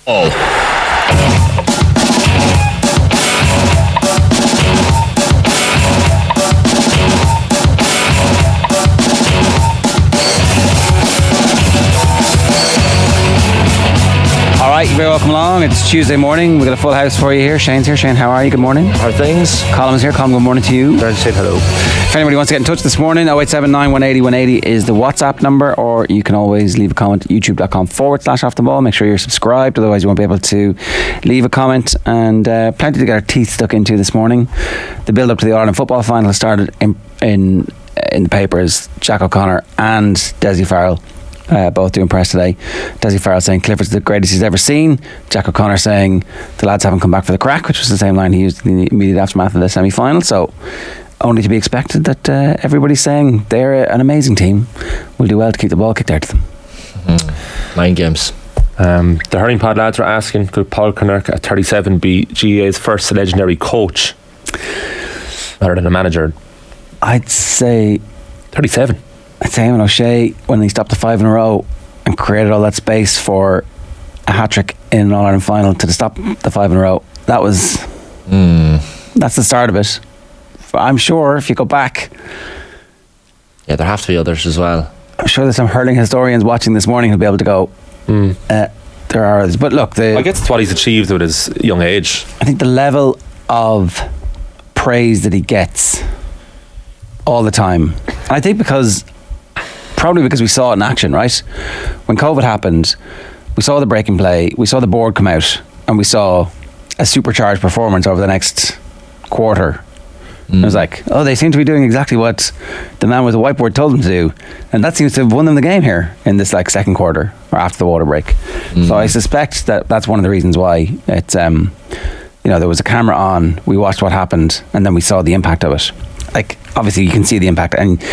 Alright, you're very welcome along. It's Tuesday morning. We've got a full house for you here. Shane's here. Shane, how are you? Good morning. How are things? Colin is here. Colin, good morning to you. Ger Shane, hello. If anybody wants to get in touch this morning, 0879 180 180 is the WhatsApp number, or you can always leave a comment at youtube.com/off the ball. Make sure you're subscribed, otherwise you won't be able to leave a comment. And plenty to get our teeth stuck into this morning. The build up to the Ireland football final has started in the papers. Jack O'Connor and Dessie Farrell both doing press today. Dessie Farrell saying Clifford's the greatest he's ever seen. Jack O'Connor saying the lads haven't come back for the crack, which was the same line he used in the immediate aftermath of the semi-final. So only to be expected that everybody's saying they're an amazing team. We'll do well to keep the ball kicked out to them. 9 games. The Hurling Pod lads are asking, could Paul Connacht at 37 be GAA's first legendary coach rather than a manager? I'd say 37. I'd say him and O'Shea, when he stopped the 5 in a row and created all that space for a hat-trick in an All-Ireland final to stop the 5 in a row, that was that's the start of it. I'm sure if you go back, yeah, there have to be others as well. I'm sure there's some hurling historians watching this morning who'll be able to go, there are others. But look, I guess it's what he's achieved with his young age. I think the level of praise that he gets all the time, and I think probably because we saw it in action, right? When COVID happened, we saw the break in play, we saw the board come out, and we saw a supercharged performance over the next quarter. It was like, oh, they seem to be doing exactly what the man with the whiteboard told them to do, and that seems to have won them the game here in this second quarter or after the water break. So I suspect that that's one of the reasons why it's there was a camera on, we watched what happened, and then we saw the impact of it. Like, obviously you can see the impact, and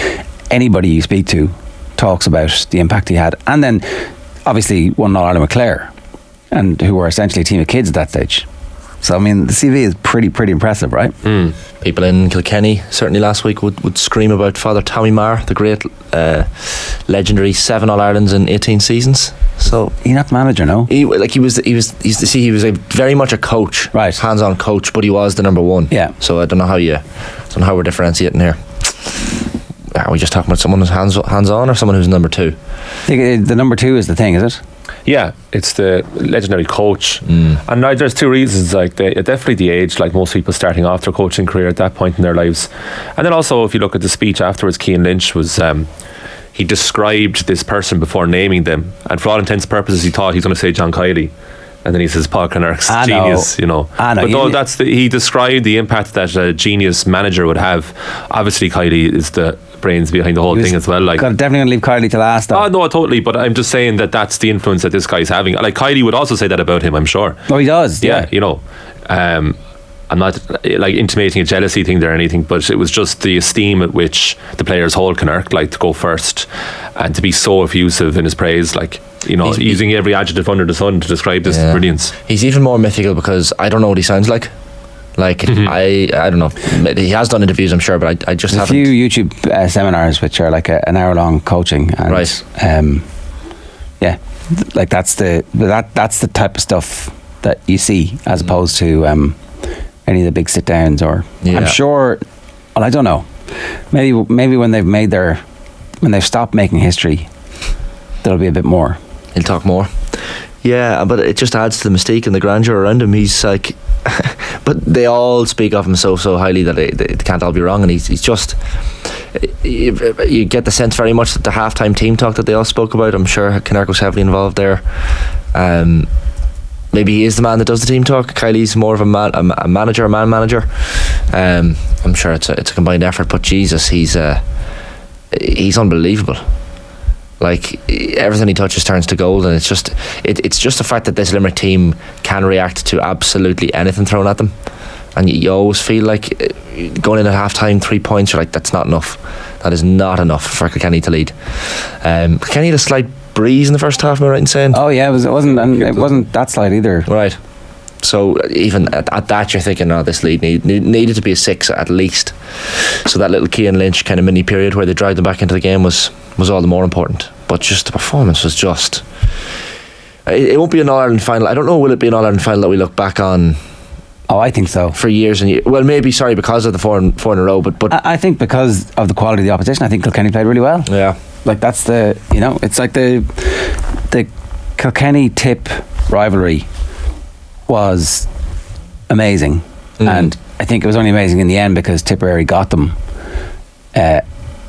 anybody you speak to talks about the impact he had. And then obviously won All-Ireland with Clare, and who were essentially a team of kids at that stage. So I mean, the CV is pretty impressive, right? People in Kilkenny certainly last week would scream about Father Tommy Marr, the great legendary 7 All-Irelands in 18 seasons. So he's not the manager, no? He was a very much a coach, right? Hands-on coach, but he was the number 1. Yeah. So I don't know how we're differentiating here. Are we just talking about someone who's hands-on or someone who's number 2? I think the number 2 is the thing, is it? Yeah, it's the legendary coach. And there's 2 reasons. Definitely the age, like most people starting off their coaching career at that point in their lives. And then also, if you look at the speech afterwards, Cian Lynch was he described this person before naming them, and for all intents and purposes he thought he was going to say John Kiely, and then he says Paul Connacht's genius, But no, he described the impact that a genius manager would have. Obviously Kiely is the brains behind the whole thing as well. Definitely going to leave Kiely to last. Oh no, totally. But I'm just saying that's the influence that this guy's having. Like Kiely would also say that about him, I'm sure. Oh, he does. Yeah. I'm not intimating a jealousy thing there or anything, but it was just the esteem at which the players hold Connacht, to go first and to be so effusive in his praise, using every adjective under the sun to describe this brilliance. He's even more mythical because I don't know what he sounds like. I don't know. He has done interviews, I'm sure, but I just haven't. A few YouTube seminars which are an hour long coaching, and right. That's the type of stuff that you see as opposed to any of the big sit downs, or I'm sure. Well, I don't know. Maybe when they've stopped making history, there'll be a bit more. He'll talk more. Yeah, but it just adds to the mystique and the grandeur around him. He's like, but they all speak of him so highly that they can't all be wrong, and he's just. You get the sense very much that the halftime team talk that they all spoke about. I'm sure Connacht was heavily involved there. Maybe he is the man that does the team talk. Kylie's more of a man manager. I'm sure it's a combined effort, but Jesus, he's unbelievable. Everything he touches turns to gold, and it's just the fact that this Limerick team can react to absolutely anything thrown at them, and you always feel like going in at half time 3 points, you're like, that's not enough. That is not enough for Kilkenny to lead. Kilkenny had a slight breeze in the first half, am I right in saying? Oh yeah, it wasn't that slight either. Right. So even at that, you're thinking, this lead needed to be a 6 at least. So that little Cian Lynch kind of mini period where they dragged them back into the game was all the more important. But just the performance was just It won't be an All-Ireland final. I don't know, will it be an All-Ireland final that we look back on? Oh, I think so. For years and years. Well, maybe, sorry, because of the four in a row, but I think because of the quality of the opposition, I think Kilkenny played really well. Yeah. Like, that's it's like the Kilkenny Tip rivalry was amazing. And I think it was only amazing in the end because Tipperary got them. And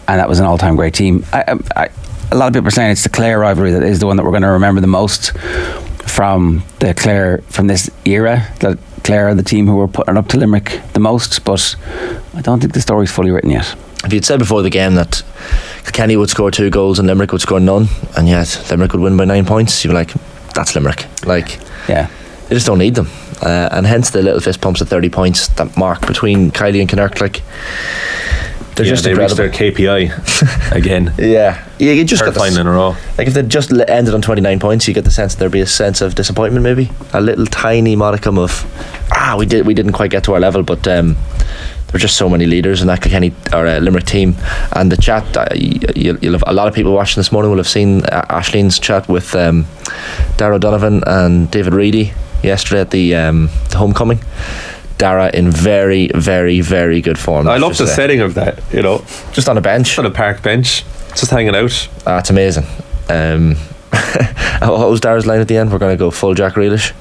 that was an all-time great team. A lot of people are saying it's the Clare rivalry that is the one that we're going to remember the most from this era. That Clare are the team who were putting it up to Limerick the most, but I don't think the story's fully written yet. If you'd said before the game that Kilkenny would score 2 goals and Limerick would score none, and yet Limerick would win by 9 points, you'd be like, that's Limerick. Like, yeah, they just don't need them. And hence the little fist pumps at 30 points, that mark between Kylie and Kinnerk, like, they're just they incredible. reached their KPI again. Yeah, you just got final in a row. Like, if they just ended on 29 points, you get the sense that there'd be a sense of disappointment, maybe a little tiny modicum of we didn't quite get to our level. But there were just so many leaders in that Kilkenny or Limerick team. And the chat, you'll have a lot of people watching this morning will have seen Aislinn's chat with Darragh O'Donovan and David Reedy yesterday at the homecoming. Darragh in very, very, very good form. I love the setting of that, just on a bench, on a park bench, just hanging out. It's amazing. What was Darragh's line at the end? We're going to go full Jack Grealish.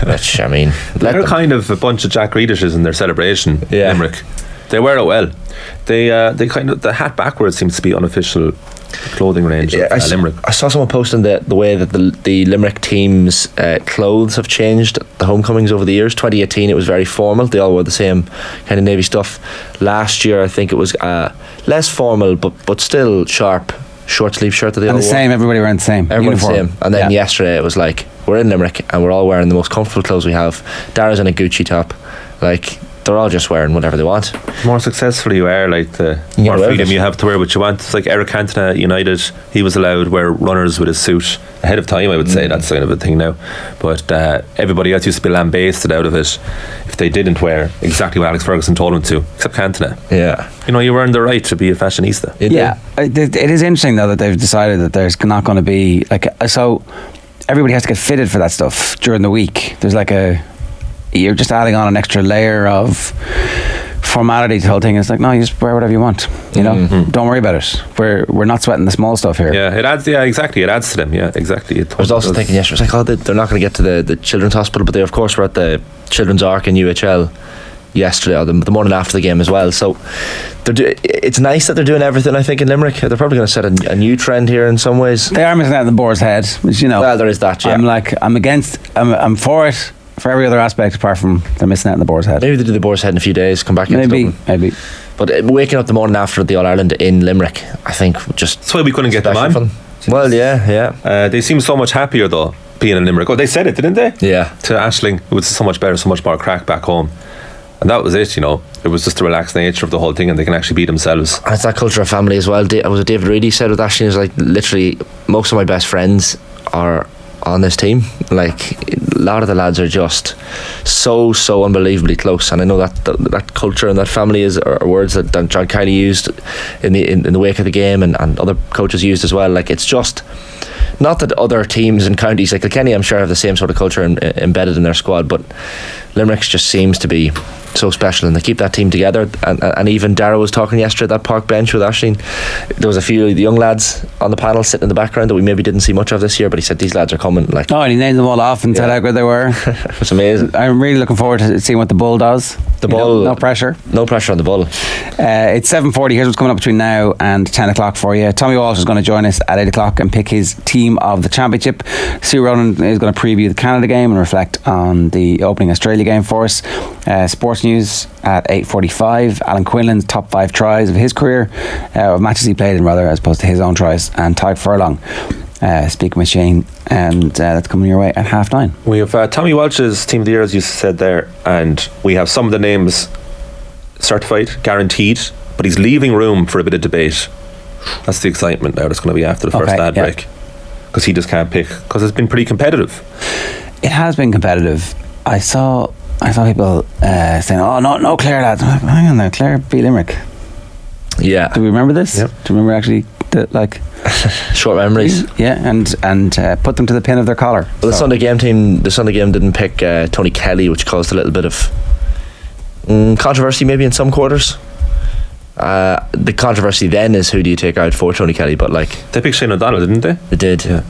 Which, I mean, they're kind of a bunch of Jack Grealishes in their celebration. Yeah. Limerick, they wear it well. They kind of, the hat backwards seems to be unofficial clothing range of Limerick. I saw someone posting the way that the Limerick team's clothes have changed, the homecomings over the years. 2018 it was very formal, they all wore the same kind of navy stuff. Last year I think it was less formal but still sharp short sleeve shirt that they all wore. Everybody wearing the same uniform. The same. And then yesterday it was like, we're in Limerick and we're all wearing the most comfortable clothes we have. Darragh's in a Gucci top, like, they're all just wearing whatever they want. The more successful you are, like, the more freedom you have to wear what you want. It's like Eric Cantona at United, he was allowed to wear runners with his suit ahead of time, I would say. That's kind of a thing now. But everybody else used to be lambasted out of it if they didn't wear exactly what Alex Ferguson told them to, except Cantona. Yeah. You earned the right to be a fashionista. It is interesting though that they've decided that there's not going to be so everybody has to get fitted for that stuff during the week. There's you're just adding on an extra layer of formality to the whole thing. It's like, no, you just wear whatever you want, don't worry about it. We're not sweating the small stuff here. It adds exactly, it adds to them. Exactly. I was also thinking yesterday, it's like, they're not going to get to the children's hospital, but they of course were at the Children's Arc in UHL yesterday, or the morning after the game as well. So it's nice that they're doing everything, I think, in Limerick. They're probably going to set a new trend here in some ways. They are missing out on the boar's head, which, well, there is that, yeah. I'm for it for every other aspect apart from they're missing out on the boar's head. Maybe they do the boar's head in a few days, come back maybe. But waking up the morning after the All-Ireland in Limerick, I think just that's why we couldn't get them on. Fun. Well, yeah. They seem so much happier though being in Limerick. They said it, didn't they? Yeah. To Aisling, it was so much better, so much more crack back home. And that was it, it was just the relaxed nature of the whole thing, and they can actually be themselves. And it's that culture of family as well. Was it David Reedy said with Aisling, it was like, literally most of my best friends are on this team. Like, a lot of the lads are just so unbelievably close, and I know that culture and that family are words that John Kiley used in the wake of the game, and other coaches used as well. Like, it's just not that other teams and counties like Kilkenny, I'm sure, have the same sort of culture embedded in their squad, but Limerick just seems to be so special, and they keep that team together. And even Darragh was talking yesterday at that park bench with Aisling. There was a few of the young lads on the panel sitting in the background that we maybe didn't see much of this year, but he said these lads are coming. Like, and he named them all off and said how good they were. It was amazing. I'm really looking forward to seeing what the Bull does. The Bull, no pressure on the Bull. It's 7:40. Here's what's coming up between now and 10 o'clock for you. Tommy Walsh is going to join us at 8 o'clock and pick his team of the championship. Sue Ronan is going to preview the Canada game and reflect on the opening Australia game for us. Sports news at 8:45. Alan Quinlan's top 5 tries of his career, of matches he played in rather, as opposed to his own tries, and Tadhg Furlong speaking with Shane, and that's coming your way at 9:30. We have Tommy Walsh's team of the year, as you said there, and we have some of the names certified, guaranteed, but he's leaving room for a bit of debate. That's the excitement now that's going to be after the first ad break, because he just can't pick, because it's been pretty competitive. It has been competitive. I saw people saying, "Oh, no, Clare lads." I'm like, hang on there, Clare beat Limerick. Yeah. Do we remember this? Yep. Do you remember actually Short memories. Yeah, and put them to the pin of their collar. Well, the Sunday game didn't pick Tony Kelly, which caused a little bit of controversy maybe in some quarters. The controversy then is who do you take out for Tony Kelly, but they picked Shane O'Donnell, didn't they? They did. Yeah.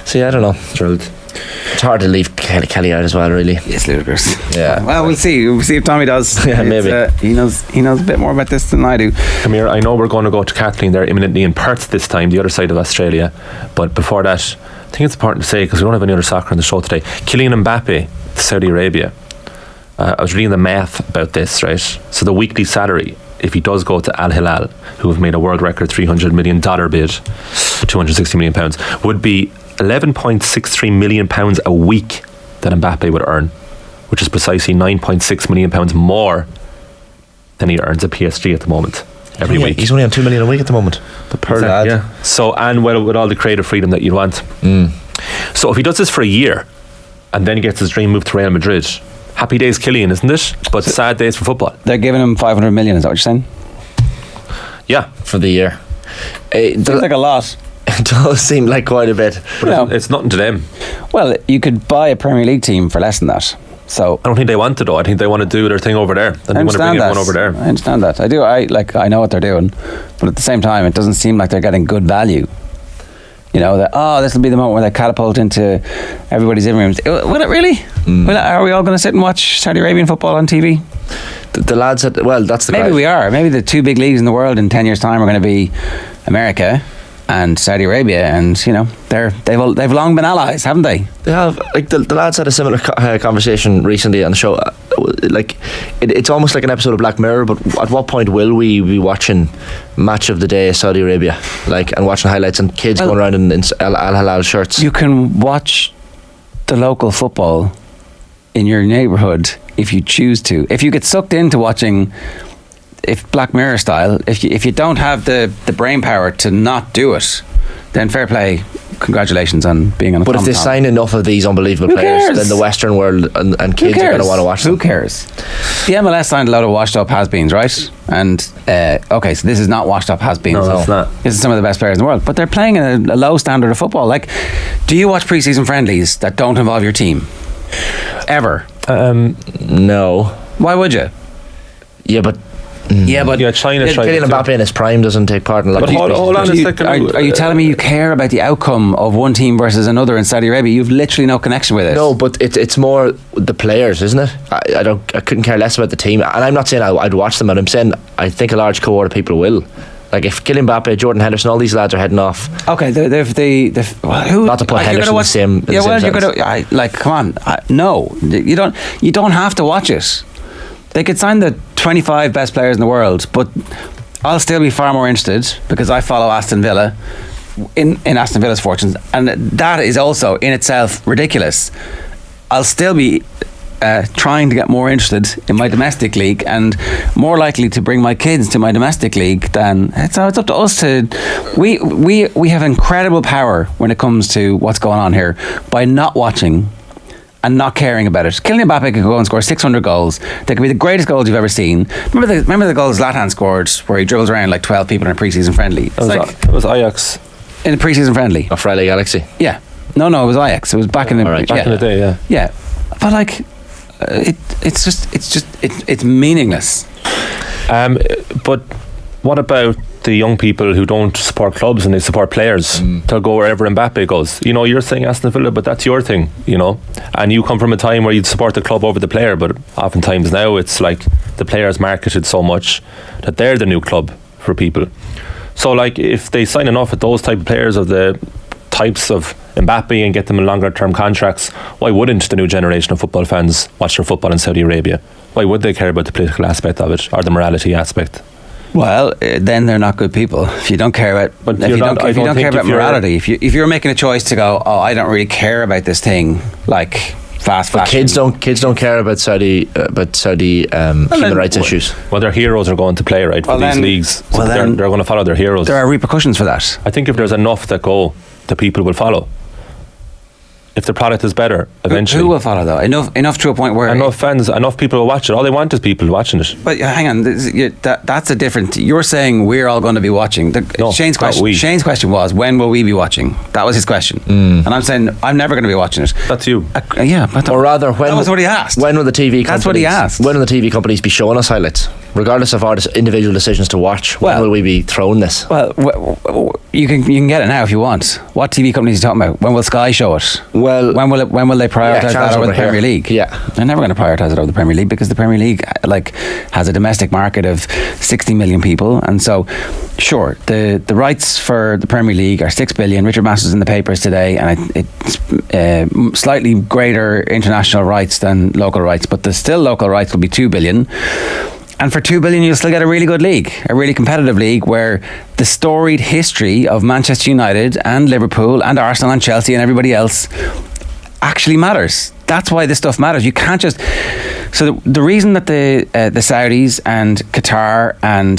So yeah, I don't know. Thrilled. It's hard to leave Kelly out as well, really. It's ludicrous. Yeah. Well, we'll see. We'll see if Tommy does. Yeah, maybe. He knows a bit more about this than I do. Come here. I know we're going to go to Kathleen. They're imminently in Perth this time, the other side of Australia. But before that, I think it's important to say, because we don't have any other soccer on the show today, Kylian Mbappé, Saudi Arabia. I was reading the math about this, right? So the weekly salary, if he does go to Al Hilal, who have made a world record $300 million bid, £260 million, would be £11.63 million a week that Mbappé would earn, which is precisely £9.6 million more than he earns at PSG at the moment every week. He's only on $2 million a week at the moment. The poor lad. Yeah. So, and with all the creative freedom that you'd want. So if he does this for a year and then he gets his dream move to Real Madrid, happy days Kylian, isn't it? But sad days for football. They're giving him 500 million, is that what you're saying? Yeah. For the year. Seems like a lot. It does seem like quite a bit. But it's nothing to them. Well, you could buy a Premier League team for less than that. So I don't think they want to, though. I think they want to do their thing over there. And they want to bring one over there. I understand that. I do. I know what they're doing, but at the same time, it doesn't seem like they're getting good value. You know, this will be the moment where they catapult into everybody's living rooms. Will it really? Are we all going to sit and watch Saudi Arabian football on TV? The lads said, well, that's the Maybe we are. Maybe the two big leagues in the world in 10 years' time are going to be America and Saudi Arabia, and they've long been allies, haven't they? They have. The lads had a similar conversation recently on the show. It's almost like an episode of Black Mirror, but at what point will we be watching Match of the Day Saudi Arabia, and watching highlights and kids going around in Al Hilal shirts? You can watch the local football in your neighbourhood if you choose to. If you get sucked into watching, if Black Mirror style, if you don't have the brain power to not do it, then fair play, congratulations on being on a But if they sign enough of these unbelievable players, then the Western world and kids are going to want to watch them. Who cares? The MLS signed a lot of washed up has-beens, right? And okay, so this is not washed up has-beens. No, it's not. This is some of the best players in the world, but they're playing in a low standard of football. Do you watch pre-season friendlies that don't involve your team ever? No. Why would you? Yeah, but China tried Kylian Mbappé in his prime doesn't take part in a lot of these. Hold on a second. Are you telling me you care about the outcome of one team versus another in Saudi Arabia? You've literally no connection with it. No, but it's more the players, isn't it? I couldn't care less about the team, and I'm not saying I'd watch them, but I'm saying I think a large cohort of people will. If Kylian Mbappé, Jordan Henderson, all these lads are heading off. Okay, who? Not to put Henderson in the same. Yeah, well, you're gonna come on. No, you don't have to watch it. They could sign the 25 best players in the world, but I'll still be far more interested because I follow Aston Villa in Aston Villa's fortunes, and that is also in itself ridiculous. I'll still be trying to get more interested in my domestic league and more likely to bring my kids to my domestic league than it's up to us to. We have incredible power when it comes to what's going on here by not watching and not caring about it. Kylian Mbappé could go and score 600 goals. They could be the greatest goals you've ever seen. Remember the goals Zlatan scored where he dribbles around like 12 people in a pre-season friendly? It was Ajax. In a pre-season friendly? Or Friday Galaxy? Yeah. No, it was Ajax. It was back in the day, yeah. Yeah. But it's meaningless. But what about the young people who don't support clubs and they support players? They'll go wherever Mbappe goes. You're saying Aston Villa, but that's your thing, and you come from a time where you'd support the club over the player, but oftentimes now it's like the player's marketed so much that they're the new club for people. So if they sign enough with those type of players of the types of Mbappe and get them in longer term contracts, why wouldn't the new generation of football fans watch their football in Saudi Arabia? Why would they care about the political aspect of it or the morality aspect? Well, then they're not good people. If you don't care about, if you don't care about morality, if you're making a choice to go, I don't really care about this thing, like fast fashion. Kids don't care about Saudi human rights issues. Well, their heroes are going to play for these leagues. So they're going to follow their heroes. There are repercussions for that. I think if there's enough that go, the people will follow. if the product is better eventually. Who will follow though? Enough to a point where enough fans, enough people will watch it. All they want is people watching it. But hang on, that's a different. You're saying we're all going to be watching. Shane's question was, when will we be watching? That was his question, and I'm saying I'm never going to be watching it. That's you. Or rather, when that was what he asked. When will the TV? That's what he asked. When will the TV companies be showing us highlights, regardless of our individual decisions to watch? When will we be throwing this? Well, you can get it now if you want. What TV companies are you talking about? When will Sky show it? Well, when will they prioritise that over the Premier League? Yeah, they're never going to prioritise it over the Premier League because the Premier League has a domestic market of 60 million people, and so sure, the rights for the Premier League are 6 billion. Richard Masters in the papers today, and it's slightly greater international rights than local rights, but the still local rights will be 2 billion. And for 2 billion, you'll still get a really good league, a really competitive league where the storied history of Manchester United and Liverpool and Arsenal and Chelsea and everybody else actually matters. That's why this stuff matters. You can't just... So the reason that the Saudis and Qatar and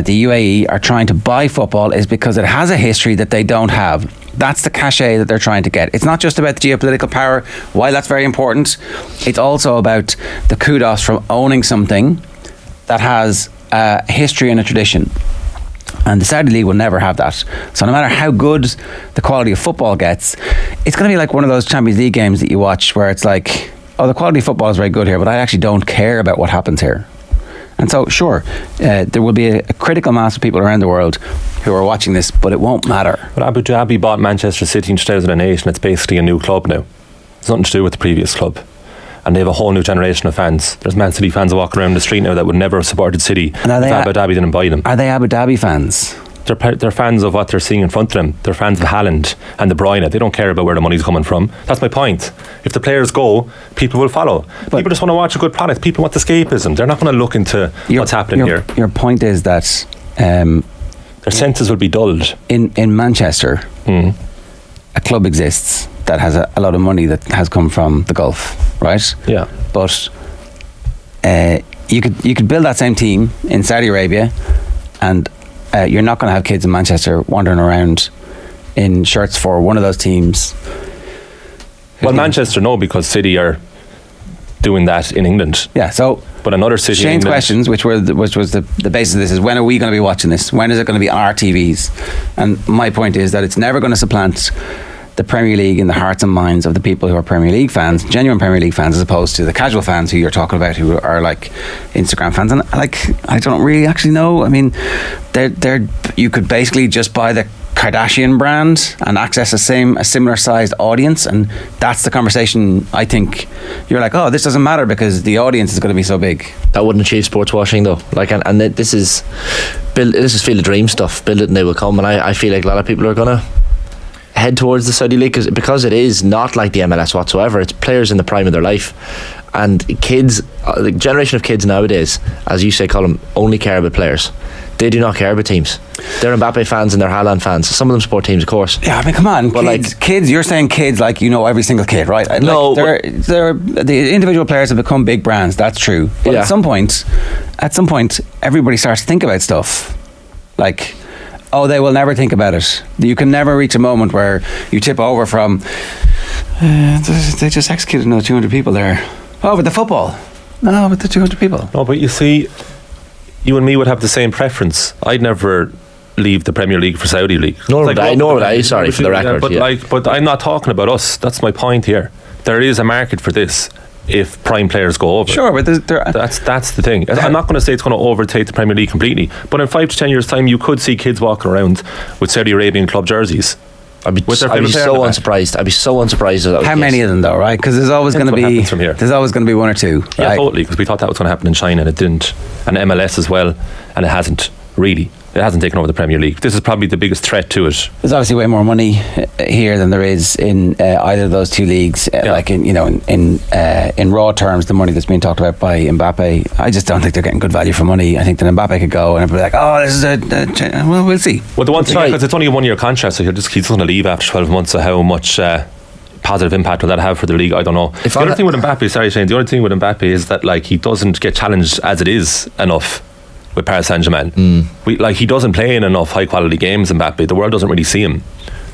the UAE are trying to buy football is because it has a history that they don't have. That's the cachet that they're trying to get. It's not just about the geopolitical power, while that's very important. It's also about the kudos from owning something that has a history and a tradition. And the Saudi League will never have that. So no matter how good the quality of football gets, it's going to be like one of those Champions League games that you watch where it's like, oh, the quality of football is very good here, but I actually don't care about what happens here. And so, sure, there will be a critical mass of people around the world who are watching this, but it won't matter. But Abu Dhabi bought Manchester City in 2008, and it's basically a new club now. It's nothing to do with the previous club. And they have a whole new generation of fans. There's Man City fans walking around the street now that would never have supported City if Abu Dhabi didn't buy them. Are they Abu Dhabi fans? They're fans of what they're seeing in front of them. They're fans of Haaland and De Bruyne. They don't care about where the money's coming from. That's my point. If the players go, people will follow. But people just want to watch a good product. People want escapism. They're not going to look into what's happening here. Your point is that their senses will be dulled. In Manchester, a club exists that has a lot of money that has come from the Gulf, right? Yeah. But you could build that same team in Saudi Arabia, and you're not going to have kids in Manchester wandering around in shirts for one of those teams. Well, Manchester, no, because City are doing that in England. Yeah, so... But another city Shane's questions, which was the basis of this, is when are we going to be watching this? When is it going to be on our TVs? And my point is that it's never going to supplant the Premier League in the hearts and minds of the people who are Premier League fans, genuine Premier League fans, as opposed to the casual fans who you're talking about, who are like Instagram fans. And I don't really actually know. I mean, you could basically just buy the Kardashian brand and access a similar sized audience, and that's the conversation. I think you're like, oh, this doesn't matter because the audience is going to be so big. That wouldn't achieve sports washing though. Like, and this is Field of Dream stuff. Build it and they will come. And I feel like a lot of people are gonna head towards the Saudi League because it is not like the MLS whatsoever. It's players in the prime of their life, and kids, the generation of kids nowadays, as you say, Colin, only care about players. They do not care about teams. They're Mbappé fans and they're Haaland fans. Some of them support teams, of course. Yeah, I mean, come on, but kids. You're saying kids like you know every single kid, right? No, the individual players have become big brands. That's true. But at some point, everybody starts to think about stuff like, oh, they will never think about it. You can never reach a moment where you tip over from they just executed another 200 people there. Oh, but the football. No, but the 200 people. No, but you see, you and me would have the same preference. I'd never leave the Premier League for Saudi League. Nor would I. Sorry, for the record. But I'm not talking about us. That's my point here. There is a market for this if prime players go over. Sure, but that's the thing. I'm not going to say it's going to overtake the Premier League completely, but in 5 to 10 years' time, you could see kids walking around with Saudi Arabian club jerseys. I'd be so unsurprised. I'd be so unsurprised at that. How many of them though, right? Because there's always going to be one or two. Yeah, right? Totally. Because we thought that was going to happen in China and it didn't, and MLS as well, and it hasn't really. It hasn't taken over the Premier League. This is probably the biggest threat to it. There's obviously way more money here than there is in either of those two leagues. Like in raw terms, the money that's being talked about by Mbappé, I just don't think they're getting good value for money. I think that Mbappé could go and be like, oh, this is well, we'll see. Well, the one thing, because it's only a 1-year contract, so he's going to leave after 12 months. So how much positive impact will that have for the league? I don't know. The only thing with Mbappé is that like he doesn't get challenged as it is enough with Paris Saint-Germain. He doesn't play in enough high quality games, Mbappé. The world doesn't really see him.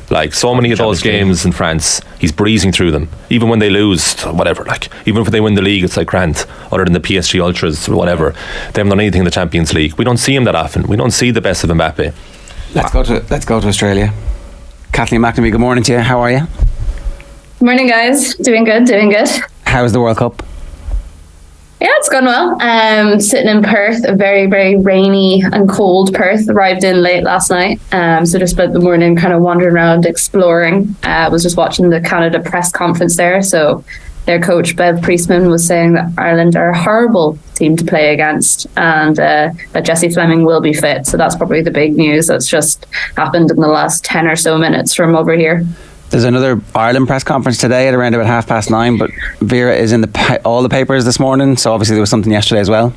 Like, so many of those games in France, he's breezing through them. Even when they lose, whatever, like, even if they win the league, it's like grand, other than the PSG Ultras or whatever. They haven't done anything in the Champions League. We don't see him that often. We don't see the best of Mbappé. Let's go to Australia. Kathleen McNamee, good morning to you. How are you? Morning, guys. Doing good. How's the World Cup? Yeah, it's gone well. Sitting in Perth, a very, very rainy and cold Perth. Arrived in late last night. So just spent the morning kind of wandering around, exploring. Was just watching the Canada press conference there. So their coach, Bev Priestman, was saying that Ireland are a horrible team to play against, and that Jessie Fleming will be fit. So that's probably the big news that's just happened in the last 10 or so minutes from over here. There's another Ireland press conference today at around about 9:30, but Vera is in all the papers this morning, so obviously there was something yesterday as well.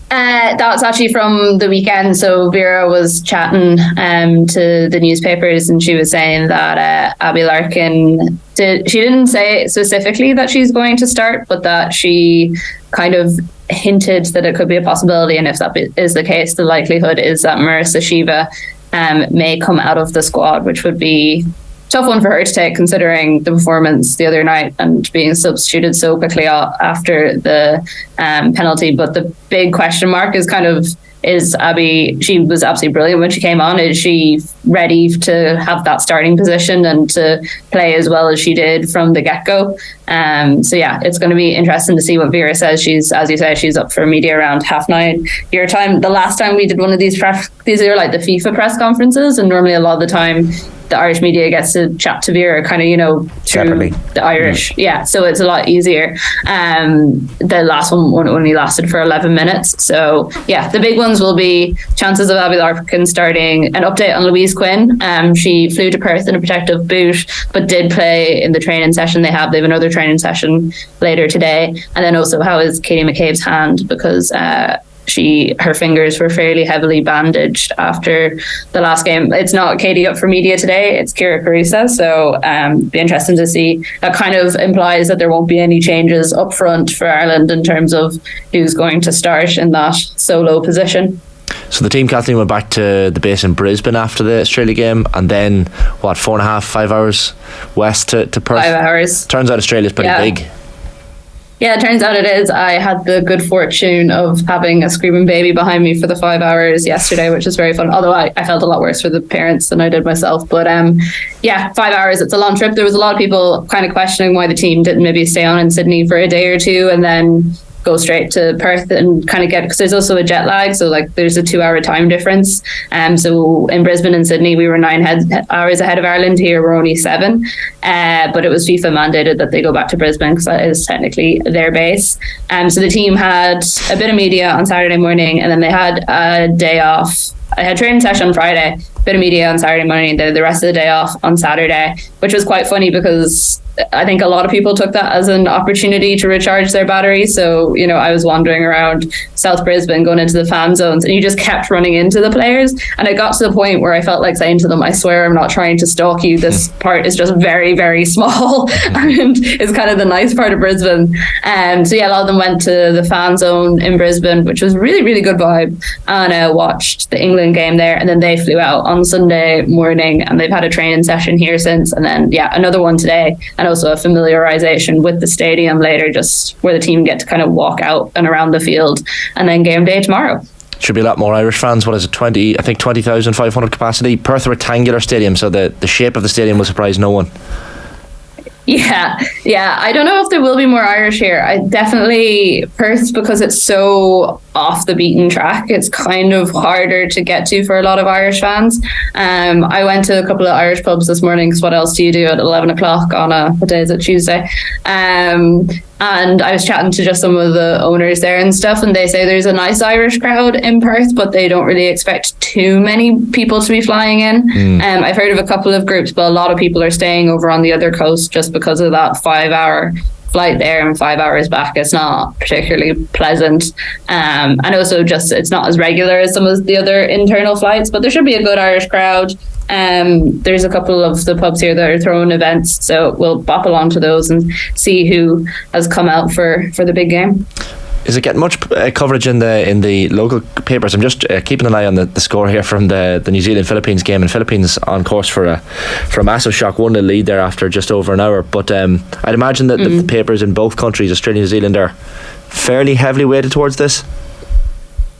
That was actually from the weekend. So Vera was chatting to the newspapers, and she was saying that Abby Larkin she didn't say specifically that she's going to start, but that she kind of hinted that it could be a possibility, and if that is the case, the likelihood is that Marissa Shiva may come out of the squad, which would be tough one for her to take, considering the performance the other night and being substituted so quickly after the penalty. But the big question mark is Abby. She was absolutely brilliant when she came on. Is she ready to have that starting position and to play as well as she did from the get-go? So yeah, it's going to be interesting to see what Vera says. She's, as you say, she's up for media around 9:30 your time. The last time we did one of these these are like the FIFA press conferences, and normally a lot of the time the Irish media gets to chat to Vera kind of, through separately. The Irish. Yeah, so it's a lot easier. The last one only lasted for 11 minutes. So yeah, the big ones will be chances of Abby Larkin starting, an update on Louise Quinn. She flew to Perth in a protective boot, but did play in the training session they have. They have another training session later today. And then also, how is Katie McCabe's hand? Because her fingers were fairly heavily bandaged after the last game. It's not Katie up for media today, it's Kira Carissa, so be interesting to see. That kind of implies that there won't be any changes up front for Ireland in terms of who's going to start in that solo position. So the team, Kathleen, went back to the base in Brisbane after the Australia game, and then 5 hours west to Perth? 5 hours. Turns out Australia's pretty big. Yeah, it turns out it is. I had the good fortune of having a screaming baby behind me for the 5 hours yesterday, which was very fun. Although I felt a lot worse for the parents than I did myself. But 5 hours, it's a long trip. There was a lot of people kind of questioning why the team didn't maybe stay on in Sydney for a day or two and then go straight to Perth and kind of because there's also a jet lag, so like there's a 2 hour time difference. So in Brisbane and Sydney we were 9 hours ahead of Ireland. Here we're only 7, but it was FIFA mandated that they go back to Brisbane because that is technically their base. So the team had a bit of media on Saturday morning, and then they had a day off. I had training session on Friday, bit of media on Saturday morning, the rest of the day off on Saturday, which was quite funny because I think a lot of people took that as an opportunity to recharge their batteries. So, I was wandering around South Brisbane going into the fan zones, and you just kept running into the players. And it got to the point where I felt like saying to them, I swear I'm not trying to stalk you. This part is just very, very small and it's kind of the nice part of Brisbane. So yeah, a lot of them went to the fan zone in Brisbane, which was really, really good vibe, and watched the England game there. And then they flew out on Sunday morning, and they've had a training session here since. And then, another one today, and also a familiarization with the stadium later, just where the team get to kind of walk out and around the field, and then game day tomorrow. Should be a lot more Irish fans. What is it, 20,500 capacity? Perth, a rectangular stadium, so the shape of the stadium will surprise no one. Yeah. I don't know if there will be more Irish here. Perth, because it's so off the beaten track, it's kind of harder to get to for a lot of Irish fans. I went to a couple of Irish pubs this morning, because what else do you do at 11 o'clock on what day is it, Tuesday? And I was chatting to just some of the owners there and stuff, and they say there's a nice Irish crowd in Perth, but they don't really expect too many people to be flying in. I've heard of a couple of groups, but a lot of people are staying over on the other coast just because of that 5 hour flight there and 5 hours back. It's not particularly pleasant. And also just it's not as regular as some of the other internal flights, but there should be a good Irish crowd. There's a couple of the pubs here that are throwing events, so we'll bop along to those and see who has come out for the big game. Is it getting much coverage in the local papers? I'm just keeping an eye on the score here from the New Zealand-Philippines game, and Philippines on course for a massive shock, 1-0 lead there after just over an hour. But I'd imagine that the papers in both countries, Australia and New Zealand, are fairly heavily weighted towards this.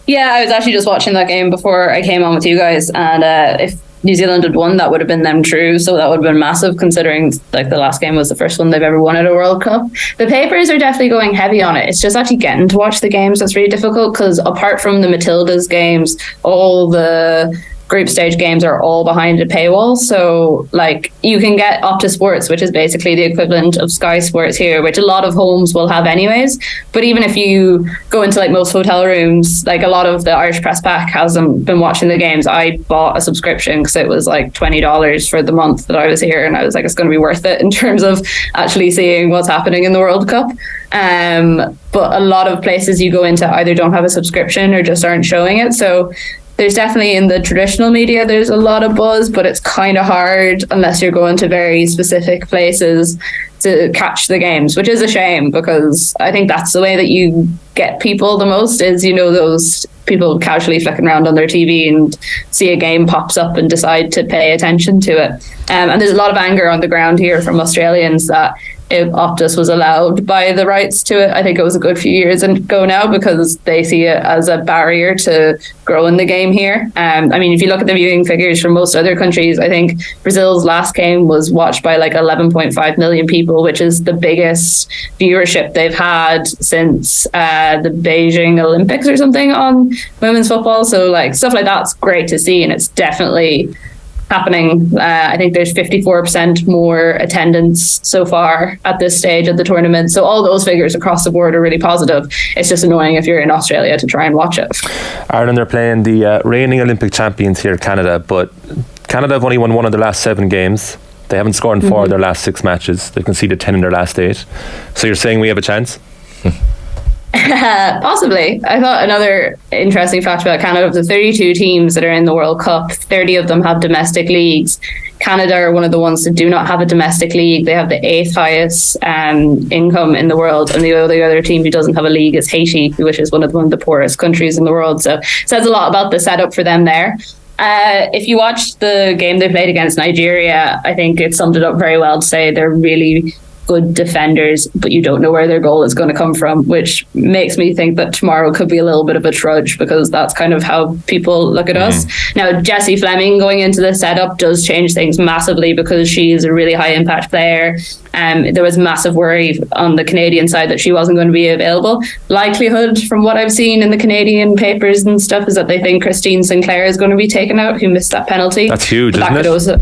Yeah, I was actually just watching that game before I came on with you guys, and if New Zealand had won, that would have been them true, so that would have been massive, considering like the last game was the first one they've ever won at a World Cup. The papers are definitely going heavy on it. It's just actually getting to watch the games that's really difficult, because apart from the Matildas games, all the group stage games are all behind a paywall. So like you can get Optus Sports, which is basically the equivalent of Sky Sports here, which a lot of homes will have anyways. But even if you go into like most hotel rooms, like a lot of the Irish Press Pack hasn't been watching the games. I bought a subscription because it was like $20 for the month that I was here, and I was like, it's going to be worth it in terms of actually seeing what's happening in the World Cup. But a lot of places you go into either don't have a subscription or just aren't showing it. So there's definitely, in the traditional media, there's a lot of buzz, but it's kind of hard unless you're going to very specific places to catch the games, which is a shame, because I think that's the way that you get people the most, is, you know, those people casually flicking around on their TV and see a game pops up and decide to pay attention to it. And there's a lot of anger on the ground here from Australians that if Optus was allowed by the rights to it, I think it was a good few years ago now, because they see it as a barrier to growing the game here. I mean, if you look at the viewing figures from most other countries, I think Brazil's last game was watched by like 11.5 million people, which is the biggest viewership they've had since the Beijing Olympics or something on women's football. So like stuff like that's great to see, and it's definitely happening. I think there's 54% more attendance so far at this stage of the tournament. So all those figures across the board are really positive. It's just annoying if you're in Australia to try and watch it. Ireland are playing the reigning Olympic champions here, Canada, but Canada have only won one of their last 7 games. They haven't scored in 4 of their last 6 matches. They've conceded 10 in their last 8. So you're saying we have a chance? Possibly. I thought another interesting fact about Canada, of the 32 teams that are in the World Cup, 30 of them have domestic leagues. Canada are one of the ones that do not have a domestic league. They have the 8th highest income in the world, and the other team who doesn't have a league is Haiti, which is one of the poorest countries in the world. So it says a lot about the setup for them there. If you watched the game they played against Nigeria, I think it summed it up very well to say they're really good defenders, but you don't know where their goal is going to come from, which makes me think that tomorrow could be a little bit of a trudge, because that's kind of how people look at us. Now, Jessie Fleming going into the setup does change things massively, because she's a really high impact player. There was massive worry on the Canadian side that she wasn't going to be available. Likelihood, from what I've seen in the Canadian papers and stuff, is that they think Christine Sinclair is going to be taken out, who missed that penalty. That's huge, isn't it?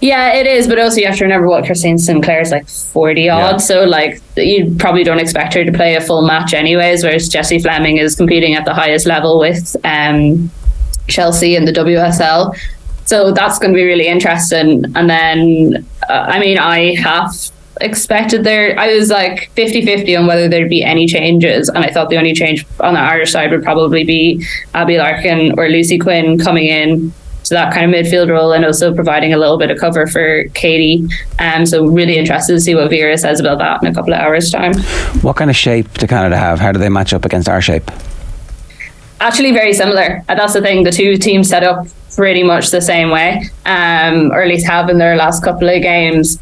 Yeah, it is, but also you have to remember what Christine Sinclair is like 40 odd, so like you probably don't expect her to play a full match anyways, whereas Jessie Fleming is competing at the highest level with Chelsea in the WSL. So that's going to be really interesting. And then, I mean, I half expected I was like 50-50 on whether there'd be any changes, and I thought the only change on the Irish side would probably be Abby Larkin or Lucy Quinn coming in to that kind of midfield role, and also providing a little bit of cover for Katie. So really interested to see what Vera says about that in a couple of hours' time. What kind of shape do Canada have? How do they match up against our shape? Actually very similar. That's the thing. The two teams set up pretty much the same way, or at least have in their last couple of games.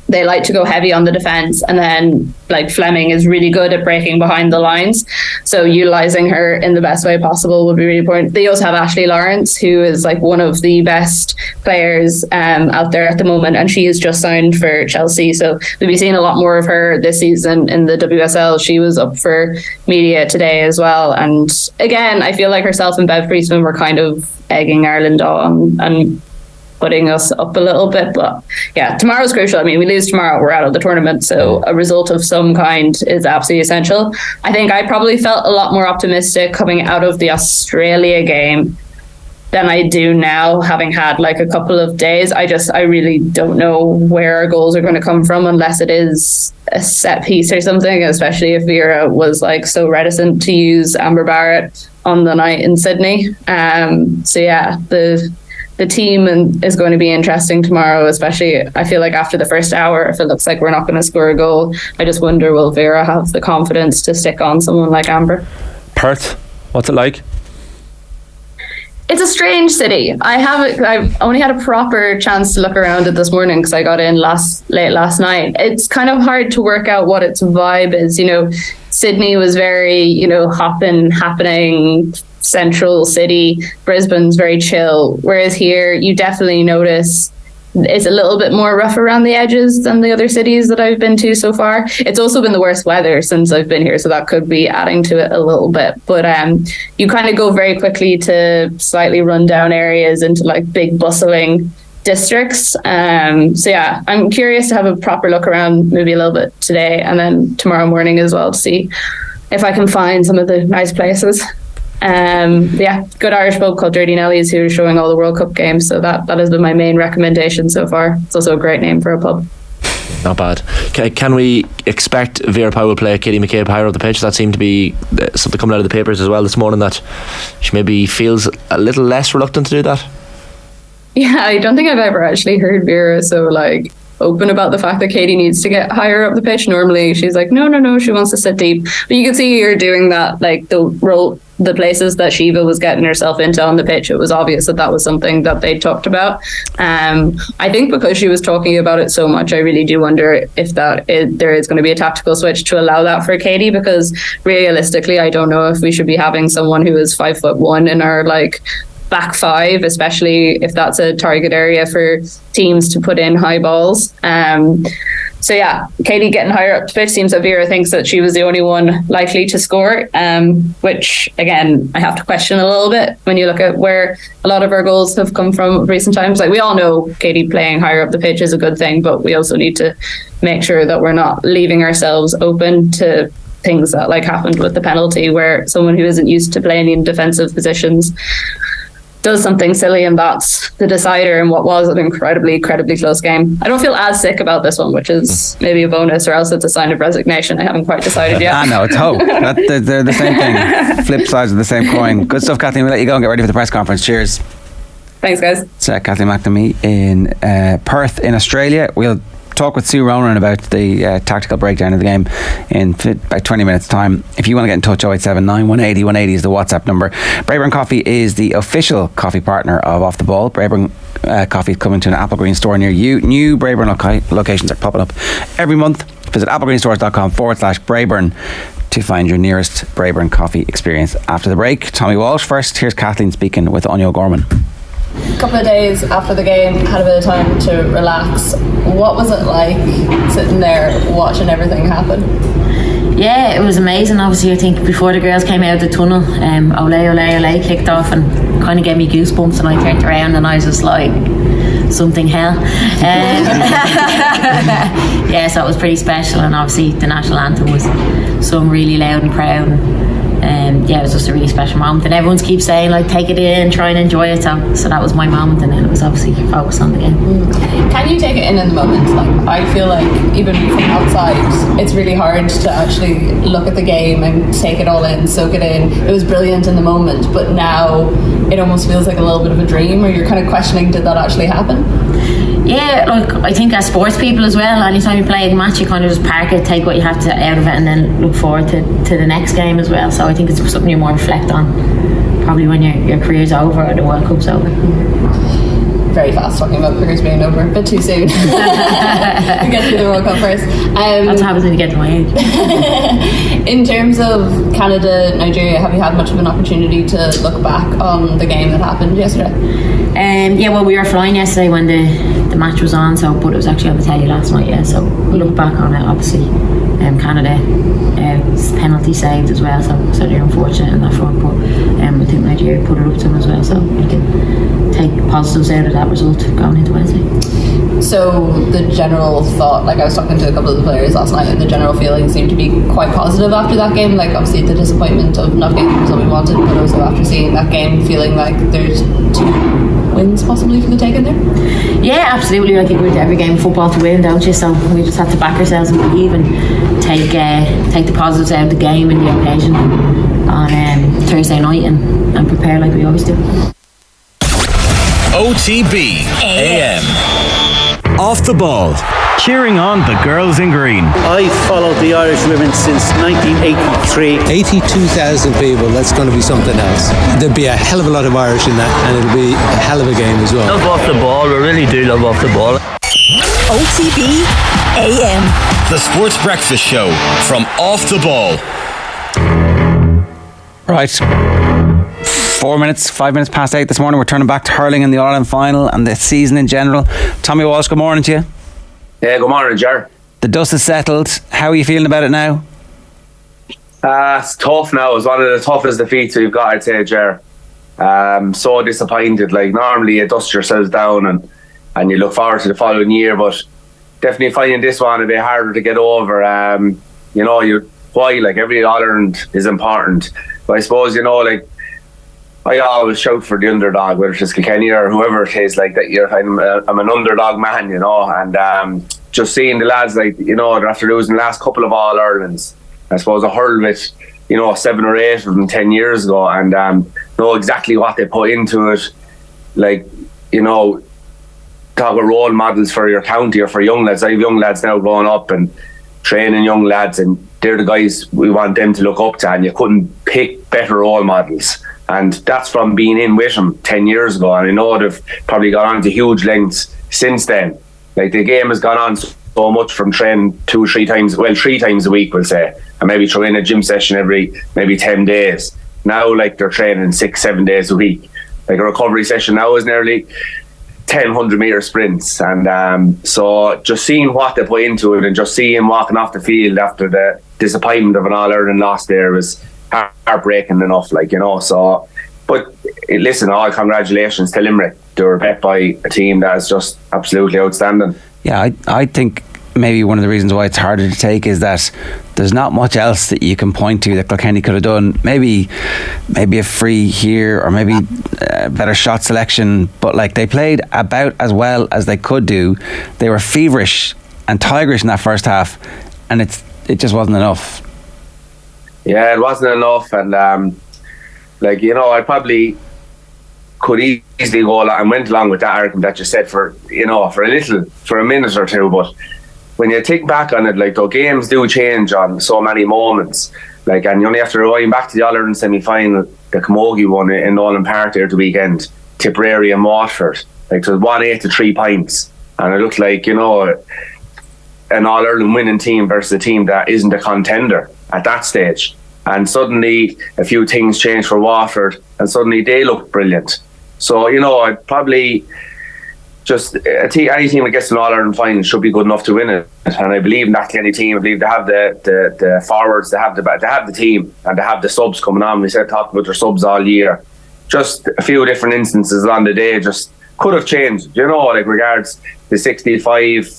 They like to go heavy on the defence, and then like Fleming is really good at breaking behind the lines, so utilising her in the best way possible would be really important. They also have Ashley Lawrence, who is like one of the best players out there at the moment, and she has just signed for Chelsea, so we'll be seeing a lot more of her this season in the WSL. She was up for media today as well, and again I feel like herself and Bev Priestman were kind of egging Ireland on and putting us up a little bit. But yeah, tomorrow's crucial. I mean, we lose tomorrow, we're out of the tournament, so a result of some kind is absolutely essential. I think I probably felt a lot more optimistic coming out of the Australia game than I do now, having had like a couple of days. I really don't know where our goals are going to come from, unless it is a set piece or something, especially if Vera was like so reticent to use Amber Barrett on the night in Sydney. So yeah, the the team is going to be interesting tomorrow, especially I feel like after the first hour, if it looks like we're not going to score a goal, I just wonder, will Vera have the confidence to stick on someone like Amber? Perth, what's it like? It's a strange city. I've only had a proper chance to look around it this morning because I got in late last night. It's kind of hard to work out what its vibe is. Sydney was very, happening, central city. Brisbane's very chill. Whereas here, you definitely notice it's a little bit more rough around the edges than the other cities that I've been to so far. It's also been the worst weather since I've been here, so that could be adding to it a little bit. But you kind of go very quickly to slightly run down areas into like big bustling districts. So yeah, I'm curious to have a proper look around maybe a little bit today and then tomorrow morning as well to see if I can find some of the nice places. Good Irish pub called Dirty Nelly's who are showing all the World Cup games, so that has been my main recommendation so far. It's also a great name for a pub. Not bad. Can we expect Vera Powell will play Katie McCabe higher up the pitch? That seemed to be something coming out of the papers as well this morning, that she maybe feels a little less reluctant to do that. Yeah, I don't think I've ever actually heard Vera so open about the fact that Katie needs to get higher up the pitch. Normally she's like, no, she wants to sit deep. But you can see her doing that, the places that Shiva was getting herself into on the pitch, it was obvious that was something that they talked about. I think because she was talking about it so much, I really do wonder if there is going to be a tactical switch to allow that for Katie, because realistically, I don't know if we should be having someone who is 5'1" in our back five, especially if that's a target area for teams to put in high balls. So yeah, Katie getting higher up the pitch seems that Vera thinks that she was the only one likely to score, which again I have to question a little bit when you look at where a lot of our goals have come from recent times. We all know Katie playing higher up the pitch is a good thing, but we also need to make sure that we're not leaving ourselves open to things that happened with the penalty, where someone who isn't used to playing in defensive positions does something silly, and that's the decider in what was an incredibly close game. I don't feel as sick about this one, which is maybe a bonus, or else it's a sign of resignation. I haven't quite decided yet. No, it's hope. They're the same thing. Flip sides of the same coin. Good stuff, Kathleen. We'll let you go and get ready for the press conference. Cheers. Thanks, guys. It's Kathleen McNamee in Perth in Australia. We'll talk with Sue Ronan about the tactical breakdown of the game in about 20 minutes time. If you want to get in touch, 0879 180 180 is the WhatsApp number. Braeburn Coffee is the official coffee partner of Off the Ball. Braeburn Coffee is coming to an Apple Green store near you. New Braeburn locations are popping up every month. Visit applegreenstores.com/Braeburn to find your nearest Braeburn coffee experience. After the break, Tommy Walsh first. Here's Kathleen speaking with Anya Gorman. A couple of days after the game, had a bit of time to relax. What was it like sitting there watching everything happen? Yeah, it was amazing. Obviously, I think before the girls came out of the tunnel, Ole, Ole, Ole kicked off and kind of gave me goosebumps, and I turned around and I was just like, something hell. Yeah, so it was pretty special, and obviously the national anthem was sung really loud and proud. Yeah, it was just a really special moment, and everyone keeps saying take it in, try and enjoy it, so that was my moment, and then it was obviously focused on the game. Can you take it in the moment? I feel like even from outside it's really hard to actually look at the game and take it all in, soak it in. It was brilliant in the moment, but now it almost feels like a little bit of a dream, or you're kind of questioning, did that actually happen? Yeah, I think as sports people as well, anytime you play a match, you kind of just park it, take what you have to out of it, and then look forward to the next game as well. So I think it's something you more reflect on probably when your career's over or the World Cup's over. Very fast talking about careers being over, a bit too soon. We get through the World Cup first. That's what happens when you get to my age. In terms of Canada, Nigeria, have you had much of an opportunity to look back on the game that happened yesterday? Yeah, well, we were flying yesterday when the match was on, but it was actually on the telly last night, yeah, so we look back on it. Obviously Canada penalty saved as well, so they're unfortunate in that front, but I think Nigeria put it up to them as well, so we can take positives out of that result going into Wednesday. So the general thought, I was talking to a couple of the players last night, and the general feeling seemed to be quite positive after that game. Obviously the disappointment of not getting the result we wanted, but also after seeing that game, feeling like there's 2 wins possibly for the taking there. Yeah, absolutely. I think we're to every game of football to win, don't you? So we just have to back ourselves and believe, and take the positives out of the game and the occasion on Thursday night, and prepare like we always do. OTB AM. Off the ball. Cheering on the girls in green. I followed the Irish women since 1983. 82,000 people, that's going to be something else. There'll be a hell of a lot of Irish in that, and it'll be a hell of a game as well. Love off the ball, we really do love off the ball. OTB AM. The Sports Breakfast Show from Off the Ball. Right. 5 minutes past 8 this morning. We're turning back to hurling in the All-Ireland final and the season in general. Tommy Walsh, good morning to you. Yeah, good morning, Ger. The dust is settled. How are you feeling about it now? It's tough now. It's one of the toughest defeats we've got, I'd say, Ger. So disappointed. Like, normally you dust yourselves down and you look forward to the following year, but definitely finding this one a bit harder to get over. Like every All-Ireland is important. But I suppose, I always shout for the underdog, whether it's Kilkenny or whoever it is, like that. I'm an underdog man, and just seeing the lads, after losing the last couple of All-Irelands, I suppose I hurled with, 7 or 8 of them 10 years ago, and know exactly what they put into it. Talk about role models for your county or for young lads. I have young lads now growing up and training young lads, and they're the guys we want them to look up to, and you couldn't pick better role models. And that's from being in with them 10 years ago. And I know they've probably gone on to huge lengths since then. Like, the game has gone on so much from training 3 times a week, we'll say, and maybe throw in a gym session every maybe 10 days. Now, like, they're training 6-7 days a week. Like, a recovery session now is nearly 10 100-metre sprints. And so just seeing what they put into it and just seeing walking off the field after the disappointment of an All-Ireland loss there was heartbreaking enough, so. But listen, all congratulations to Limerick. They were bet by a team that is just absolutely outstanding. Yeah, I think maybe one of the reasons why it's harder to take is that there's not much else that you can point to that Kilkenny could have done. Maybe a free here, or maybe better shot selection, but they played about as well as they could do. They were feverish and tigerish in that first half, and it just wasn't enough. Yeah, it wasn't enough, and I probably could easily go and went along with that argument that you said for a minute or two. But when you think back on it, though, games do change on so many moments. And you only have to rewind back to the All-Ireland semi-final, the Camogie one in Nolan Park there at the weekend, Tipperary and Waterford. So it was 1-8 to 3 points, and it looked like an All-Ireland winning team versus a team that isn't a contender at that stage. And suddenly a few things changed for Waterford, and suddenly they looked brilliant. So, I'd probably just any team that gets an All-Ireland final should be good enough to win it. And I believe in that Kilkenny team. I believe they have the forwards, they have the team, and they have the subs coming on. We talked about their subs all year. Just a few different instances on the day just could have changed, regards the 65,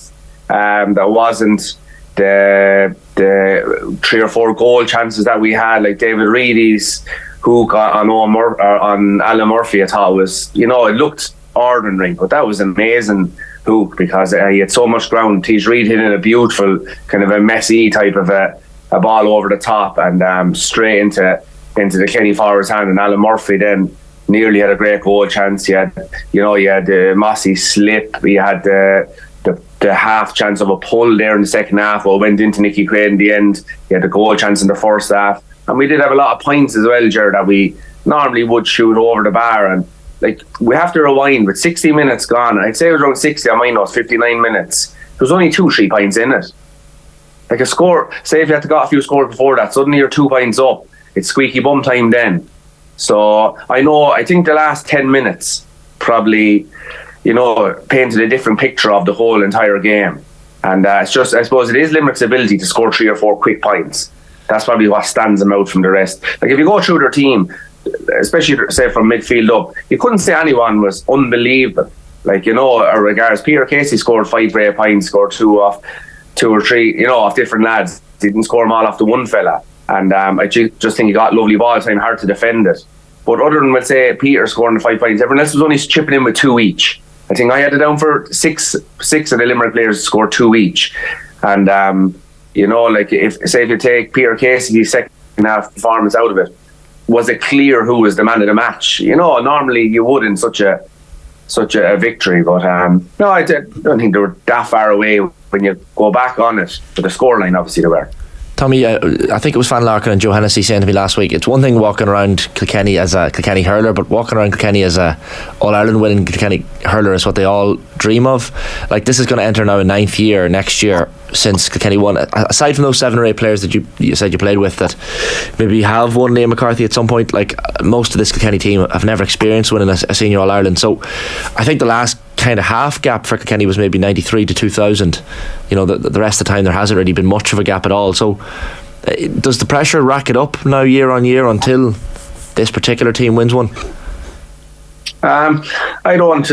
that wasn't the 3 or 4 goal chances that we had, like David Reedy's hook on Alan Murphy. I thought was, it looked ordinary, but that was an amazing hook because he had so much ground. Tadhg Reid hit in a beautiful kind of a messy type of a ball over the top and straight into the Kenny forward's hand, and Alan Murphy then nearly had a great goal chance. He had the Mossy slip, he had the half chance of a pull there in the second half, or went into Nicky Quaid in the end. He had the goal chance in the first half, and we did have a lot of points as well, Ger, that we normally would shoot over the bar. And we have to rewind with 60 minutes gone. I'd say it was around 60. I might know it's 59 minutes. There was only 2-3 points in it. A score, say if you had to got a few scores before that, suddenly you're 2 points up. It's squeaky bum time then. So I think the last 10 minutes probably painted a different picture of the whole entire game. And it's just, I suppose it is Limerick's ability to score 3 or 4 quick points. That's probably what stands them out from the rest. If you go through their team, especially say from midfield up, you couldn't say anyone was unbelievable. Regards Peter Casey scored 5 great points, scored 2 or 3, off different lads. He didn't score them all off the one fella. And I just think he got lovely ball time, hard to defend it. But other than, let's say, Peter scoring the 5 points, everyone else was only chipping in with 2 each. I think I had it down for six of the Limerick players scored 2 each. And, if you take Peter Casey's second half performance out of it, was it clear who was the man of the match? Normally you would in such a such a victory. But no, I don't think they were that far away when you go back on it. But the scoreline, obviously, they were. Tommy, I think it was Van Larkin and Joe Hennessy saying to me last week, it's one thing walking around Kilkenny as a Kilkenny hurler, but walking around Kilkenny as a All-Ireland winning Kilkenny hurler is what they all dream of. Like, this is going to enter now a 9th year next year since Kilkenny won. Aside from those 7 or 8 players that you said you played with that maybe have won Liam McCarthy at some point, like, most of this Kilkenny team have never experienced winning a senior All-Ireland. So I think the last kind of half gap for Kilkenny was maybe 93 to 2000. You know, the rest of the time there hasn't really been much of a gap at all. So does the pressure rack it up now year on year until this particular team wins one? I don't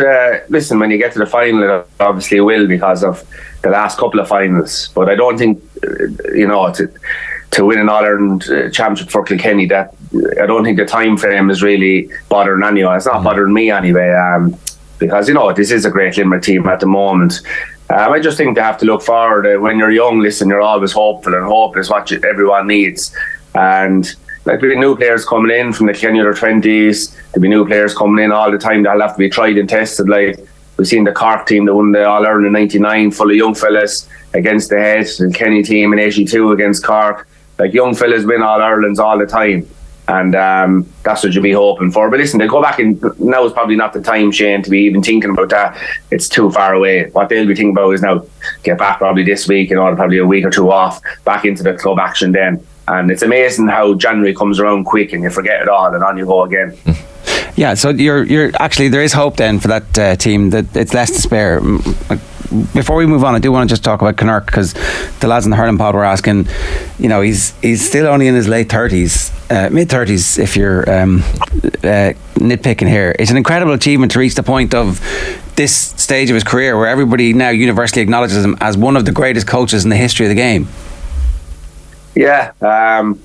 listen, when you get to the final it obviously will, because of the last couple of finals, but I don't think to win an All-Ireland championship for Kilkenny, that I don't think the time frame is really bothering anyone. It's not bothering me anyway, because this is a great Limerick team at the moment. I just think they have to look forward. When you're young, listen, you're always hopeful, and hope is what everyone needs. And like, there'll be new players coming in from the Kilkenny under 20s. There'll be new players coming in all the time that'll have to be tried and tested. Like, we've seen the Cork team that won the All-Ireland in 99, full of young fellas against the Heads, and Kenny team in 82 against Cork. Like, young fellas win All-Irelands all the time. And that's what you'll be hoping for. But listen, they'll go back, and now is probably not the time, Shane, to be even thinking about that. It's too far away. What they'll be thinking about is now get back probably this week, probably a week or two off, back into the club action then. And it's amazing how January comes around quick and you forget it all and on you go again. Yeah, so you're actually, there is hope then for that team, that it's less to spare. Before we move on, I do want to just talk about Connacht, because the lads in the Hurling pod were asking, he's still only in his late 30s, mid 30s if you're nitpicking here. It's an incredible achievement to reach the point of this stage of his career where everybody now universally acknowledges him as one of the greatest coaches in the history of the game. Yeah,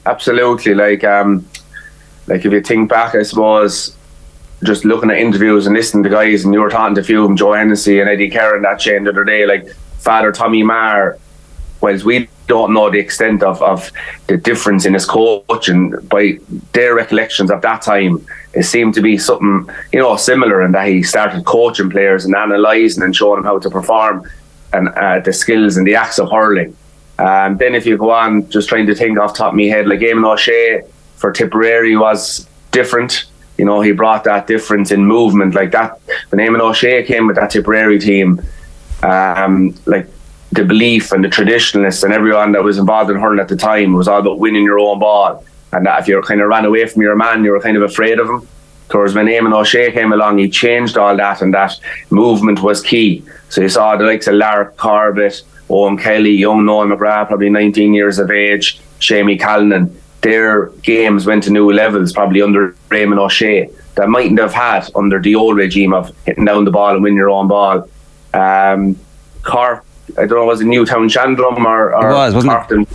absolutely. Like if you think back, I suppose, just looking at interviews and listening to guys, and you were talking to a few of them, Joe Hennessy and Eddie Kerrin, that Shane the other day, like Father Tommy Marr, whilst we don't know the extent of the difference in his coaching, by their recollections of that time, it seemed to be something, similar, in that he started coaching players and analysing and showing them how to perform, and the skills and the acts of hurling. Then if you go on, just trying to think off the top of my head, like Eamon O'Shea for Tipperary was different. He brought that difference in movement, like that. When Eamon O'Shea came with that Tipperary team, like the belief and the traditionalists and everyone that was involved in hurling at the time was all about winning your own ball, and that if you kind of ran away from your man, you were kind of afraid of him. Whereas when Eamon O'Shea came along, he changed all that, and that movement was key. So you saw the likes of Lark Corbett, Owen Kelly, young Noel McGrath, probably 19 years of age, Shamie Callanan. Their games went to new levels, probably under Eamon O'Shea, that mightn't have had under the old regime of hitting down the ball and winning your own ball. Cork, I don't know, was it Newtown Chandrum or it was,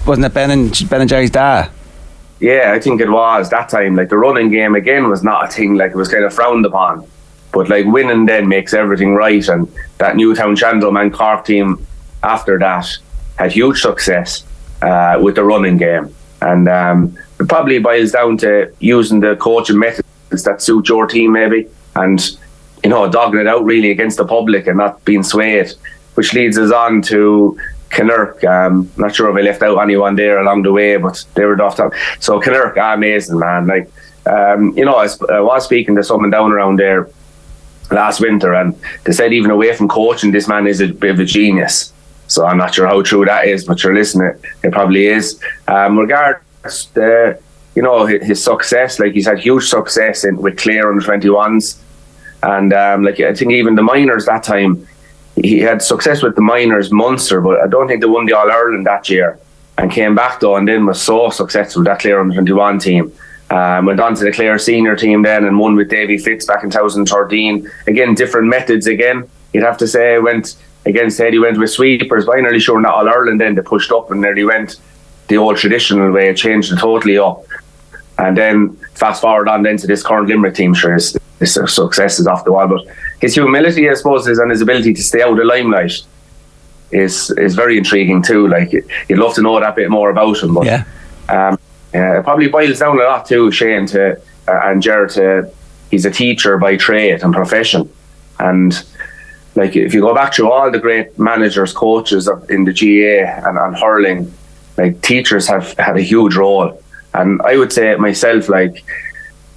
wasn't it Ben and Jerry's dad? Yeah, I think it was that time. Like, the running game again was not a thing, like it was kind of frowned upon, but like winning then makes everything right. And that Newtown Chandrum and Cork team after that had huge success with the running game. And it probably boils down to using the coaching methods that suit your team, maybe, and dogging it out really against the public and not being swayed, which leads us on to Connacht. Not sure if I left out anyone there along the way, but they were off top. So Connacht, amazing, man. Like, I was speaking to someone down around there last winter, and they said even away from coaching, this man is a bit of a genius. So I'm not sure how true that is, but you're listening, it probably is. Regardless, his success, like, he's had huge success with Clare under 21s, and I think even the minors that time, he had success with the minors, Munster, but I don't think they won the All-Ireland that year, and came back though, and then was so successful with that Clare under 21 team. Went on to the Clare senior team then and won with Davy Fitz back in 2013. Again, different methods again, you'd have to say. Went against Eddie, went with sweepers, but I'm nearly sure not All-Ireland then, they pushed up and nearly went the old traditional way, changed it totally up. And then fast forward on then to this current Limerick team, sure, his success is off the wall, but his humility, I suppose, and his ability to stay out of the limelight is very intriguing too. Like, you'd love to know that bit more about him, but it probably boils down a lot too, Shane, and Ger, he's a teacher by trade and profession. And like, if you go back through all the great managers, coaches in the GA and hurling, like, teachers have had a huge role. And I would say myself, like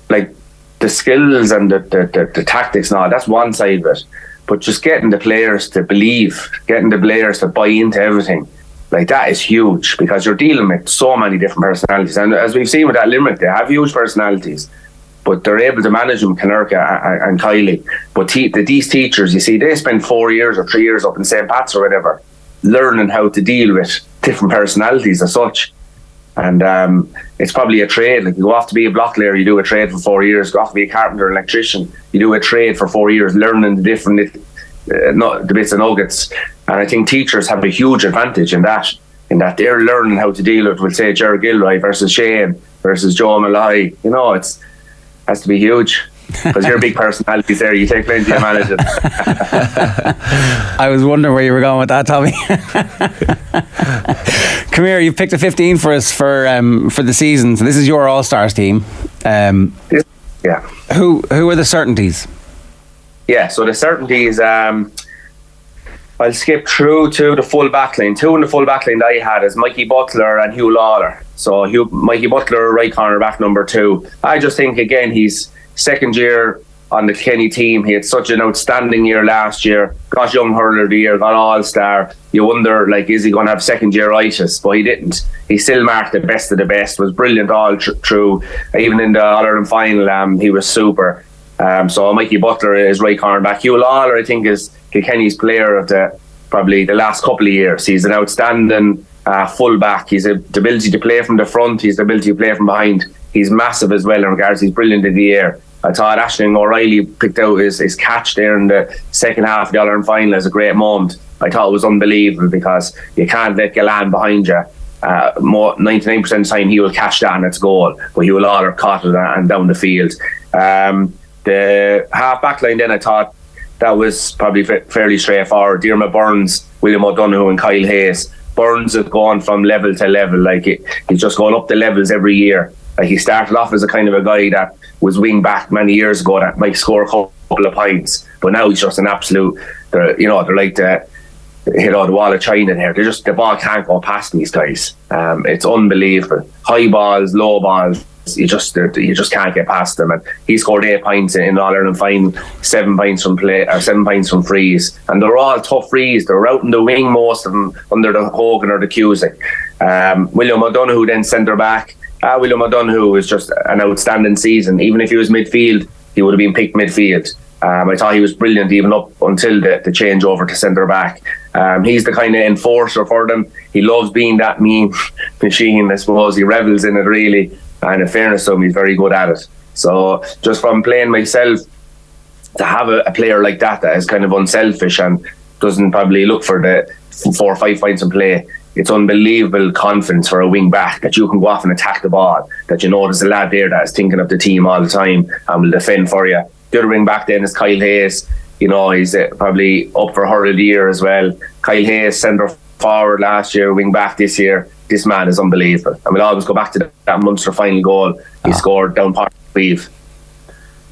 the skills and the tactics and all, that's one side of it. But just getting the players to believe, getting the players to buy into everything, like, that is huge, because you're dealing with so many different personalities. And as we've seen with that Limerick, they have huge personalities, but they're able to manage them, Canerca and Kylie. But these teachers, you see, they spend 4 years or 3 years up in St. Pat's or whatever, learning how to deal with different personalities as such. And it's probably a trade. Like, you go off to be a block layer, you do a trade for 4 years. Go off to be a carpenter, electrician, you do a trade for 4 years, learning the different the bits and nuggets. And I think teachers have a huge advantage in that they're learning how to deal with, we'll say, Ger Gilroy versus Shane versus Joe Malloy. You know, it's has to be huge. Because you're big personalities there, you take plenty of managing. I was wondering where you were going with that, Tommy. Come here, you picked a 15 for us for the season. So this is your All-Stars team. Yeah. Who are the certainties? Yeah, so the certainties, I'll skip through to the full backline. Two in the full backline that I had is Mikey Butler and Hugh Lawler. So Mikey Butler, right corner back number 2. I just think, again, he's second year on the Kenny team. He had such an outstanding year last year. Got Young Hurler of the Year, got All-Star. You wonder, like, is he going to have second year-itis? But he didn't. He still marked the best of the best. Was brilliant all through. Even in the All-Ireland final, he was super. So Mikey Butler is right corner back. Hugh Lawler, I think, is Kilkenny's player of probably the last couple of years. He's an outstanding full back. He's the ability to play from the front. He's the ability to play from behind. He's massive as well in regards. He's brilliant in the air. I thought Aisling O'Reilly picked out his catch there in the second half of the All-Ireland final as a great moment. I thought it was unbelievable, because you can't let Gillan behind you. 99% of the time he will catch that and it's goal. But Hugh Lawler caught it and down the field. The half back line then, I thought that was probably fairly straightforward. Diarmaid Burns, William O'Donoghue and Kyle Hayes. Burns has gone from level to level. Like, he's just going up the levels every year. Like, he started off as a kind of a guy that was wing back many years ago that might score a couple of points, but now he's just an absolute, they're like the hit out the wall of China there. The ball can't go past these guys. It's unbelievable. High balls, low balls, you just can't get past them. And he scored 8 points in All-Ireland final, 7 points from play, or 7 points from frees, and they're all tough frees. They're out in the wing, most of them under the Hogan or the Cusick. William O'Donoghue then centre back. William O'Donoghue is just an outstanding season. Even if he was midfield, he would have been picked midfield. I thought he was brilliant even up until the change over to centre back. He's the kind of enforcer for them. He loves being that mean machine, I suppose. He revels in it, really. And in fairness to him, he's very good at it. So just from playing myself, to have a player like that is kind of unselfish and doesn't probably look for the 4 or 5 points in play. It's unbelievable confidence for a wing back that you can go off and attack the ball, that you know there's a lad there that is thinking of the team all the time and will defend for you. The other wing back then is Kyle Hayes. He's probably up for Hurling of the Year as well. Kyle Hayes, centre forward last year, wing back this year. This man is unbelievable. And we'll always go back to that Munster final goal he scored down Park Weave.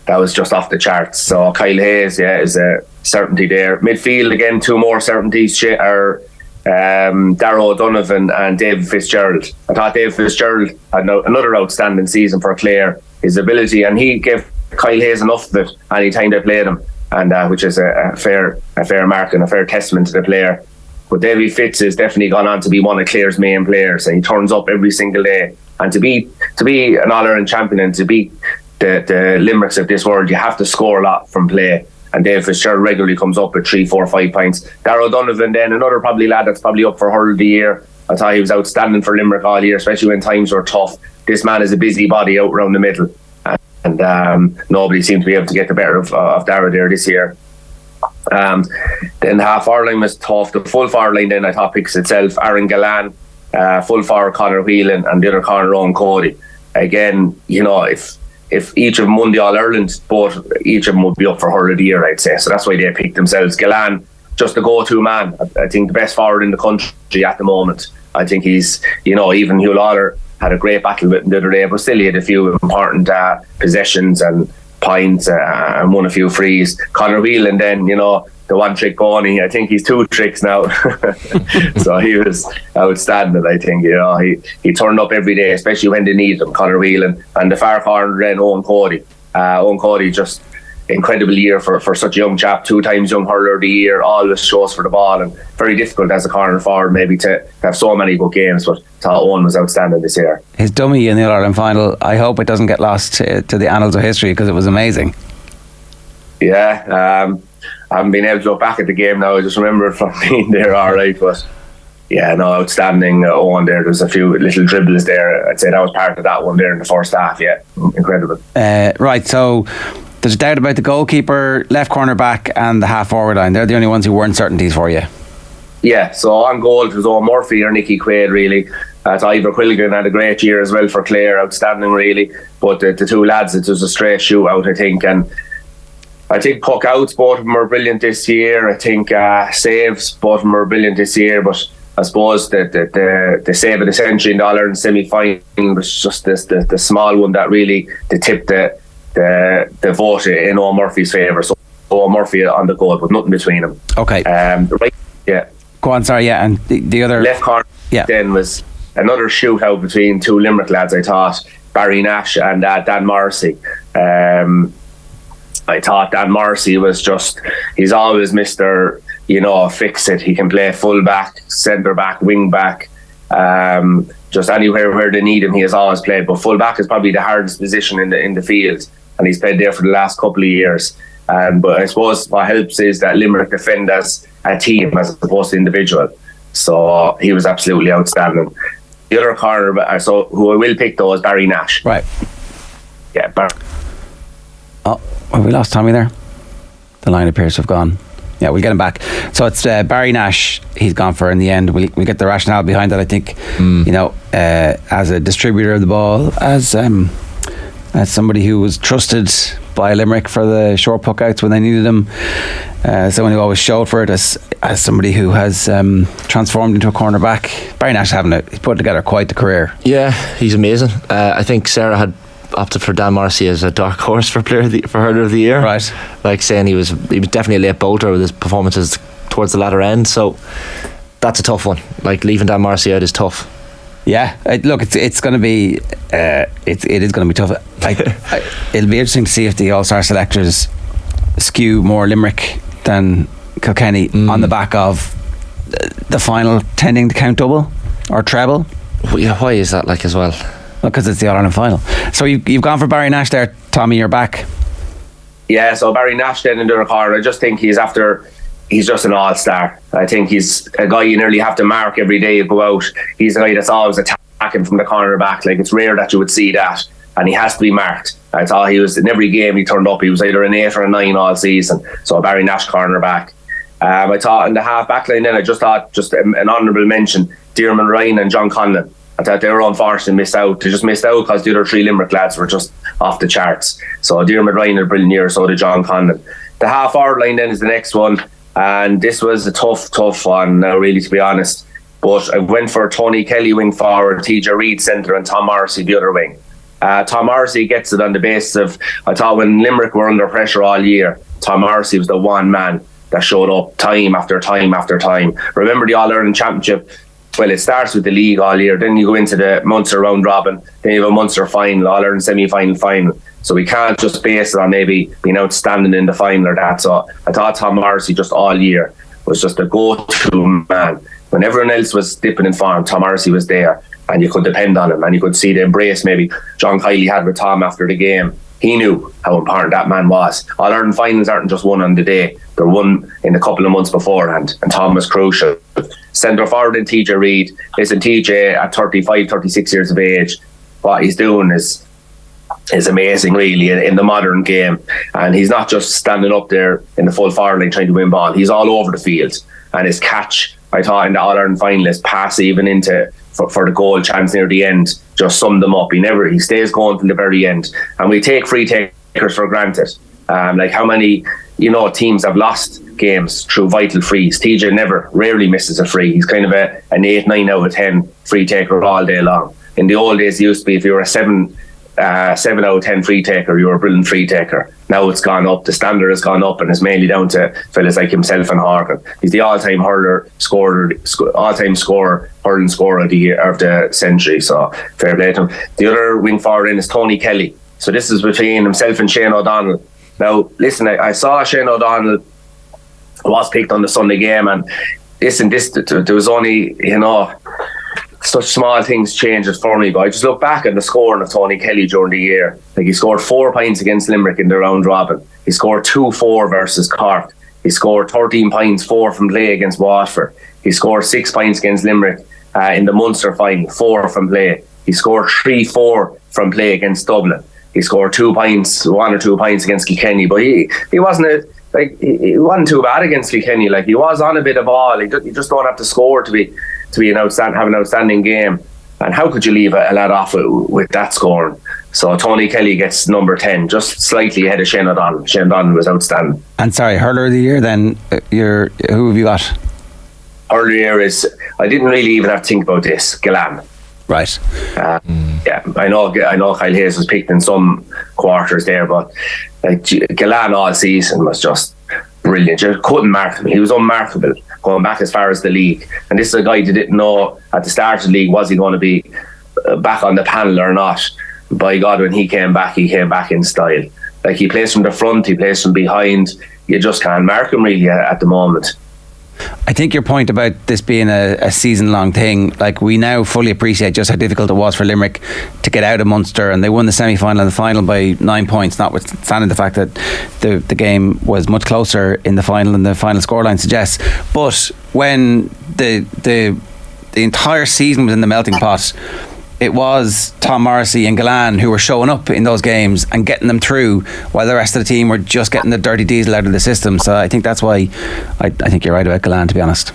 That was just off the charts. So Kyle Hayes, is a certainty there. Midfield, again, 2 more certainties are Darragh O'Donovan and David Fitzgerald. I thought David Fitzgerald had another outstanding season for Clare. His ability, and he gave Kyle Hayes enough of it any time they played him, and which is a fair mark and a fair testament to the player. But David Fitz has definitely gone on to be one of Clare's main players, and he turns up every single day. And to be an All-Ireland champion and to beat the Limericks of this world, you have to score a lot from play. And David Fitzgerald regularly comes up with 3, 4, 5 points. Darragh O'Donovan then, another probably lad that's probably up for Hurl of the Year. I thought he was outstanding for Limerick all year, especially when times were tough. This man is a busy body out around the middle. And nobody seemed to be able to get the better of Darragh there this year. Then half forward line was tough. The full forward line then I thought picks itself. Aaron Gillan, full forward Conor Whelan, and the other corner Ronan Cody. Again, if each of them won the All-Ireland, but each of them would be up for Hurl of the Year, I'd say. So that's why they picked themselves. Gillan, just the go-to man. I think the best forward in the country at the moment. I think he's, even Hugh Lawler had a great battle with him the other day, but still he had a few important possessions and points and won a few frees. Conor Whelan then, the one trick pony, I think he's 2 tricks now. So he was outstanding, I think. He turned up every day, especially when they needed him, Conor Whelan. And the far corner then, Owen Cody. Owen Cody, just incredible year for such a young chap, 2 times Young Hurler of the Year, always shows for the ball, and very difficult as a corner forward maybe to have so many good games, but Owen was outstanding this year. His dummy in the All-Ireland final, I hope it doesn't get lost to the annals of history, because it was amazing. Yeah, I haven't been able to look back at the game now. I just remember it from being there alright, but yeah, no, outstanding Owen there. There's a few little dribbles there. I'd say that was part of that one there in the first half. Yeah, incredible. Right, so there's a doubt about the goalkeeper, left corner back and the half forward line. They're the only ones who weren't certainties for you. Yeah, so on goal it was Owen Murphy or Nicky Quaid really. Ivor Quilligan had a great year as well for Clare, outstanding really. But the 2 lads, it was a straight shootout, I think, and I think puck outs, both of them are brilliant this year. I think saves, both of them are brilliant this year. But I suppose the save of the century in the All-Ireland semi-final was just the small one that really tipped the vote in Owen Murphy's favour. So Owen Murphy on the goal, but nothing between them. Okay. Right. Yeah. Go on. Sorry. Yeah, and the other left corner. Yeah. Then was another shootout between 2 Limerick lads. I thought Barry Nash and Dan Morrissey. I thought Dan Morrissey was he's always Mr. Fix it. He can play full back, centre back, wing back, just anywhere where they need him. He has always played. But full back is probably the hardest position in the field, and he's played there for the last couple of years. But I suppose what helps is that Limerick defend as a team as opposed to individual. So he was absolutely outstanding. The other corner, so who I will pick though, is Barry Nash. Right. Yeah, Barry. Oh, have we lost Tommy there? The line appears to have gone. Yeah, we'll get him back. So it's Barry Nash he's gone for in the end. We get the rationale behind that, I think. As a distributor of the ball, as somebody who was trusted by Limerick for the short puck outs when they needed them, someone who always showed for it, as somebody who has transformed into a cornerback. Barry Nash he's put together quite the career. Yeah, he's amazing. I think Sarah had opted for Dan Morrissey as a dark horse for Hurler of the Year. Right. Like saying he was definitely a late bolter with his performances towards the latter end. So that's a tough one. Like leaving Dan Morrissey out is tough. Yeah, look, it's going to be it is going to be tough. It'll be interesting to see if the All-Star selectors skew more Limerick than Kilkenny on the back of the final tending to count double or treble. Yeah, why is that as well? Because it's the All-Ireland final. So you've gone for Barry Nash there, Tommy. You're back. Yeah, so Barry Nash then in the corner. I just think he's just an all-star. I think he's a guy you nearly have to mark every day you go out. He's a guy that's always attacking from the corner back. It's rare that you would see that, and he has to be marked. I thought he was in every game he turned up. He was either an 8 or a 9 all season. So Barry Nash corner back. I thought in the half back line then I just thought an honourable mention, Diarmuid Ryan and John Conlon. I thought they were unfortunate missed out. They just missed out because the other 3 Limerick lads were just off the charts. So Diarmuid Ryan had a brilliant year, so did John Conlon. The half forward line then is the next one, and this was a tough one now, really, to be honest. But I went for Tony Kelly wing forward, TJ Reid centre, and Tom Morrissey the other wing. Tom Morrissey gets it on the basis of, I thought when Limerick were under pressure all year, Tom Morrissey was the one man that showed up time after time after time. Remember the All-Ireland Championship? Well, it starts with the league all year, then you go into the Munster round robin, then you have a Munster final, All-Ireland semi-final. So we can't just base it on maybe being outstanding in the final or that. So I thought Tom Morrissey just all year was just a go-to man. When everyone else was dipping in form, Tom Morrissey was there, and you could depend on him, and you could see the embrace maybe John Kiley had with Tom after the game. He knew how important that man was. All-Ireland finals aren't just won on the day, they're won in a couple of months beforehand, and Tom was crucial. Centre forward in TJ Reid. Listen, TJ at 35, 36 years of age, what he's doing is amazing really in the modern game, and he's not just standing up there in the full forward line trying to win ball. He's all over the field, and his catch, I thought in the All-Ireland final, his pass even into for the goal chance near the end just summed them up. He stays going till the very end, and we take free takers for granted. How many teams have lost games through vital frees. TJ rarely misses a free. He's kind of an 8, 9 out of 10 free taker all day long. In the old days, it used to be if you were a 7 7 out of 10 free taker, you were a brilliant free taker. Now it's gone up, the standard has gone up, and it's mainly down to fellas like himself and Horgan. He's the all-time hurler scorer, all-time scorer, hurling scorer of the year, of the century, so fair play to him. The other wing forward in is Tony Kelly. So this is between himself and Shane O'Donnell. Now, listen, I saw Shane O'Donnell was picked on the Sunday game, and there was only, such small things changed it for me, but I just look back at the scoring of Tony Kelly during the year. Like, he scored 4 points against Limerick in the round robin. He scored 2-4 versus Cork. He scored 13 points, 4 from play against Waterford. He scored 6 points against Limerick in the Munster final, 4 from play. He scored 3-4 from play against Dublin. He scored 1 or 2 points against Kilkenny, but he wasn't he wasn't too bad against Kilkenny. Like, he was on a bit of ball. You just don't have to score to be have an outstanding game. And how could you leave a lad off with that scoring? So Tony Kelly gets number 10, just slightly ahead of Shane O'Donnell. Shane O'Donnell was outstanding. And sorry, hurler of the year then, who have you got? Hurler of the year is, I didn't really even have to think about this, Gillan. Right. Yeah, I know Kyle Hayes was picked in some quarters there, but like Gillan all season was just brilliant. You couldn't mark him. He was unmarkable going back as far as the league. And this is a guy that didn't know at the start of the league, was he going to be back on the panel or not? By God, when he came back in style. Like, he plays from the front, he plays from behind. You just can't mark him really at the moment. I think your point about this being a season-long thing, like, we now fully appreciate just how difficult it was for Limerick to get out of Munster, and they won the semi-final and the final by 9 points, notwithstanding the fact that the game was much closer in the final than the final scoreline suggests. But when the entire season was in the melting pot, it was Tom Morrissey and Gillan who were showing up in those games and getting them through, while the rest of the team were just getting the dirty diesel out of the system. So I think that's why I think you're right about Gillan, to be honest.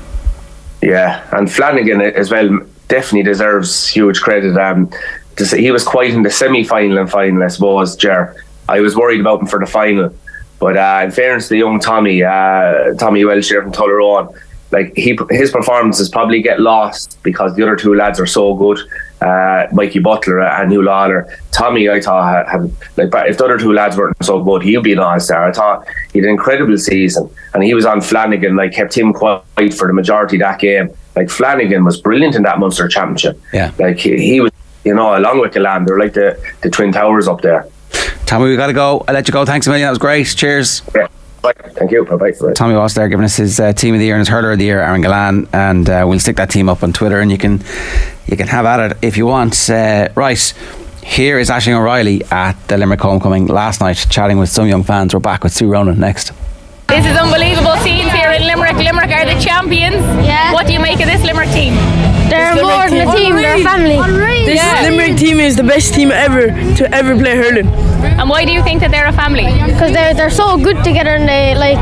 Yeah, and Flanagan as well definitely deserves huge credit. He was quiet in the semi-final and final, I suppose, Ger. I was worried about him for the final, but in fairness to the young Tommy Walsh here from Tullaroan, like, his performances probably get lost because the other two lads are so good. Mikey Butler and Hugh Lawler. Tommy, I thought, if the other two lads weren't so good, he'd be an all-star. I thought he had an incredible season, and he was on Flanagan, like, kept him quiet for the majority of that game. Like, Flanagan was brilliant in that Munster Championship. Yeah, like, he was, along with Gillan, they're like the Twin Towers up there. Tommy, we got to go. I'll let you go. Thanks a million. That was great. Cheers. Yeah. Bye. Thank you. Bye. Tommy Walsh there giving us his team of the year and his hurler of the year, Aaron Gillan, and we'll stick that team up on Twitter, and you can have at it if you want. Right, here is Aisling O'Reilly at the Limerick Homecoming last night, chatting with some young fans. We're back with Sue Ronan next. This is unbelievable scenes here in Limerick. Limerick are the champions. Yeah. What do you make of this Limerick team? They're more than a team, they're a family. This Limerick team is the best team ever to ever play hurling. And why do you think that they're a family? Because they're so good together, and they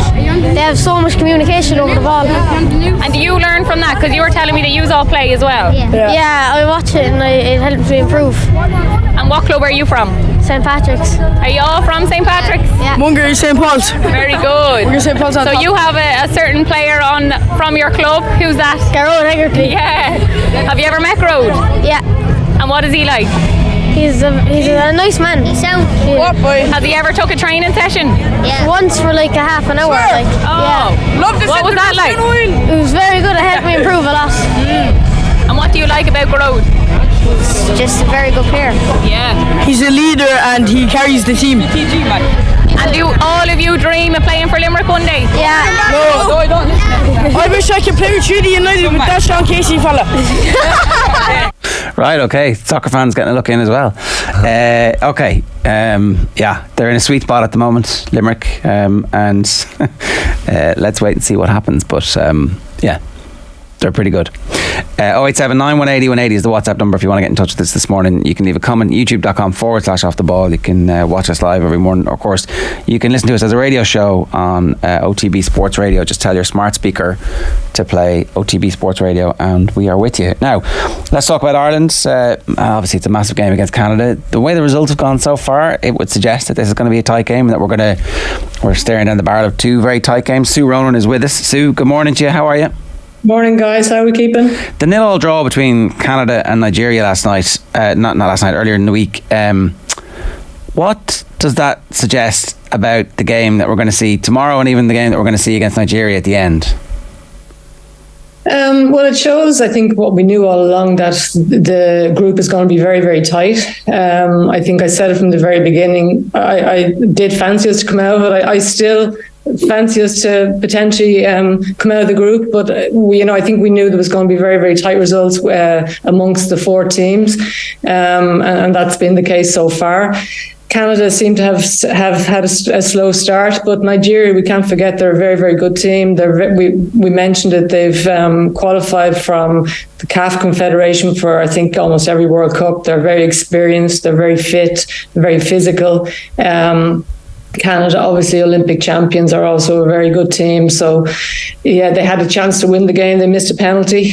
have so much communication over the ball. And do you learn from that? Because you were telling me that you all play as well. Yeah, I watch it and it helps me improve. And what club are you from? St. Patrick's. Are you all from St. Patrick's? Yeah. Munger St. Paul's. Very good. Munger St. Paul's. So you have a certain player from your club. Who's that? Garrod Hegarty. Yeah. Have you ever met Garrod? Yeah. And what is he like? He's a nice man. He sounds good. What boy? Has he ever took a training session? Yeah. Once for like a half an hour. Sure. Yeah. What was that like? It was very good. It helped me improve a lot. And what do you like about Garrod? He's just a very good player. Yeah. He's a leader and he carries the team. And do all of you dream of playing for Limerick one day? Yeah. No, I don't. I wish I could play with Trinity United with that Sean Casey fella. Right, okay. Soccer fans getting a look in as well. Okay. Yeah, they're in a sweet spot at the moment, Limerick, and let's wait and see what happens. But yeah, they're pretty good. 0879 180 180 is the WhatsApp number if you want to get in touch with us this morning. You can leave a comment, youtube.com/off the ball. You can watch us live every morning. Of course, you can listen to us as a radio show on OTB Sports Radio. Just tell your smart speaker to play OTB Sports Radio and we are with you. Now, let's talk about Ireland. Obviously, it's a massive game against Canada. The way the results have gone so far, it would suggest that this is going to be a tight game and that we're staring down the barrel of two very tight games. Sue Ronan is with us. Sue, good morning to you. How are you? Morning, guys. How are we keeping? The 0-0 draw between Canada and Nigeria last night, not last night, earlier in the week. What does that suggest about the game that we're going to see tomorrow, and even the game that we're going to see against Nigeria at the end? Well, it shows, I think, what we knew all along, that the group is going to be very, very tight. I think I said it from the very beginning. I did fancy us to come out, but I still fancy us to potentially come out of the group. But I think we knew there was going to be very, very tight results amongst the 4 teams, and that's been the case so far. Canada seem to have had a slow start, but Nigeria, we can't forget, they're a very, very good team. We mentioned it. They've qualified from the CAF Confederation for, I think, almost every World Cup. They're very experienced. They're very fit. They're very physical. Canada, obviously Olympic champions, are also a very good team. So, yeah, they had a chance to win the game. They missed a penalty.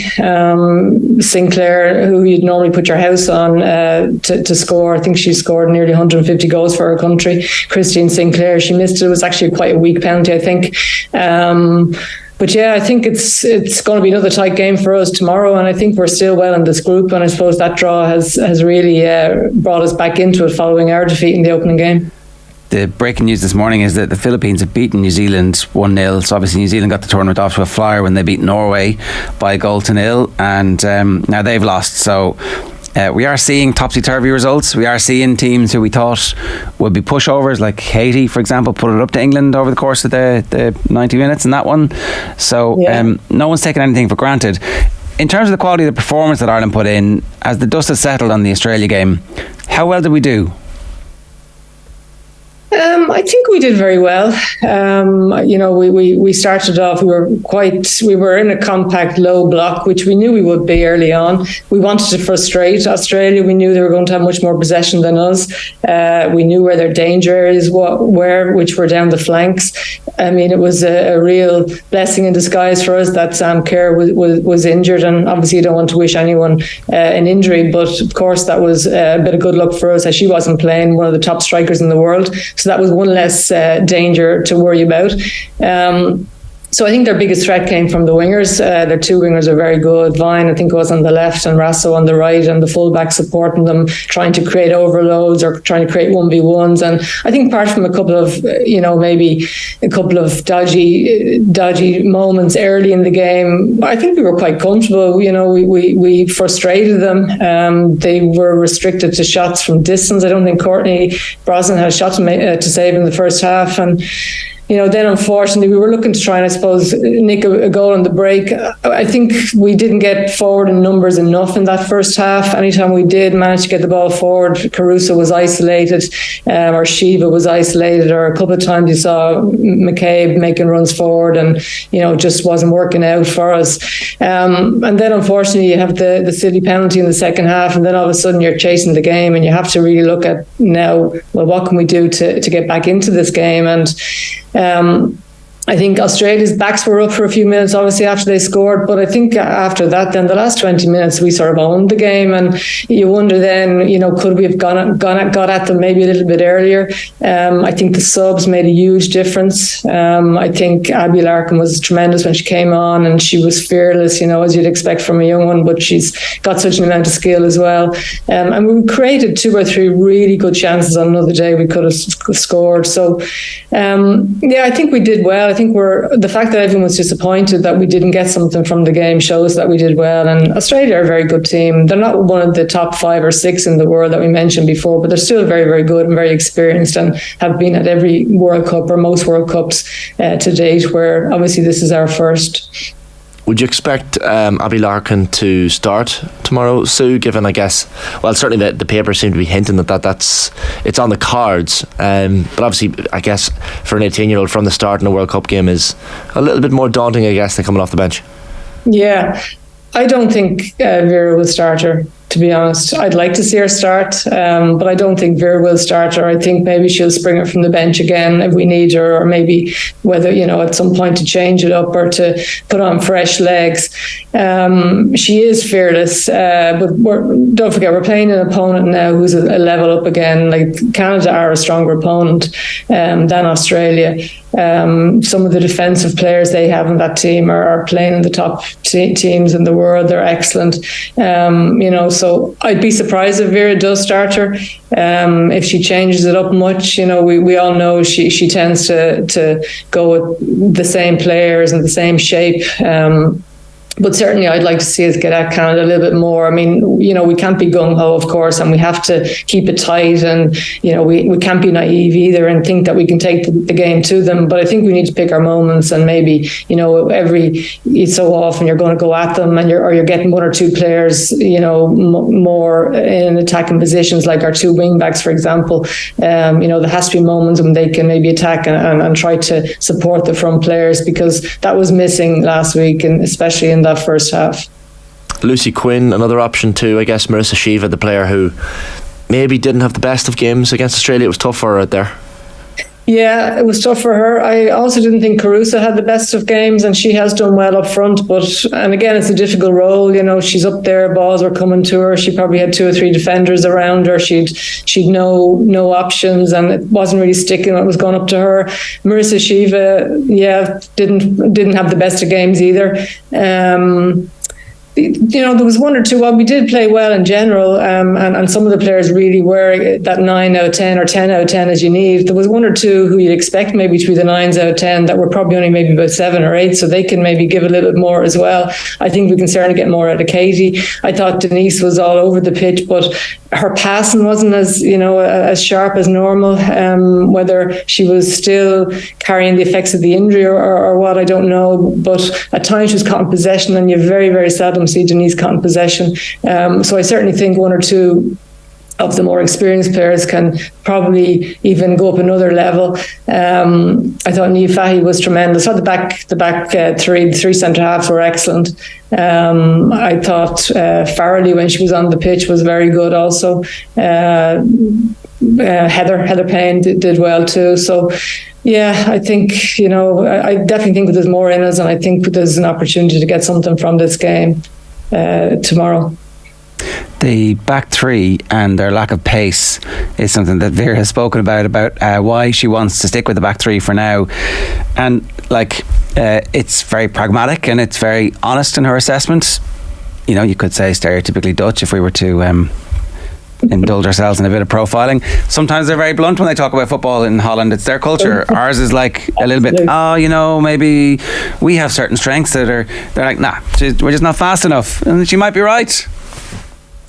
Sinclair, who you'd normally put your house on to score, I think she scored nearly 150 goals for her country. Christine Sinclair, she missed it. It was actually quite a weak penalty, I think. But yeah, I think it's going to be another tight game for us tomorrow, and I think we're still well in this group. And I suppose that draw has really brought us back into it following our defeat in the opening game. The breaking news this morning is that the Philippines have beaten New Zealand 1-0. So obviously New Zealand got the tournament off to a flyer when they beat Norway by 1-0, and now they've lost. So we are seeing topsy-turvy results. We are seeing teams who we thought would be pushovers, like Haiti, for example, put it up to England over the course of the 90 minutes in that one. So no one's taken anything for granted. In terms of the quality of the performance that Ireland put in, as the dust has settled on the Australia game, how well did we do? I think we did very well. We started off, we were in a compact low block, which we knew we would be early on. We wanted to frustrate Australia. We knew they were going to have much more possession than us. We knew where their danger areas were, which were down the flanks. I mean, it was a real blessing in disguise for us that Sam Kerr was injured, and obviously you don't want to wish anyone an injury, but of course that was a bit of good luck for us, as she wasn't playing, one of the top strikers in the world. So that was one less danger to worry about. So I think their biggest threat came from the wingers. Their 2 wingers are very good. Vine, I think, was on the left, and Rasso on the right, and the fullback supporting them, trying to create overloads or trying to create 1v1s. And I think apart from a couple of, maybe a couple of dodgy moments early in the game, I think we were quite comfortable. We frustrated them. They were restricted to shots from distance. I don't think Courtney Brosnan had a shot to save in the first half. And then unfortunately we were looking to try and, I suppose, nick a goal on the break. I think we didn't get forward in numbers enough in that first half. Anytime we did manage to get the ball forward, Caruso was isolated, or Shiva was isolated, or a couple of times you saw McCabe making runs forward, and just wasn't working out for us. And then unfortunately you have the silly penalty in the second half, and then all of a sudden you're chasing the game, and you have to really look at now, well, what can we do to get back into this game? And I think Australia's backs were up for a few minutes, obviously, after they scored. But I think after that, then the last 20 minutes, we sort of owned the game. And you wonder then, could we have got at them maybe a little bit earlier? I think the subs made a huge difference. I think Abby Larkin was tremendous when she came on, and she was fearless, as you'd expect from a young one, but she's got such an amount of skill as well. And we created 2 or 3 really good chances on another day we could have scored. So, I think we did well. I think the fact that everyone was disappointed that we didn't get something from the game shows that we did well. And Australia are a very good team. They're not one of the top 5 or 6 in the world that we mentioned before, but they're still very, very good and very experienced, and have been at every World Cup or most World Cups to date, where obviously this is our first. Would you expect Abby Larkin to start tomorrow, Sue, given, I guess, well, certainly the papers seem to be hinting it's on the cards, but obviously I guess for an 18-year-old from the start in a World Cup game is a little bit more daunting, I guess, than coming off the bench? Yeah, I don't think Vera will start her, to be honest. I'd like to see her start, but I don't think Vera will start her. I think maybe she'll spring her from the bench again if we need her, or maybe whether, at some point to change it up or to put on fresh legs. She is fearless, but don't forget, we're playing an opponent now who's a level up again. Like, Canada are a stronger opponent than Australia. Some of the defensive players they have in that team are playing in the top teams in the world. They're excellent. So I'd be surprised if Vera does start her. If she changes it up much, we all know she tends to go with the same players and the same shape. But certainly I'd like to see us get at Canada a little bit more. I mean, we can't be gung-ho, of course, and we have to keep it tight, and, we can't be naive either and think that we can take the game to them. But I think we need to pick our moments, and maybe, every so often you're going to go at them, and you're getting one or two players, more in attacking positions, like our two wing backs, for example. There has to be moments when they can maybe attack and try to support the front players, because that was missing last week, and especially in that first half. Lucy Quinn, another option too. I guess Marissa Shiva, the player who maybe didn't have the best of games against Australia. It was tough for her out there. Yeah, it was tough for her. I also didn't think Carusa had the best of games, and she has done well up front. And again, it's a difficult role. She's up there, balls were coming to her. She probably had 2 or 3 defenders around her. She'd no options, and it wasn't really sticking what was going up to her. Marissa Shiva, didn't have the best of games either. There was 1 or 2. Well, we did play well in general, and some of the players really were that 9 out of 10 or 10 out of 10 as you need. There was 1 or 2 who you'd expect maybe to be the 9s out of 10 that were probably only maybe about 7 or 8, so they can maybe give a little bit more as well. I think we can certainly get more out of Katie. I thought Denise was all over the pitch, but her passing wasn't as sharp as normal. Whether she was still carrying the effects of the injury or what, I don't know. But at times she was caught in possession, and you very, very seldom see Denise caught in possession. So I certainly think 1 or 2 of the more experienced players can probably even go up another level. I thought Niamh Fahey was tremendous. I thought the back 3 centre halves were excellent. I thought Farrelly, when she was on the pitch, was very good also. Heather Payne did well too. So yeah, I think, I definitely think there's more in us, and I think there's an opportunity to get something from this game tomorrow. The back 3 and their lack of pace is something that Vera has spoken about why she wants to stick with the back 3 for now. And it's very pragmatic, and it's very honest in her assessment. You could say stereotypically Dutch if we were to indulge ourselves in a bit of profiling. Sometimes they're very blunt when they talk about football in Holland. It's their culture. Ours is like a little bit, maybe we have certain strengths they're like, nah, we're just not fast enough. And she might be right.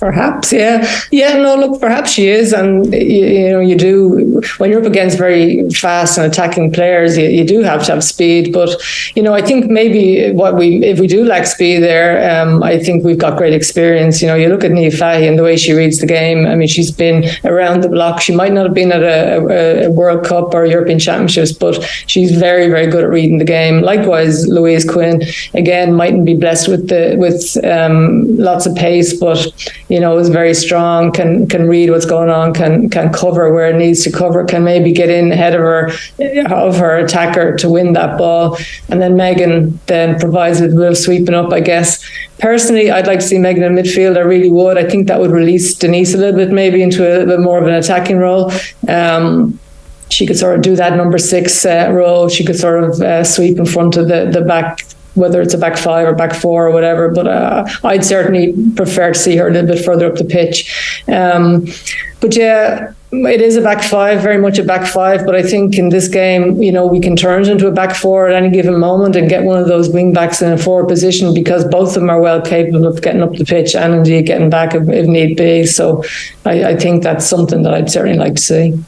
Perhaps, yeah. No, look, perhaps she is, and you do, when you're up against very fast and attacking players, you do have to have speed. But I think maybe if we do lack speed there, I think we've got great experience. You look at Niamh Fahey and the way she reads the game. I mean, she's been around the block. She might not have been at a World Cup or European Championships, but she's very, very good at reading the game. Likewise, Louise Quinn, again, mightn't be blessed with lots of pace, but is very strong, can read what's going on, can cover where it needs to cover, can maybe get in ahead of her attacker to win that ball. And then Megan then provides a bit of sweeping up, I guess. Personally, I'd like to see Megan in midfield. I really would. I think that would release Denise a little bit, maybe into a little bit more of an attacking role. She could sort of do that number 6 role. She could sort of sweep in front of the back, whether it's a back 5 or back 4 or whatever, but I'd certainly prefer to see her a little bit further up the pitch. But yeah, it is a back 5, very much a back 5, but I think in this game, we can turn it into a back 4 at any given moment and get one of those wing backs in a forward position, because both of them are well capable of getting up the pitch and indeed getting back if need be. So I think that's something that I'd certainly like to see.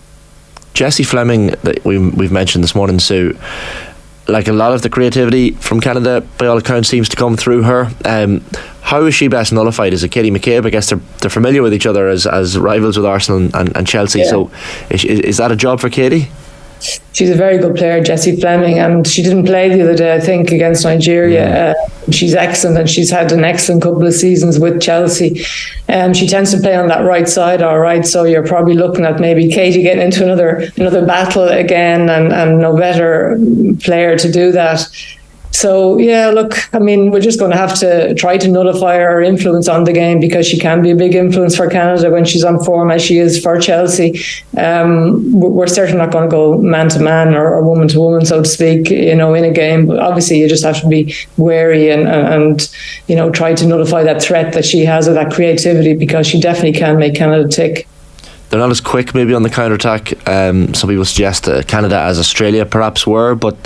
Jessie Fleming, that we've mentioned this morning, Sue, like a lot of the creativity from Canada, by all accounts, seems to come through her. How is she best nullified? Is it Katie McCabe? I guess they're familiar with each other as rivals with Arsenal and Chelsea. Yeah. So is that a job for Katie? She's a very good player, Jessie Fleming, and she didn't play the other day, I think, against Nigeria. She's excellent, and she's had an excellent couple of seasons with Chelsea. She tends to play on that right side, all right, so you're probably looking at maybe Katie getting into another battle again, and no better player to do that. So, yeah, look, I mean, we're just going to have to try to nullify her influence on the game, because she can be a big influence for Canada when she's on form, as she is for Chelsea. We're certainly not going to go man-to-man or woman-to-woman, so to speak, in a game. But obviously, you just have to be wary and try to nullify that threat that she has, or that creativity, because she definitely can make Canada tick. They're not as quick maybe on the counter-attack. Some people suggest Canada as Australia perhaps were, but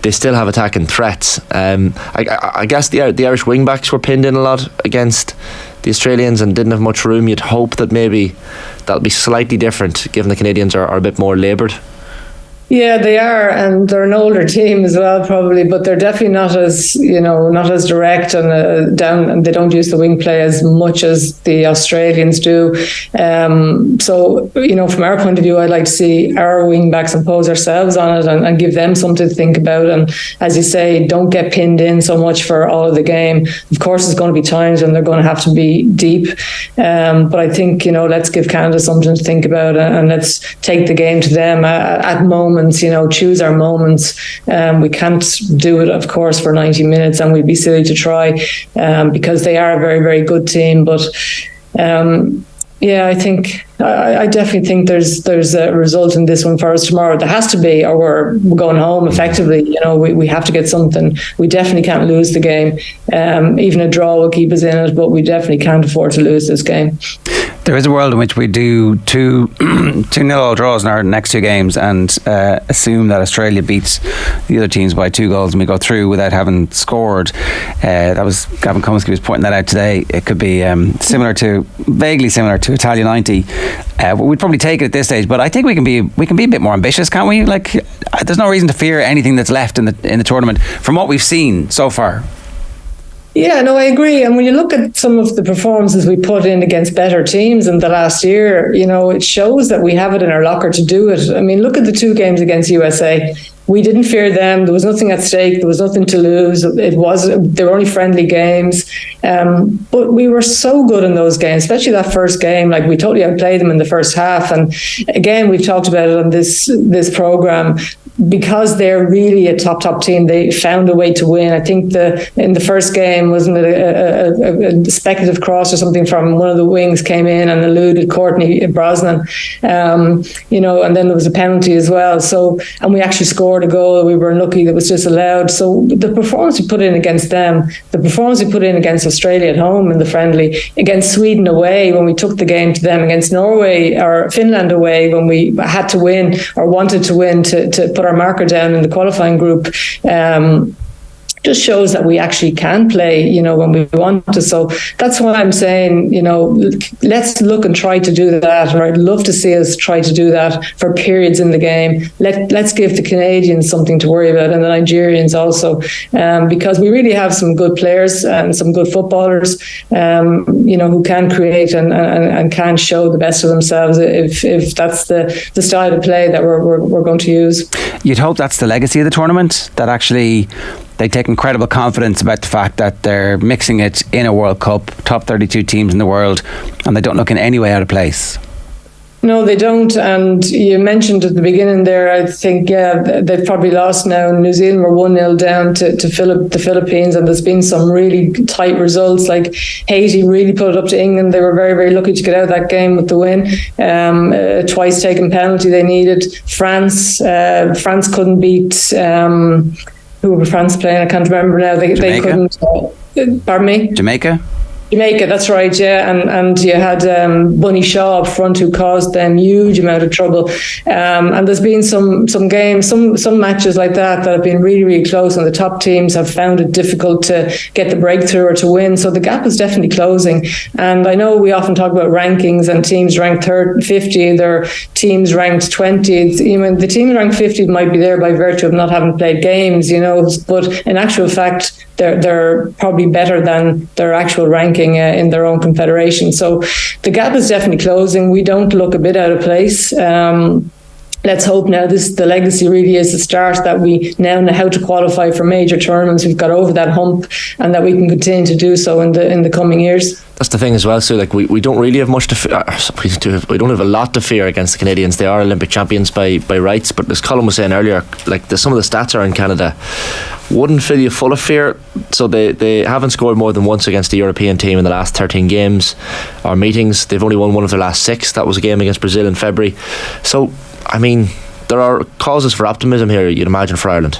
they still have attacking threats. I guess the Irish wing-backs were pinned in a lot against the Australians and didn't have much room. You'd hope that maybe that'll be slightly different, given the Canadians are a bit more laboured. Yeah, they are, and they're an older team as well, probably, but they're definitely not as direct and down, and they don't use the wing play as much as the Australians do. So, from our point of view, I'd like to see our wing backs impose ourselves on it and give them something to think about. And as you say, don't get pinned in so much for all of the game. Of course, there's going to be times when they're going to have to be deep, but I think let's give Canada something to think about, and let's take the game to them at moments. Choose our moments. We can't do it, of course, for 90 minutes, and we'd be silly to try, because they are a very, very good team. But I definitely think there's a result in this one for us tomorrow. There has to be, or we're going home effectively. We have to get something. We definitely can't lose the game. Even a draw will keep us in it, but we definitely can't afford to lose this game. There is a world in which we do 2-0 draws in our next two games and assume that Australia beats the other teams by 2 goals and we go through without having scored. That was Gavin Comiskey was pointing that out today. It could be vaguely similar to Italia 90. We'd probably take it at this stage, but I think we can be a bit more ambitious, can't we? Like, there's no reason to fear anything that's left in the tournament from what we've seen so far. Yeah, no, I agree. And when you look at some of the performances we put in against better teams in the last year, it shows that we have it in our locker to do it. I mean, look at the 2 games against USA. We didn't fear them. There was nothing at stake. There was nothing to lose. They were only friendly games. But we were so good in those games, especially that first game. Like, we totally outplayed them in the first half. And again, we've talked about it on this program. Because they're really a top team, they found a way to win. I think in the first game, wasn't it a speculative cross or something from one of the wings came in and eluded Courtney Brosnan, and then there was a penalty as well. So, and we actually scored a goal. We were unlucky that was disallowed. So the performance we put in against them, the performance we put in against Australia at home in the friendly, against Sweden away when we took the game to them, against Norway or Finland away when we had to win or wanted to win to put our marker down in the qualifying group, just shows that we actually can play, when we want to. So that's why I'm saying, let's look and try to do that. Or I'd love to see us try to do that for periods in the game. Let's give the Canadians something to worry about, and the Nigerians also, because we really have some good players and some good footballers, who can create and can show the best of themselves if that's the style of play that we're going to use. You'd hope that's the legacy of the tournament, that actually they take incredible confidence about the fact that they're mixing it in a World Cup, top 32 teams in the world, and they don't look in any way out of place. No, they don't. And you mentioned at the beginning there, I think, they've probably lost now. New Zealand were 1-0 down to the Philippines, and there's been some really tight results. Like Haiti really put it up to England. They were very, very lucky to get out of that game with the win. Twice taken penalty they needed. France couldn't beat... who were France playing? I can't remember now. They couldn't. Pardon me? Jamaica, that's right, yeah, and you had Bunny Shaw up front who caused them huge amount of trouble, and there's been some games, some matches like that have been really, really close, and the top teams have found it difficult to get the breakthrough or to win. So the gap is definitely closing. And I know we often talk about rankings and teams ranked 50, there are teams ranked 20. The team ranked 50 might be there by virtue of not having played games, but in actual fact, they're probably better than their actual ranking in their own confederation. So the gap is definitely closing. We don't look a bit out of place. Let's hope now the legacy really is the start, that we now know how to qualify for major tournaments. We've got over that hump, and that we can continue to do so in the coming years. That's the thing as well, Sue. Like we don't really have much to fear. We don't have a lot to fear against the Canadians. They are Olympic champions by rights. But as Colin was saying earlier, like some of the stats are in Canada wouldn't fill you full of fear. So they haven't scored more than once against the European team in the last 13 games or meetings. They've only won one of their last 6. That was a game against Brazil in February. So, I mean, there are causes for optimism here, you'd imagine, for Ireland.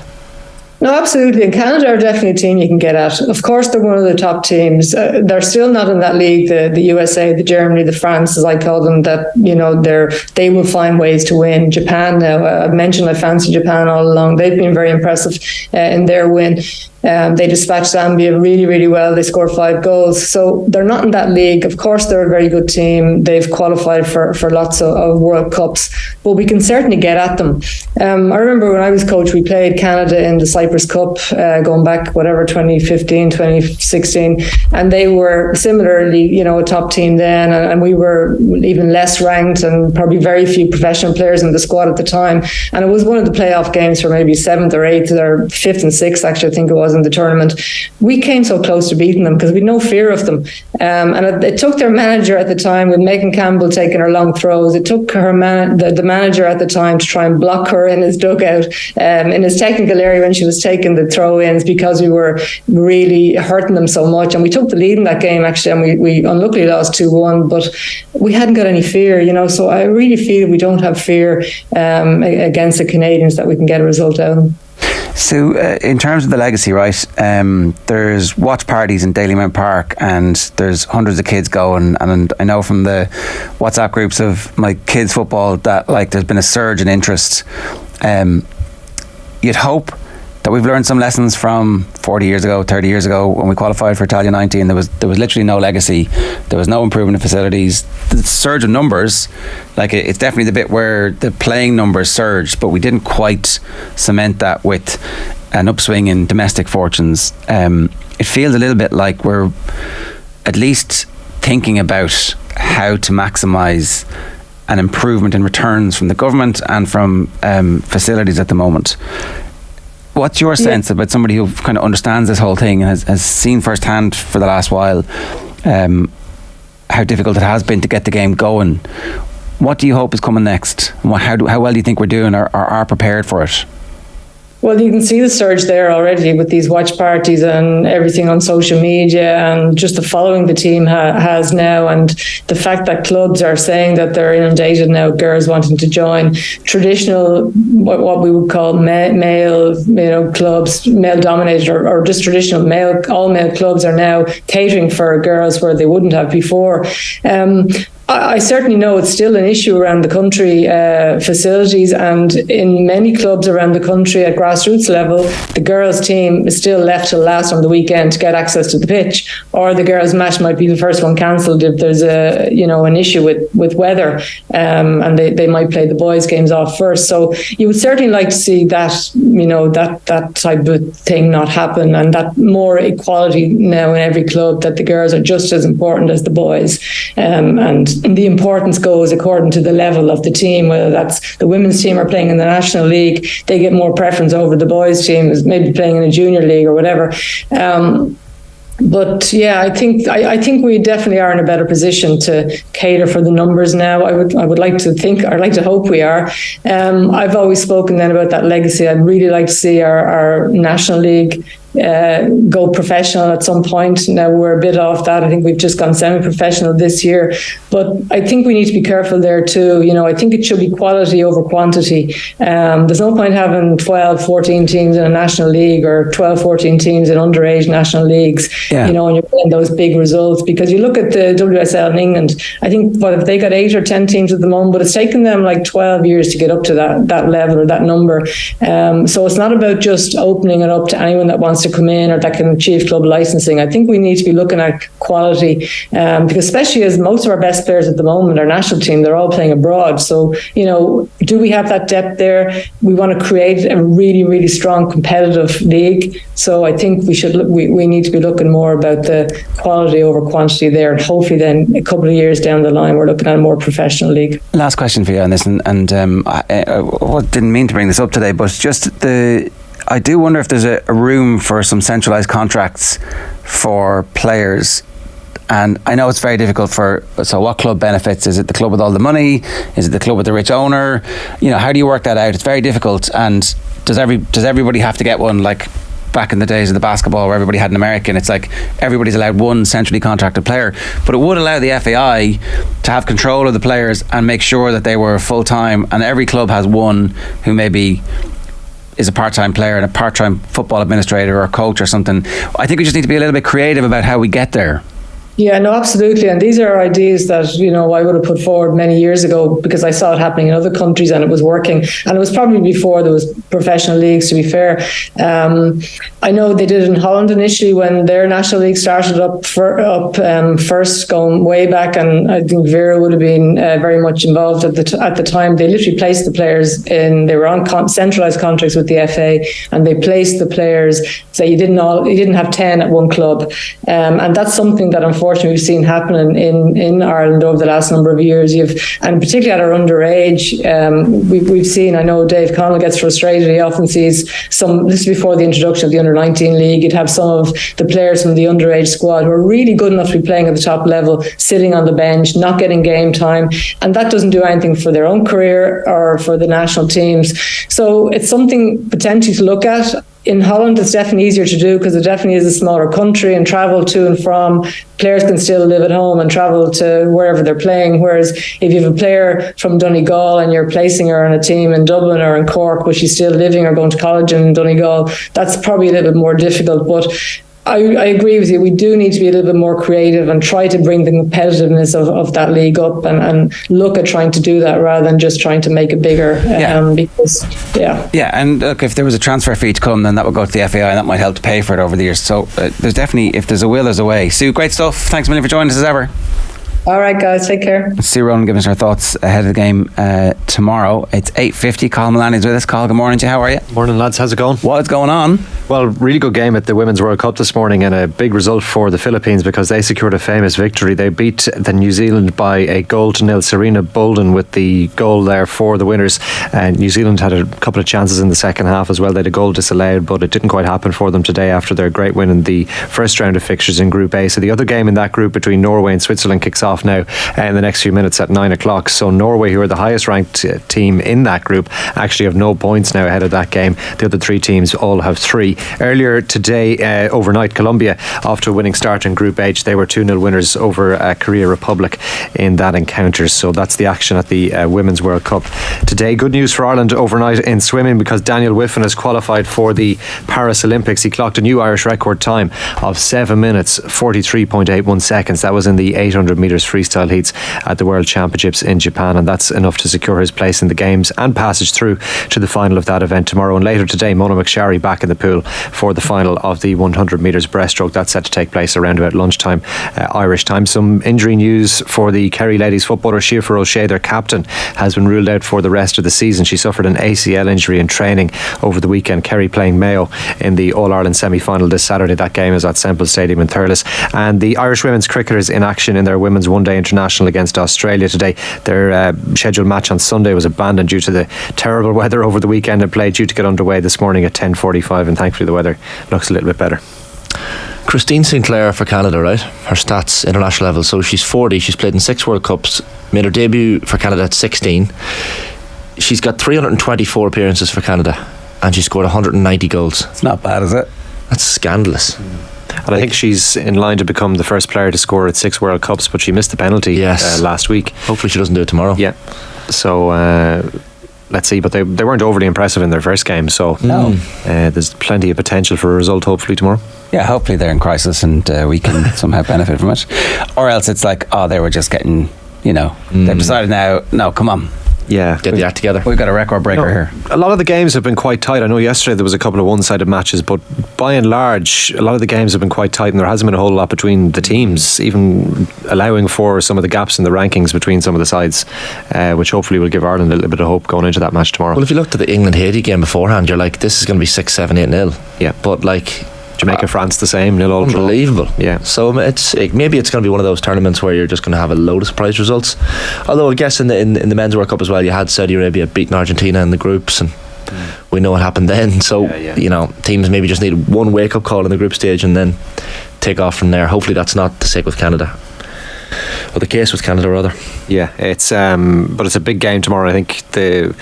No, absolutely. And Canada are definitely a team you can get at. Of course, they're one of the top teams. They're still not in that league, the USA, the Germany, the France, as I call them, that, you know, they will find ways to win. Japan now, I've mentioned I fancy Japan all along. They've been very impressive in their win. They dispatched Zambia really, really well. They scored 5 goals. So they're not in that league. Of course, they're a very good team. They've qualified for lots of World Cups, but we can certainly get at them. I remember when I was coach, we played Canada in the Cyprus Cup, going back, 2015, 2016, and they were similarly, you know, a top team then, and we were even less ranked and probably very few professional players in the squad at the time. And it was one of the playoff games for maybe 7th or 8th or 5th and 6th, actually, I think it was, in the tournament. We came so close to beating them because we had no fear of them. And it took their manager at the time, with Megan Campbell taking her long throws, it took her the manager at the time to try and block her in his dugout, in his technical area when she was taking the throw-ins, because we were really hurting them so much. And we took the lead in that game, actually, and we unluckily lost 2-1, but we hadn't got any fear, you know. So I really feel we don't have fear against the Canadians, that we can get a result out of them. So in terms of the legacy, right, there's watch parties in Dalymount Park and there's hundreds of kids going, and I know from the WhatsApp groups of my kids' football that, like, there's been a surge in interest. You'd hope that we've learned some lessons from 40 years ago, 30 years ago, when we qualified for Italia 90, and there was literally no legacy. There was no improvement in facilities. The surge of numbers, like, it's definitely the bit where the playing numbers surged, but we didn't quite cement that with an upswing in domestic fortunes. It feels a little bit like we're at least thinking about how to maximise an improvement in returns from the government and from facilities at the moment. What's your sense about somebody who kind of understands this whole thing and has seen firsthand for the last while how difficult it has been to get the game going? What do you hope is coming next? How well do you think we're doing or are prepared for it? Well, you can see the surge there already with these watch parties and everything on social media, and just the following the team has now, and the fact that clubs are saying that they're inundated now, girls wanting to join. Traditional, what we would call male, you know, clubs, male dominated or just traditional all male clubs are now catering for girls where they wouldn't have before. I certainly know it's still an issue around the country, facilities, and in many clubs around the country at grassroots level, the girls' team is still left till last on the weekend to get access to the pitch, or the girls' match might be the first one cancelled if there's an issue with weather, and they might play the boys' games off first. So you would certainly like to see that, you know, that type of thing not happen, and that more equality now in every club, that the girls are just as important as the boys, and the importance goes according to the level of the team, whether that's the women's team are playing in the National League, they get more preference over the boys' team, maybe playing in a junior league or whatever. But yeah, I think we definitely are in a better position to cater for the numbers now. I would like to think, I'd like to hope we are. I've always spoken then about that legacy. I'd really like to see our National League go professional at some point. Now we're a bit off that. I think we've just gone semi-professional this year, but I think we need to be careful there too. You know, I think it should be quality over quantity. There's no point having 12, 14 teams in a national league or 12, 14 teams in underage national leagues, you know, and you're getting those big results, because you look at the WSL in England, I think, if they got 8 or 10 teams at the moment, but it's taken them like 12 years to get up to that level or that number. So it's not about just opening it up to anyone that wants to come in or that can achieve club licensing. I think we need to be looking at quality, because especially as most of our best players at the moment, our national team, they're all playing abroad. So, you know, do we have that depth there? We want to create a really, really strong competitive league. So I think we need to be looking more about the quality over quantity there, and hopefully then a couple of years down the line we're looking at a more professional league. Last question for you on this, and I didn't mean to bring this up today, but just I do wonder if there's a room for some centralised contracts for players. And I know it's very difficult so what club benefits? Is it the club with all the money? Is it the club with the rich owner? You know, how do you work that out? It's very difficult. And does everybody have to get one? Like, back in the days of the basketball where everybody had an American. It's like everybody's allowed one centrally contracted player, but it would allow the FAI to have control of the players and make sure that they were full-time, and every club has one who maybe is a part-time player and a part-time football administrator or coach or something. I think we just need to be a little bit creative about how we get there. Yeah, no, absolutely. And these are ideas that, you know, I would have put forward many years ago because I saw it happening in other countries and it was working. And it was probably before there was professional leagues, to be fair. I know they did it in Holland initially when their national league started up first, going way back. And I think Vera would have been very much involved at the time. They literally placed the players they were on centralised contracts with the FA, and they placed the players. So you didn't have 10 at one club. And that's something that unfortunately we've seen happen in Ireland over the last number of years. And particularly at our underage, we've seen, I know Dave Connell gets frustrated. He often sees this is before the introduction of the under-19 league. You'd have some of the players from the underage squad who are really good enough to be playing at the top level, sitting on the bench, not getting game time. And that doesn't do anything for their own career or for the national teams. So it's something potentially to look at. In Holland, it's definitely easier to do because it definitely is a smaller country, and travel to and from, players can still live at home and travel to wherever they're playing. Whereas if you have a player from Donegal and you're placing her on a team in Dublin or in Cork, but she's still living or going to college in Donegal, that's probably a little bit more difficult. But I agree with you. We do need to be a little bit more creative and try to bring the competitiveness of that league up and look at trying to do that rather than just trying to make it bigger. And look, if there was a transfer fee to come, then that would go to the FAI and that might help to pay for it over the years. So there's definitely, if there's a will, there's a way. Sue, great stuff. Thanks a million for joining us as ever. All right, guys, take care. Let's see Ronan giving us our thoughts ahead of the game tomorrow. It's 8:50. Carl Mullaney's with us. Carl, good morning to you. How are you? Morning, lads. How's it going? What's going on? Well, really good game at the Women's World Cup this morning, and a big result for the Philippines because they secured a famous victory. They beat the New Zealand by a 0-0. Serena Bolden with the goal there for the winners. And New Zealand had a couple of chances in the second half as well. They had a goal disallowed, but it didn't quite happen for them today after their great win in the first round of fixtures in Group A. So the other game in that group between Norway and Switzerland kicks off now in the next few minutes at 9 o'clock. So Norway, who are the highest ranked team in that group, actually have no points now ahead of that game. The other three teams all have 3. Earlier today, overnight, Colombia off to a winning start in Group H. They were 2-0 winners over Korea Republic in that encounter. So that's the action at the Women's World Cup today. Good news for Ireland overnight in swimming because Daniel Whiffen has qualified for the Paris Olympics. He clocked a new Irish record time of 7 minutes 43.81 seconds. That was in the 800 metres freestyle heats at the World Championships in Japan, and that's enough to secure his place in the games and passage through to the final of that event tomorrow. And later today, Mona McSharry back in the pool for the final of the 100 metres breaststroke. That's set to take place around about lunchtime Irish time. Some injury news for the Kerry ladies footballer. Siofra O'Shea, their captain, has been ruled out for the rest of the season. She suffered an ACL injury in training over the weekend. Kerry playing Mayo in the All-Ireland semi-final this Saturday. That game is at Semple Stadium in Thurles. And the Irish women's cricketers in action in their women's one-day international against Australia today. Their scheduled match on Sunday was abandoned due to the terrible weather over the weekend, and play due to get underway this morning at 10:45, and thankfully the weather looks a little bit better. Christine Sinclair for Canada, right? Her stats, international level. So she's 40, she's played in 6 World Cups, made her debut for Canada at 16. She's got 324 appearances for Canada and she scored 190 goals. It's not bad, is it? That's scandalous. And I think she's in line to become the first player to score at 6 World Cups, but she missed the penalty last week. Hopefully she doesn't do it tomorrow. Yeah. So let's see, but they weren't overly impressive in their first game, so there's plenty of potential for a result hopefully tomorrow. Yeah, hopefully they're in crisis and we can somehow benefit from it. Or else it's like, they were just getting, they've decided now, no, come on. Yeah, get the act together. We've got a record breaker here. A lot of the games have been quite tight. I know yesterday there was a couple of one-sided matches, but by and large, a lot of the games have been quite tight, and there hasn't been a whole lot between the teams, even allowing for some of the gaps in the rankings between some of the sides, which hopefully will give Ireland a little bit of hope going into that match tomorrow. Well, if you looked at the England-Haiti game beforehand, you're like, this is going to be 6-7, 8-0. Yeah, but like Jamaica, France the same, 0-0. Unbelievable. Yeah. So maybe it's going to be one of those tournaments where you're just going to have a load of surprise results. Although I guess in the Men's World Cup as well, you had Saudi Arabia beating Argentina in the groups, and we know what happened then. So teams maybe just need one wake up call in the group stage and then take off from there. Hopefully that's not the sake with Canada. the case with Canada rather. Yeah, it's but it's a big game tomorrow. I think there's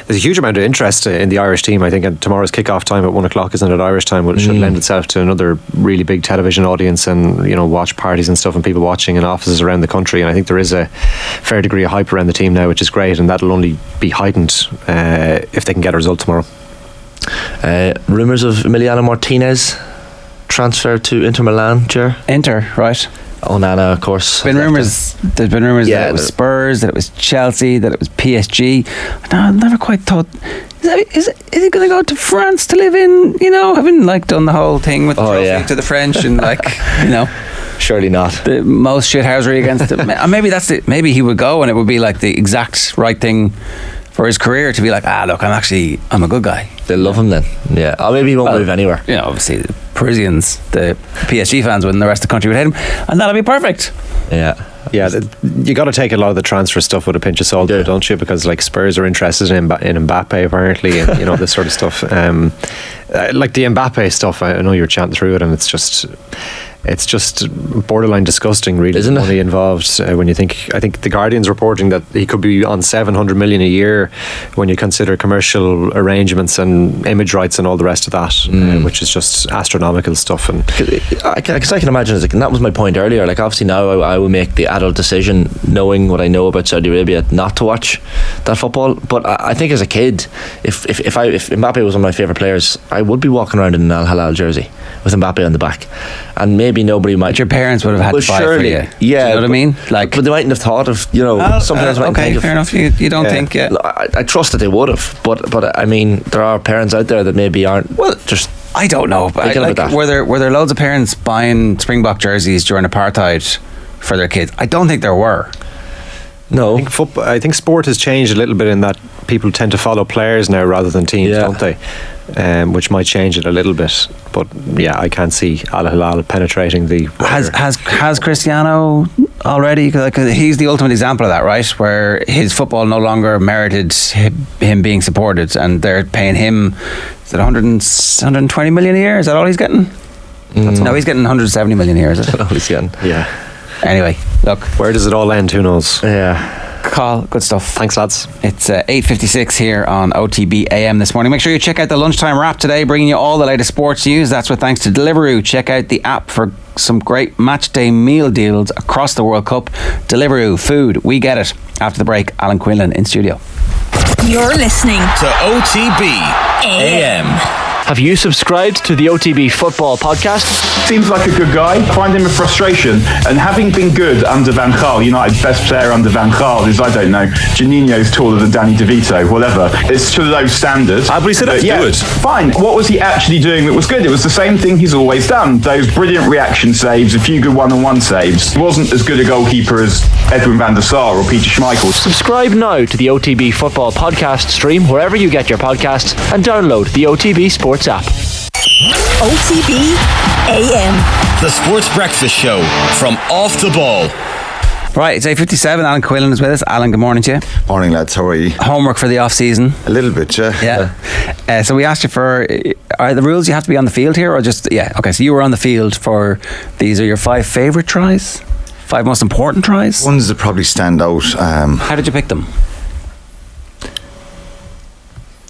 a huge amount of interest in the Irish team. I think and tomorrow's kick-off time at 1 o'clock, isn't it, Irish time? Which should lend itself to another really big television audience and watch parties and stuff and people watching in offices around the country. And I think there is a fair degree of hype around the team now, which is great, and that'll only be heightened if they can get a result tomorrow. Rumours of Emiliano Martinez transfer to Inter Milan, Ger? Inter, right? Onana, of course. There's been rumours that it was Spurs, that it was Chelsea, that it was PSG. I never quite thought, is he going to go to France to live in, having done the whole thing with the trophy to the French and surely not. The most shithousery against it. Maybe that's it. Maybe he would go and it would be like the exact right thing for his career to be like, look, I'm a good guy. They'll love him then. Yeah. Or maybe he won't move anywhere. Obviously the Parisians, the PSG fans wouldn't, the rest of the country would hate him, and that'll be perfect. Yeah, you got to take a lot of the transfer stuff with a pinch of salt, don't you? Because Spurs are interested in Mbappé apparently, and this sort of stuff. Like the Mbappé stuff, I know you're chanting through it, and it's just borderline disgusting, really. Isn't the it? money involved when you think. I think the Guardian's reporting that he could be on 700 million a year when you consider commercial arrangements and image rights and all the rest of that, which is just astronomical stuff. And because I can imagine, and that was my point earlier. Obviously now I will make the adult decision, knowing what I know about Saudi Arabia, not to watch that football. But I think as a kid, if Mbappé was one of my favourite players, I would be walking around in an Al Hilal jersey with Mbappé on the back, and maybe nobody might. But your parents would have had to buy for you. Yeah, do you know what I mean? But they mightn't have thought of some parents might okay, think fair enough. You don't think? Yeah, I trust that they would have, but I mean, there are parents out there that maybe aren't. Well, just I don't know. But were there loads of parents buying Springbok jerseys during apartheid for their kids? I don't think there were. No, I think sport has changed a little bit in that people tend to follow players now rather than teams, don't they? Which might change it a little bit. But yeah, I can't see Al Hilal penetrating the. Has Cristiano already? He's the ultimate example of that, right? Where his football no longer merited him being supported, and they're paying him. Is it 120 million a year? Is that all he's getting? No, he's getting 170 million a year. Is it? That's all he's getting. Yeah. Anyway, look, where does it all end? Who knows? Yeah. Call, good stuff. Thanks, lads. It's 8:56 here on OTB AM this morning. Make sure you check out the lunchtime wrap today, bringing you all the latest sports news. That's with thanks to Deliveroo. Check out the app for some great match day meal deals across the World Cup. Deliveroo, food, we get it. After the break, Alan Quinlan in studio. You're listening to OTB AM. Have you subscribed to the OTB Football Podcast? Seems like a good guy. Find him a frustration. And having been good under Van Gaal, United's best player under Van Gaal is, I don't know, Juninho's taller than Danny DeVito, whatever. It's to low standards. But he said that's good. Fine. What was he actually doing that was good? It was the same thing he's always done. Those brilliant reaction saves, a few good one-on-one saves. He wasn't as good a goalkeeper as Edwin van der Sar or Peter Schmeichel. Subscribe now to the OTB Football Podcast stream wherever you get your podcasts and download the OTB Sports app. OTB AM. The Sports Breakfast Show from Off the Ball. Right, it's 8:57. Alan Quinlan is with us. Alan, good morning to you. Morning, lads. How are you? Homework for the off-season? A little bit, yeah. So we asked you for, are the rules you have to be on the field here or just, okay, so you were on the field for, these are your 5 favourite tries? 5 most important tries? Ones that probably stand out. How did you pick them?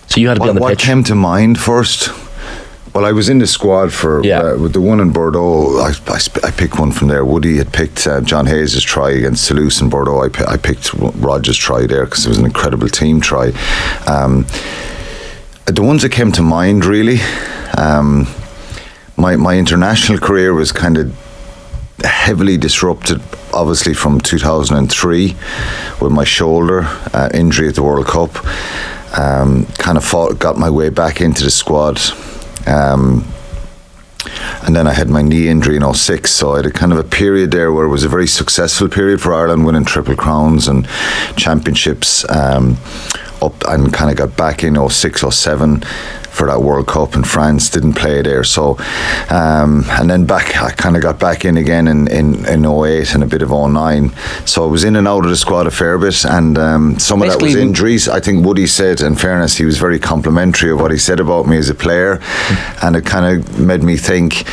So you had to be on the pitch. What came to mind first? Well, I was in the squad for with the one in Bordeaux. I picked one from there. Woody had picked John Hayes' try against Toulouse in Bordeaux. I picked Roger's try there because it was an incredible team try. The ones that came to mind, really, my international career was kind of heavily disrupted, obviously, from 2003 with my shoulder injury at the World Cup. Got my way back into the squad. And then I had my knee injury in 2006, so I had a kind of a period there where it was a very successful period for Ireland, winning Triple Crowns and championships, up and kind of got back in 2006, 2007 for that World Cup in France. Didn't play there, so and then I kind of got back in again in 2008 and a bit of 2009. So I was in and out of the squad a fair bit, and some of that was injuries. I think Woody said, in fairness, he was very complimentary of what he said about me as a player, and it kind of made me think,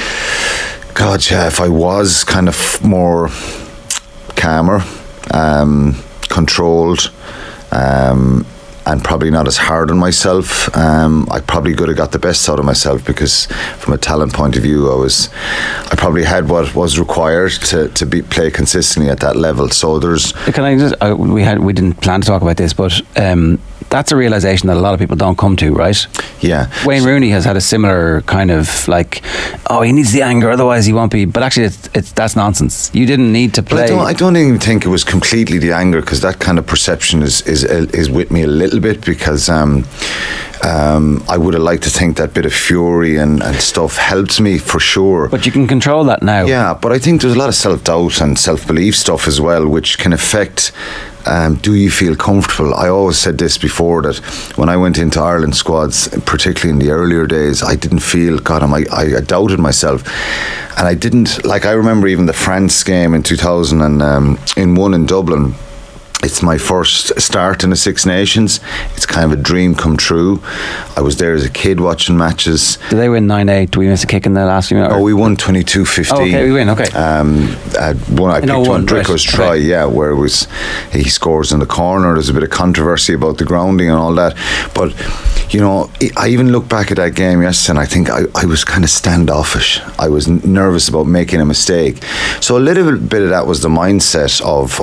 God, if I was kind of more calmer, controlled, and probably not as hard on myself. I probably could have got the best out of myself, because from a talent point of view, I probably had what was required to play consistently at that level. So there's. Can I just? We didn't plan to talk about this, but that's a realization that a lot of people don't come to, right? Yeah. Wayne Rooney has had a similar kind of like, oh, he needs the anger, otherwise he won't be. But actually, that's nonsense. You didn't need to play. I don't even think it was completely the anger, because that kind of perception is with me a little bit, because I would have liked to think that bit of fury and stuff helped me for sure. But you can control that now. Yeah, but I think there's a lot of self-doubt and self-belief stuff as well, which can affect. Do you feel comfortable? I always said this before, that when I went into Ireland squads, particularly in the earlier days, I didn't feel, I doubted myself. And I didn't, I remember even the France game in 2001 in Dublin. It's my first start in the Six Nations. It's kind of a dream come true. I was there as a kid watching matches. Did they win 9-8? Did we miss a kick in the last few minutes? Oh, we won 22-15. Oh, okay, we win, okay. I picked on Drico's try, where he scores in the corner. There's a bit of controversy about the grounding and all that. But, I even look back at that game yesterday, and I think I was kind of standoffish. I was nervous about making a mistake. So a little bit of that was the mindset of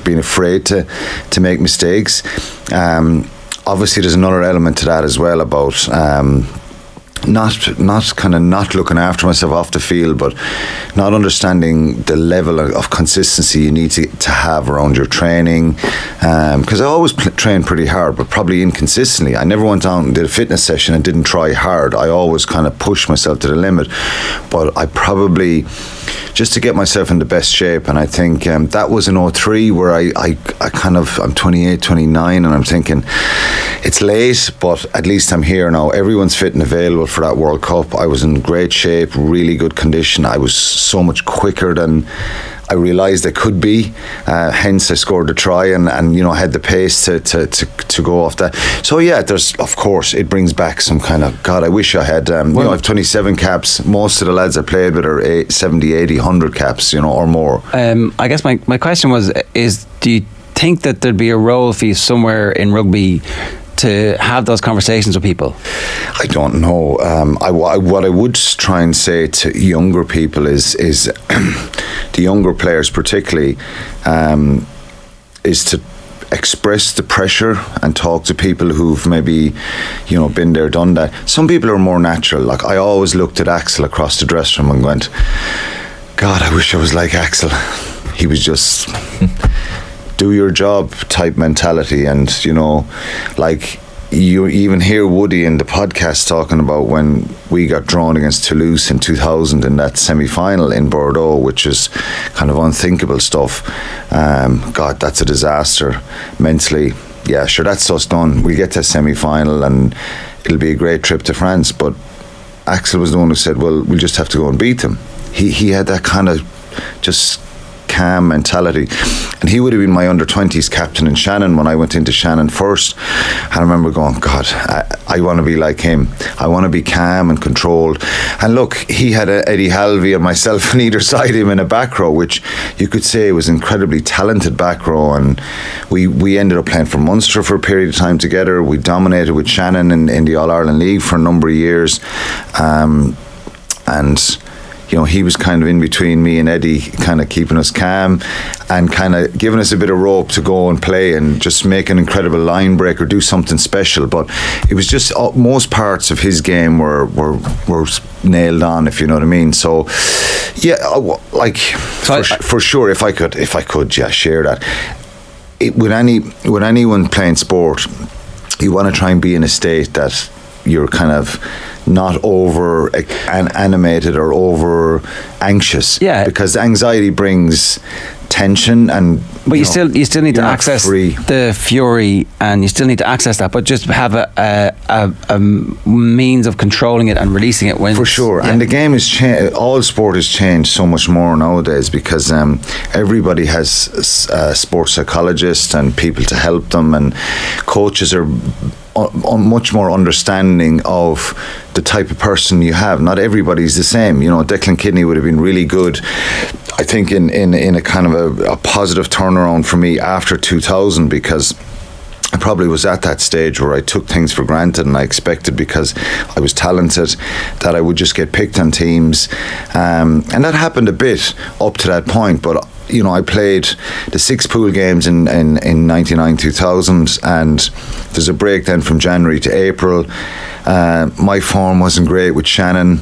being afraid to make mistakes. Obviously there's another element to that as well, about not looking after myself off the field, but not understanding the level of consistency you need to have around your training, because I always trained pretty hard, but probably inconsistently. I never went out and did a fitness session and didn't try hard. I always kind of pushed myself to the limit, but I probably, just to get myself in the best shape. And I think that was in 03, where I'm 28, 29, and I'm thinking it's late, but at least I'm here now. Everyone's fit and available for that World Cup. I was in great shape, really good condition. I was so much quicker than I realised I could be. Hence I scored the try and had the pace to go off that. So yeah, there's, of course, it brings back some kind of, God, I wish I had, I have 27 caps. Most of the lads I played with are 70, 80, 100 caps, or more. I guess my question was, do you think that there'd be a role for you somewhere in rugby to have those conversations with people? I don't know. What I would try and say to younger people is the younger players particularly, is to express the pressure and talk to people who've maybe been there, done that. Some people are more natural. I always looked at Axel across the dressing room and went, God, I wish I was like Axel. He was just do your job type mentality. And you even hear Woody in the podcast talking about when we got drawn against Toulouse in 2000 in that semi-final in Bordeaux, which is kind of unthinkable stuff. God, that's a disaster mentally. Yeah, sure, that's us done. We'll get to a semi-final and it'll be a great trip to France. But Axel was the one who said, well, we'll just have to go and beat them. He had that kind of just calm mentality, and he would have been my under-20s captain in Shannon when I went into Shannon first. And I remember going, God, I want to be like him. I want to be calm and controlled. And look, he had Eddie Halvey and myself on either side of him in a back row, which you could say was incredibly talented back row. And we ended up playing for Munster for a period of time together. We dominated with Shannon in the All-Ireland League for a number of years, and he was kind of in between me and Eddie, kind of keeping us calm and kind of giving us a bit of rope to go and play and just make an incredible line break or do something special. But it was just most parts of his game were nailed on, if you know what I mean. So yeah, for sure, if I could, yeah, share that. With anyone playing sport, you want to try and be in a state that you're kind of not over animated or over anxious. Yeah, because anxiety brings tension, but you still need to access the fury, and you still need to access that, but just have a means of controlling it and releasing it when, for sure. Yeah. And the game is all sport has changed so much more nowadays, because everybody has a sports psychologist and people to help them, and coaches are much more understanding of the type of person you have. Not everybody's the same. Declan Kidney would have been really good I think in a kind of a positive turnaround for me after 2000, because I probably was at that stage where I took things for granted, and I expected, because I was talented, that I would just get picked on teams, and that happened a bit up to that point. But I played the 6 pool games in 99-2000, and there's a break then from January to April. My form wasn't great with Shannon.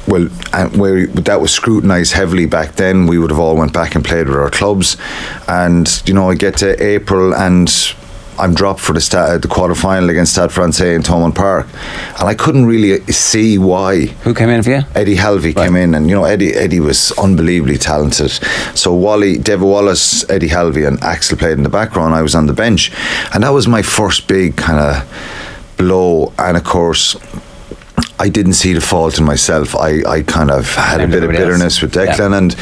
That was scrutinised heavily back then. We would have all went back and played with our clubs, and I get to April and I'm dropped for the quarter-final against Stade Francais in Thomond Park, and I couldn't really see why. Who came in for you? Eddie Halvey came in, and Eddie was unbelievably talented. So David Wallace, Eddie Halvey and Axel played in the back row, and I was on the bench, and that was my first big kind of blow. And of course, I didn't see the fault in myself. I kind of had a bit of bitterness with Declan, and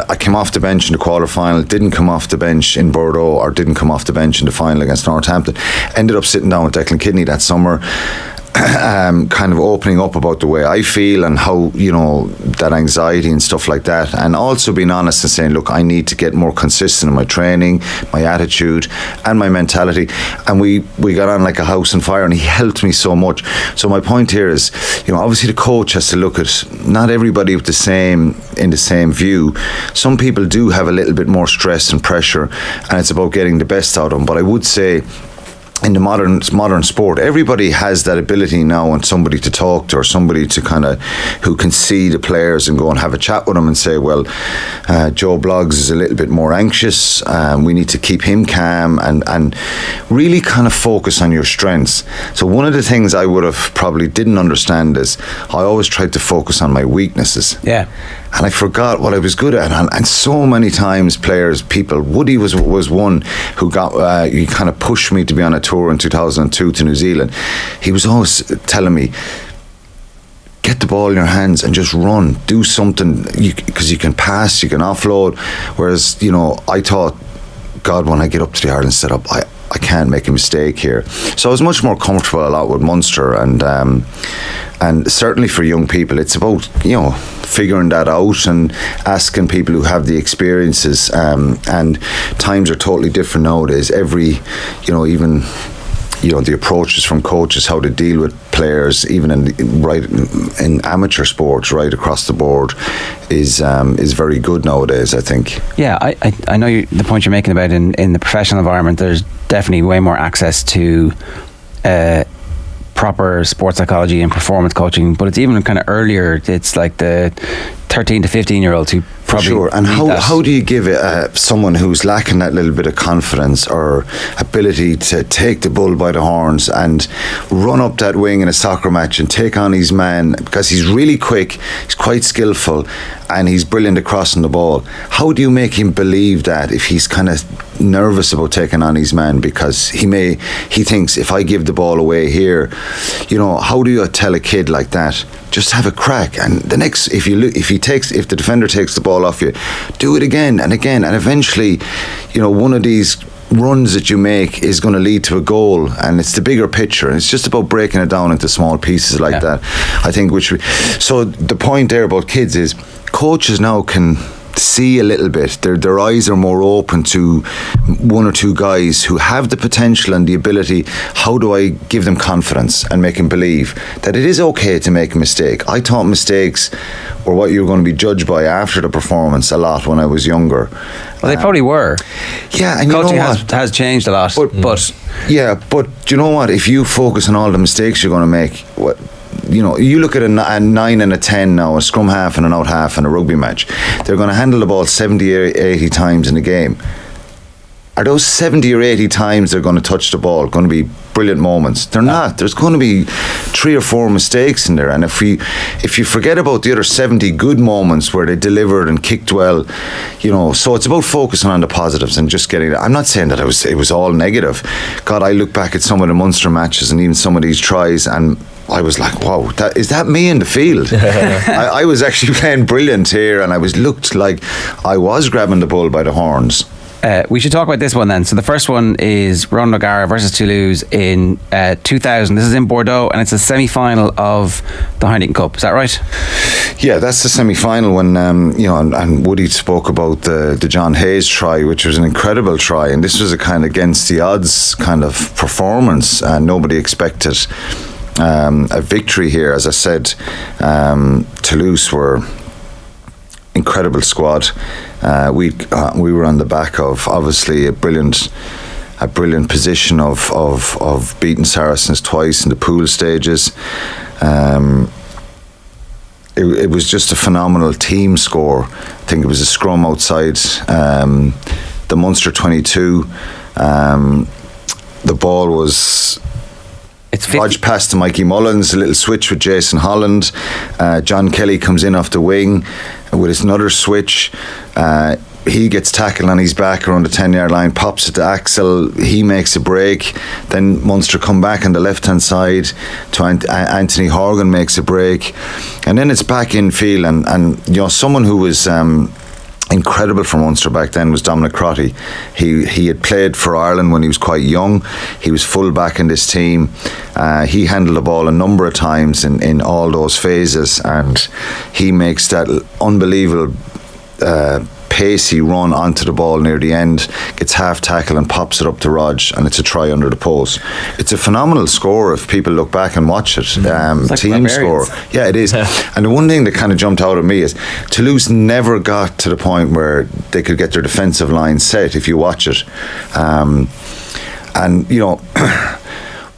I came off the bench in the quarter-final, didn't come off the bench in Bordeaux, or didn't come off the bench in the final against Northampton. Ended up sitting down with Declan Kidney that summer, kind of opening up about the way I feel and how, that anxiety and stuff like that, and also being honest and saying, look, I need to get more consistent in my training, my attitude and my mentality. And we got on like a house on fire, and he helped me so much. So my point here is, obviously the coach has to look at not everybody in the same view. Some people do have a little bit more stress and pressure, and it's about getting the best out of them. But I would say, in the modern sport, everybody has that ability now, and somebody to talk to, or somebody to who can see the players and go and have a chat with them and say, well, Joe Bloggs is a little bit more anxious, we need to keep him calm, and really kind of focus on your strengths. So one of the things I would have probably didn't understand is I always tried to focus on my weaknesses. Yeah. And I forgot what I was good at, and so many times Woody was one who got he kind of pushed me to be on a tour in 2002 to New Zealand. He was always telling me, get the ball in your hands and just run, do something, because you can pass, you can offload. Whereas I thought, God, when I get up to the Ireland setup, I can't make a mistake here. So I was much more comfortable a lot with Munster, and certainly for young people, it's about figuring that out and asking people who have the experiences. And times are totally different nowadays. Even the approaches from coaches, how to deal with players, even in amateur sports, right across the board, is very good nowadays, I think. Yeah, I know the point you're making about in the professional environment. There's definitely way more access to proper sports psychology and performance coaching, but it's even kind of earlier. It's like the 13 to 15-year-olds who probably sure. And how do you give it someone who's lacking that little bit of confidence or ability to take the bull by the horns and run up that wing in a soccer match and take on his man, because he's really quick, he's quite skillful, and he's brilliant at crossing the ball? How do you make him believe that if he's kind of nervous about taking on his man, because he thinks, if I give the ball away here, how do you tell a kid like that, just have a crack, and the next, if the defender takes the ball off you, do it again and again, and eventually one of these runs that you make is going to lead to a goal, and it's the bigger picture, and it's just about breaking it down into small pieces like that, I think. So the point there about kids is coaches now can see a little bit. Their eyes are more open to one or two guys who have the potential and the ability. How do I give them confidence and make them believe that it is okay to make a mistake? I thought mistakes were what you were going to be judged by after the performance a lot when I was younger. Well, they probably were. Yeah, and coaching has changed a lot. But you know what? If you focus on all the mistakes you're going to make, you look at a 9 and a 10 now, a scrum half and an out half in a rugby match. They're going to handle the ball 70 or 80 times in a game. Are those 70 or 80 times they're going to touch the ball going to be brilliant moments? They're not. There's going to be 3 or 4 mistakes in there, and if you forget about the other 70 good moments where they delivered and kicked well, so it's about focusing on the positives and just getting it. I'm not saying that it was all negative. God, I look back at some of the Munster matches and even some of these tries, and I was like, wow, is that me in the field? I was actually playing brilliant here, and looked like I was grabbing the bull by the horns. We should talk about this one then. So the first one is Ronan O'Gara versus Toulouse in 2000. This is in Bordeaux, and it's a semi-final of the Heineken Cup. Is that right? Yeah, that's the semi-final when and Woody spoke about the John Hayes try, which was an incredible try, and this was a kind of against the odds kind of performance, and nobody expected a victory here. As I said, Toulouse were incredible squad. We were on the back of obviously a brilliant position of beating Saracens twice in the pool stages. It was just a phenomenal team score. I think it was a scrum outside the Munster 22. The ball was lodged past to Mikey Mullins, a little switch with Jason Holland. John Kelly comes in off the wing with his another switch. He gets tackled on his back around the 10-yard line, pops it to Axel. He makes a break. Then Munster come back on the left-hand side to Anthony Horgan makes a break. And then it's back in field. And someone who was incredible for Munster back then was Dominic Crotty. He had played for Ireland when he was quite young. He was full back in this team. He handled the ball a number of times in all those phases. And he makes that unbelievable pacey run onto the ball near the end, gets half tackle and pops it up to Rog, and it's a try under the post. It's a phenomenal score if people look back and watch it. Like team score. Yeah, it is. And the one thing that kind of jumped out at me is Toulouse never got to the point where they could get their defensive line set if you watch it.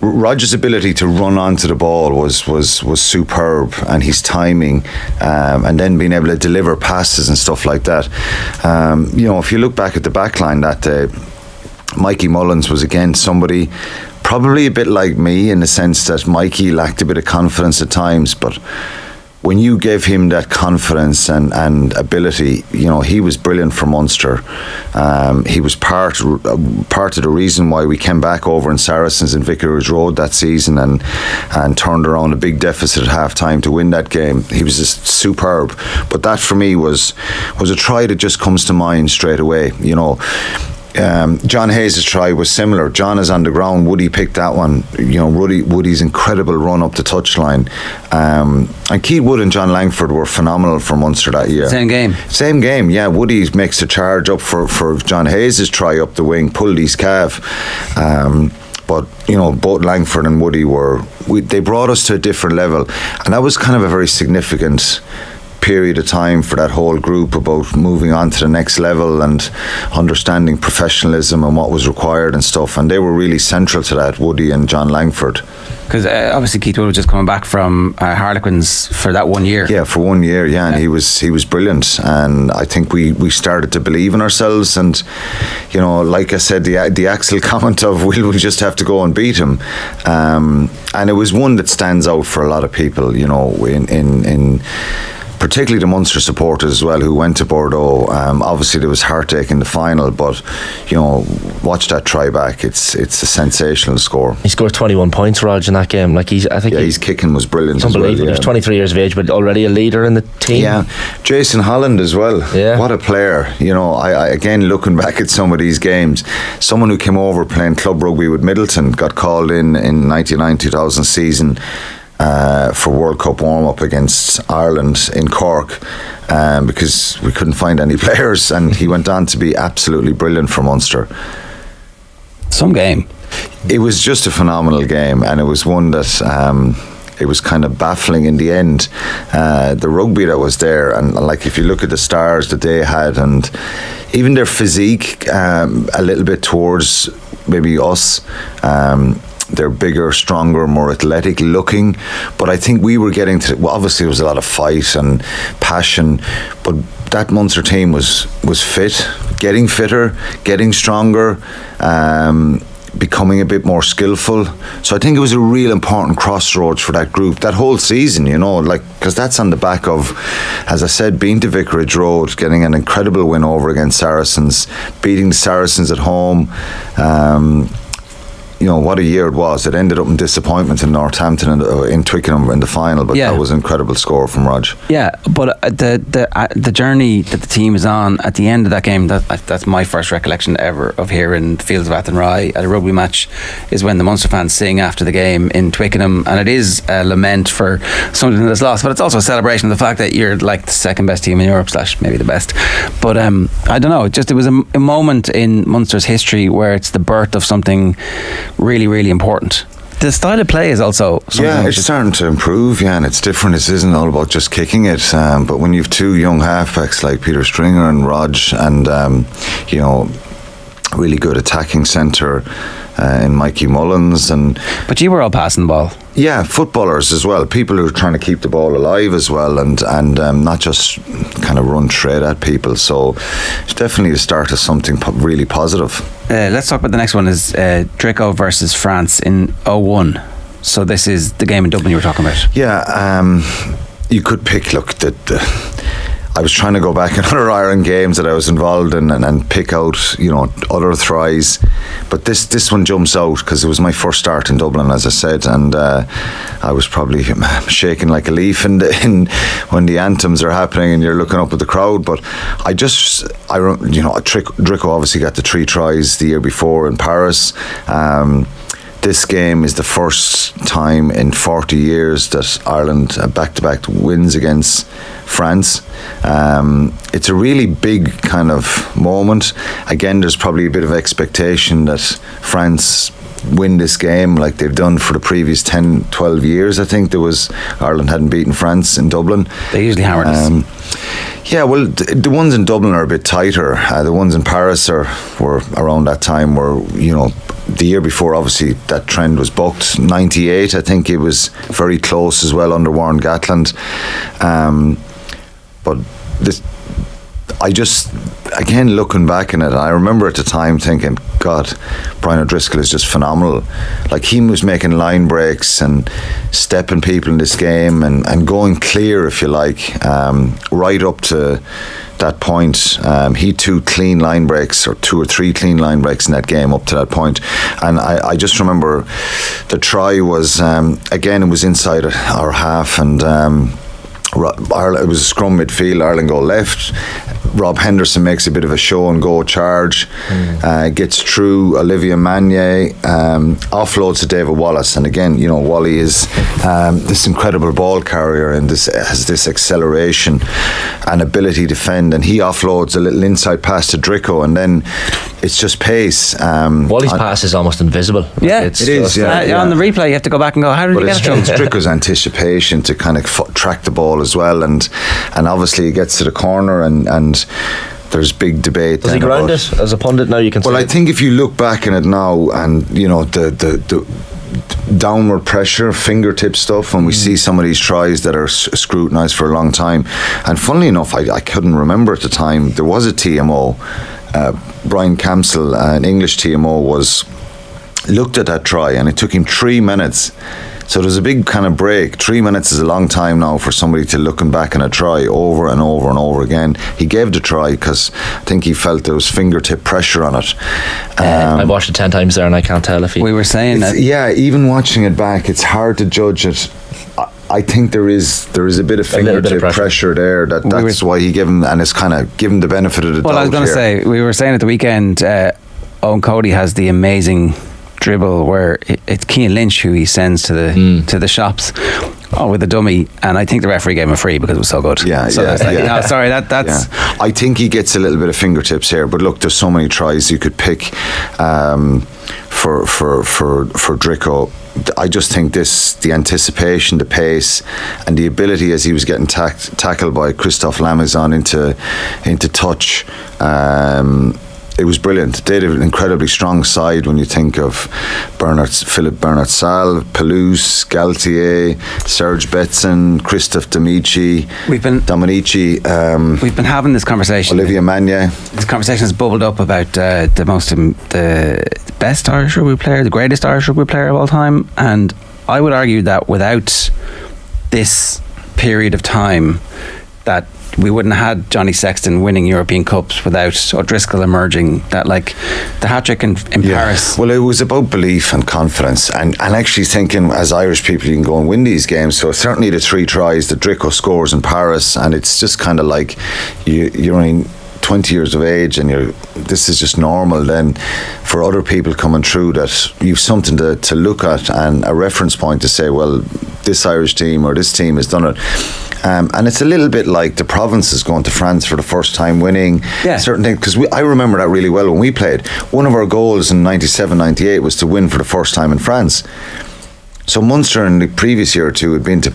Roger's ability to run onto the ball was superb, and his timing, and then being able to deliver passes and stuff like that. If you look back at the back line that day, Mikey Mullins was again somebody probably a bit like me in the sense that Mikey lacked a bit of confidence at times, but when you gave him that confidence and ability, he was brilliant for Munster. He was part of the reason why we came back over in Saracens in Vicarage Road that season and turned around a big deficit at half time to win that game. He was just superb. But that for me was a try that just comes to mind straight away. John Hayes' try was similar. John is on the ground. Woody picked that one. Woody's incredible run up the touchline. And Keith Wood and John Langford were phenomenal for Munster that year. Same game. Yeah, Woody makes a charge up for John Hayes' try up the wing, pulled his calf. But both Langford and Woody they brought us to a different level, and that was kind of a very significant period of time for that whole group about moving on to the next level and understanding professionalism and what was required and stuff, and they were really central to that, Woody and John Langford. Because obviously Keith Wood was just coming back from Harlequins for that 1 year. Yeah, for 1 year, and he was brilliant, and I think we started to believe in ourselves, and like I said, the Axel comment of we'll just have to go and beat him, and it was one that stands out for a lot of people, in particularly the Munster supporters as well who went to Bordeaux. Obviously there was heartache in the final, but watch that try back. It's a sensational score. He scored 21 points, Rog, in that game. His kicking was brilliant. Unbelievable. As well, He was 23 years of age, but already a leader in the team. Yeah, Jason Holland as well. Yeah, what a player. I again looking back at some of these games, someone who came over playing club rugby with Middleton got called in 99-2000 season. For World Cup warm-up against Ireland in Cork, because we couldn't find any players, and he went on to be absolutely brilliant for Munster. Some game. It was just a phenomenal game, and it was one that it was kind of baffling in the end, the rugby that was there, and if you look at the stars that they had, and even their physique a little bit towards maybe us, they're bigger, stronger, more athletic looking, but I think we were getting to, obviously there was a lot of fight and passion, but that Munster team was fit, getting fitter, getting stronger, becoming a bit more skillful. So I think it was a real important crossroads for that group that whole season, because that's on the back of, as I said, being to Vicarage Road, getting an incredible win over against Saracens, beating the Saracens at home, what a year it was. It ended up in disappointment in Northampton and in Twickenham in the final, but that was an incredible score from Rog. Yeah, but the journey that the team is on at the end of that game, that's my first recollection ever of hearing the fields of Athenry at a rugby match, is when the Munster fans sing after the game in Twickenham, and it is a lament for something that's lost, but it's also a celebration of the fact that you're like the second best team in Europe / maybe the best. But I don't know, it was a moment in Munster's history where it's the birth of something really, really important. The style of play is also something. Yeah, it's starting to improve, and it's different. It isn't all about just kicking it. But when you've two young halfbacks like Peter Stringer and Rog, and really good attacking centre in Mikey Mullins, but you were all passing the ball. Yeah, footballers as well. People who are trying to keep the ball alive as well, and not just kind of run straight at people. So it's definitely the start of something really positive. Let's talk about the next one. Is Drico versus France in 2001. So this is the game in Dublin you were talking about. Yeah, you could pick. Look, I was trying to go back in other Ireland games that I was involved in and pick out, other thrice. But this one jumps out because it was my first start in Dublin, as I said, and I was probably shaking like a leaf in when the anthems are happening and you're looking up at the crowd. But Drico obviously got the 3 tries the year before in Paris. This game is the first time in 40 years that Ireland back-to-back wins against France. It's a really big kind of moment. Again, there's probably a bit of expectation that France win this game like they've done for the previous 10-12 years. I think Ireland hadn't beaten France in Dublin. They usually hammered us. Yeah, well, the ones in Dublin are a bit tighter. The ones in Paris were around that time were, the year before, obviously, that trend was bucked. 98, I think it was very close as well under Warren Gatland. But again, looking back on it, I remember at the time thinking, God, Brian O'Driscoll is just phenomenal. Like, he was making line breaks and stepping people in this game and going clear, if you like, right up to that point. He had 2 clean line breaks, or 2 or 3 clean line breaks in that game up to that point. And I just remember the try was, again, it was inside our half, and it was a scrum midfield. Ireland go left. Rob Henderson makes a bit of a show and go charge, gets through Olivia Manier, offloads to David Wallace, and again, Wally is this incredible ball carrier and has this acceleration and ability to defend, and he offloads a little inside pass to Drico, and then it's just pace. Wally's pass is almost invisible. Yeah, it is. On the replay, you have to go back and go, how did he get it? It's Drico's anticipation to kind of track the ball as well, and obviously he gets to the corner and there's big debate. Does he ground it as a pundit now? You can. Well, I think if you look back on it now, and the downward pressure, fingertip stuff, and we see some of these tries that are scrutinised for a long time. And funnily enough, I couldn't remember at the time. There was a TMO. Brian Camsell, an English TMO, looked at that try, and it took him 3 minutes. So there's a big kind of break. 3 minutes is a long time now for somebody to looking back on a try over and over and over again. He gave the try because I think he felt there was fingertip pressure on it. I watched it 10 times there and I can't tell if he... We were saying that... Yeah, even watching it back, it's hard to judge it. I think there is a bit of fingertip pressure there. That's why he gave him, and it's kind of given the benefit of the doubt. Well, I was going to say, we were saying at the weekend, Owen Cody has the amazing dribble where it's Cian Lynch who he sends to the shops with a dummy, and I think the referee gave him a free because it was so good. No, sorry, that's. Yeah. I think he gets a little bit of fingertips here, but look, there's so many tries you could pick for Drico. I just think the anticipation, the pace, and the ability as he was getting tackled by Christophe Lamazon into touch. It was brilliant. They had an incredibly strong side when you think of Philip Bernard-Sall, Pelouse, Galtier, Serge Betson, Christophe Dominici. We've been having this conversation. Olivia Manier. This conversation has bubbled up about the best Irish rugby player, the greatest Irish rugby player of all time, and I would argue that without this period of time, that we wouldn't have had Johnny Sexton winning European Cups without O'Driscoll emerging. That, like, the hat-trick in Paris. Well, it was about belief and confidence, and actually thinking, as Irish people, you can go and win these games. So certainly the 3 tries that Drico scores in Paris, and it's just kind of like you're only 20 years of age and this is just normal. Then for other people coming through, that you've something to look at and a reference point to say, well, this Irish team or this team has done it. And it's a little bit like the provinces going to France for the first time, winning certain things. Because I remember that really well when we played. One of our goals in 97, 98 was to win for the first time in France. So Munster in the previous year or two had been to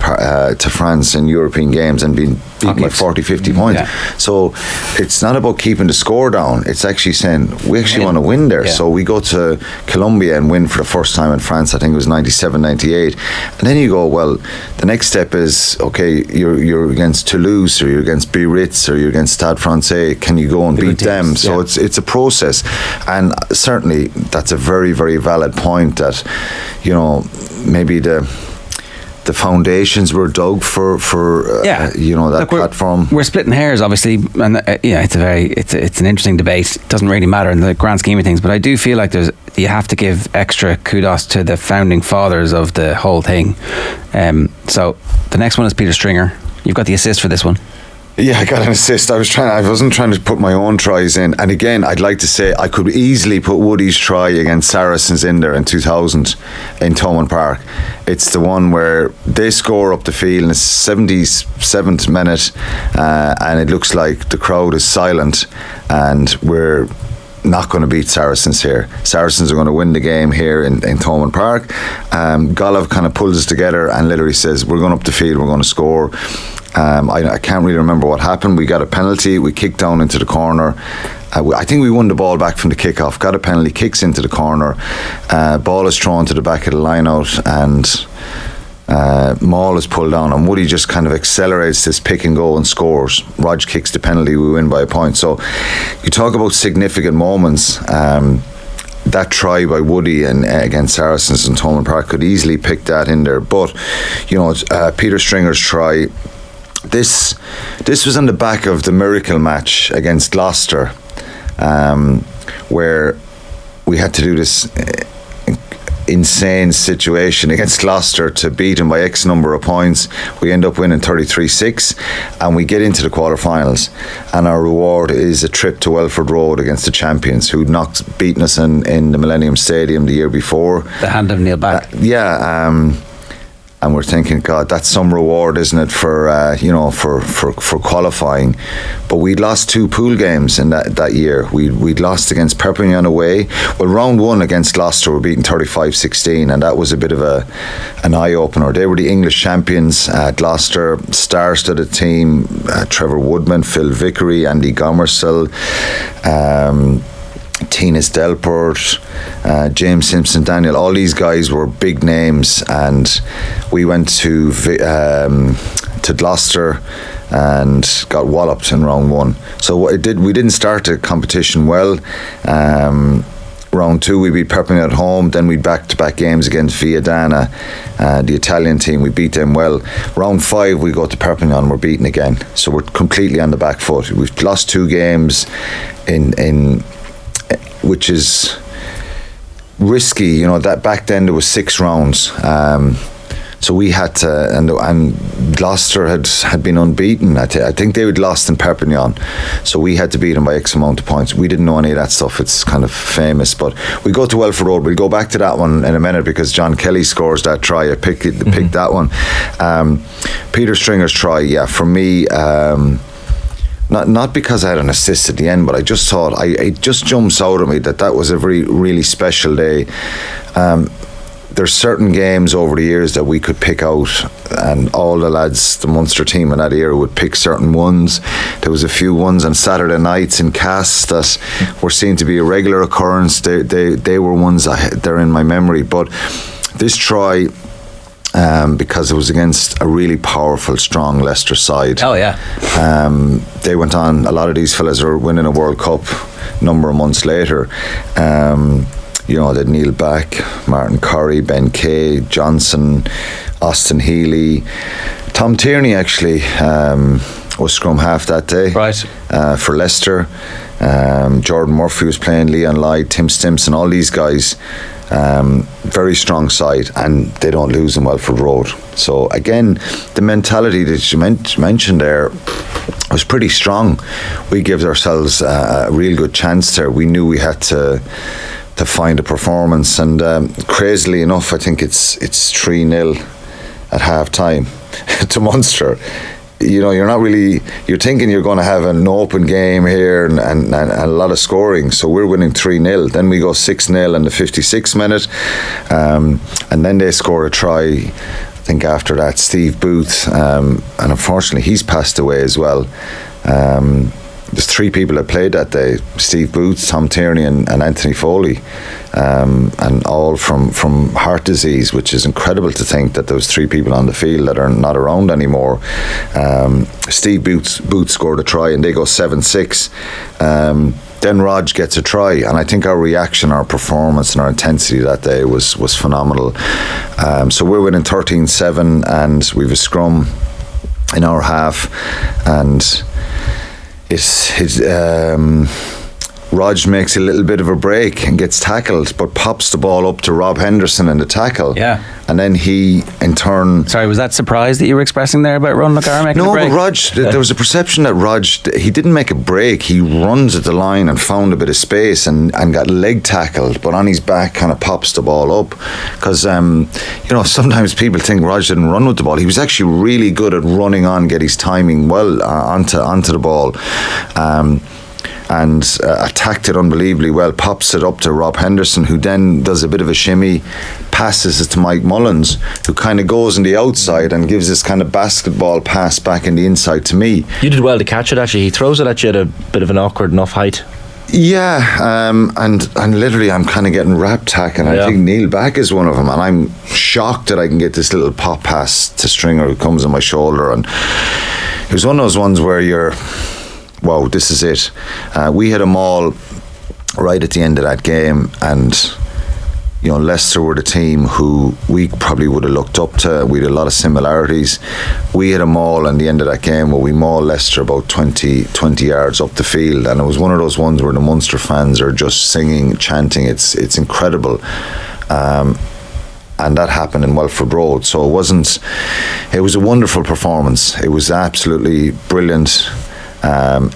France in European games and been beaten by 40, 50 points. So it's not about keeping the score down. It's actually saying we actually want to win there. So we go to Colombia and win for the first time in France. I think it was 97, 98. And then you go, well, the next step is, okay, you're against Toulouse or you're against Biarritz or you're against Stade Francais. Can you go and beat them? So it's a process. And certainly that's a very, very valid point that, you know, maybe the foundations were dug for you know, that Look, platform. We're splitting hairs, obviously, and it's an interesting debate. It doesn't really matter in the grand scheme of things, but I do feel like you have to give extra kudos to the founding fathers of the whole thing. So the next one is Peter Stringer. You've got the assist for this one. Yeah, I got an assist. I wasn't trying to put my own tries in. And again, I'd like to say I could easily put Woody's try against Saracens in there in 2000 in Thomond Park. It's the one where they score up the field in the 77th minute, and it looks like the crowd is silent, and we're not going to beat Saracens here. Saracens are going to win the game here in Thomond Park. Golov kind of pulls us together and literally says, we're going up the field, we're going to score. I can't really remember what happened. We got a penalty, we kicked down into the corner. I think we won the ball back from the kickoff, got a penalty, kicks into the corner, ball is thrown to the back of the line out, and Maul is pulled down, and Woody just kind of accelerates this pick and go and scores. Rog kicks the penalty, we win by a point. So you talk about significant moments. That try by Woody and against Saracens in Thomond Park could easily pick that in there. But you know, Peter Stringer's try, this was on the back of the miracle match against Gloucester, where we had to do this insane situation against Gloucester to beat them by X number of points. We end up winning 33-6 and we get into the quarterfinals, and our reward is a trip to Welford Road against the champions who'd beaten us in the Millennium Stadium the year before. The hand of Neil Back. And we're thinking, God, that's some reward, isn't it, for for qualifying? But we'd lost 2 pool games in that year. We'd lost against Perpignan away. Well, round 1 against Gloucester, we're beaten 35-16, and that was a bit of an eye opener. They were the English champions. Gloucester, star-studded team: Trevor Woodman, Phil Vickery, Andy Gomersall, Tinas Delport, James Simpson, Daniel. All these guys were big names, and we went to Gloucester and got walloped in round 1. So we didn't start the competition well. Round 2 we beat Perpignan at home, then we back-to-back games against Viadana, the Italian team. We beat them well. Round 5 we go to Perpignan and we're beaten again, so we're completely on the back foot. We've lost 2 games in which is risky, you know. That back then there was 6 rounds, so we had to, and Gloucester had been unbeaten. I think they had lost in Perpignan, so we had to beat them by X amount of points. We didn't know any of that stuff. It's kind of famous, but we go to Welford Road. We'll go back to that one in a minute because John Kelly scores that try. I picked that one. Peter Stringer's try, for me, not because I had an assist at the end, but I just thought it just jumps out at me that was a really special day. There's certain games over the years that we could pick out, and all the lads, the Munster team in that era, would pick certain ones. There was a few ones on Saturday nights in Cass that were seen to be a regular occurrence. They were ones they're in my memory, but this try, because it was against a really powerful, strong Leicester side. Oh yeah. They went on. A lot of these fellas were winning a World Cup a number of months later. You know, they'd Neil Back, Martin Corrie, Ben Kay, Johnson, Austin Healy, Tom Tierney actually, was scrum half that day. Right. For Leicester. Jordan Murphy was playing, Leon Lyde, Tim Stimson, all these guys. Very strong side, and they don't lose in Welford Road. So again, the mentality that you mentioned there was pretty strong. We gave ourselves a real good chance there. We knew we had to find a performance, and crazily enough, I think it's 3-0 at half time to Munster. You know, you're thinking you're going to have an open game here and a lot of scoring. So we're winning 3-0. Then we go 6-0 in the 56th minute. And then they score a try, I think after that, Steve Booth. And unfortunately, he's passed away as well. There's 3 people that played that day: Steve Booth, Tom Tierney and Anthony Foley, and all from heart disease, which is incredible to think that those 3 people on the field that are not around anymore. Steve Booth scored a try and they go 7-6. Then Rog gets a try, and I think our reaction, our performance and our intensity that day was phenomenal. So we're winning 13-7 and we've a scrum in our half, and Rog makes a little bit of a break and gets tackled, but pops the ball up to Rob Henderson in the tackle. Yeah. And then he, in turn... Sorry, was that surprise that you were expressing there about Ronan McGarr making a break? No, Rog, there was a perception that Rog, he didn't make a break. He runs at the line and found a bit of space and got leg tackled, but on his back kind of pops the ball up. Because, sometimes people think Rog didn't run with the ball. He was actually really good at running on, get his timing well onto the ball. And attacked it unbelievably well, pops it up to Rob Henderson, who then does a bit of a shimmy, passes it to Mike Mullins, who kind of goes on the outside and gives this kind of basketball pass back in the inside to me. You did well to catch it, actually. He throws it at you at a bit of an awkward enough height. Yeah, and literally I'm kind of getting rap tacking. I think Neil Back is one of them, and I'm shocked that I can get this little pop pass to Stringer, who comes on my shoulder. And it was one of those ones where you're, wow, this is it. We had them all right at the end of that game, and Leicester were the team who we probably would have looked up to. We had a lot of similarities. We had them all in the end of that game where we mauled Leicester about 20 yards up the field, and it was one of those ones where the Munster fans are just singing, chanting. It's incredible. And that happened in Welford Road. So it was a wonderful performance. It was absolutely brilliant.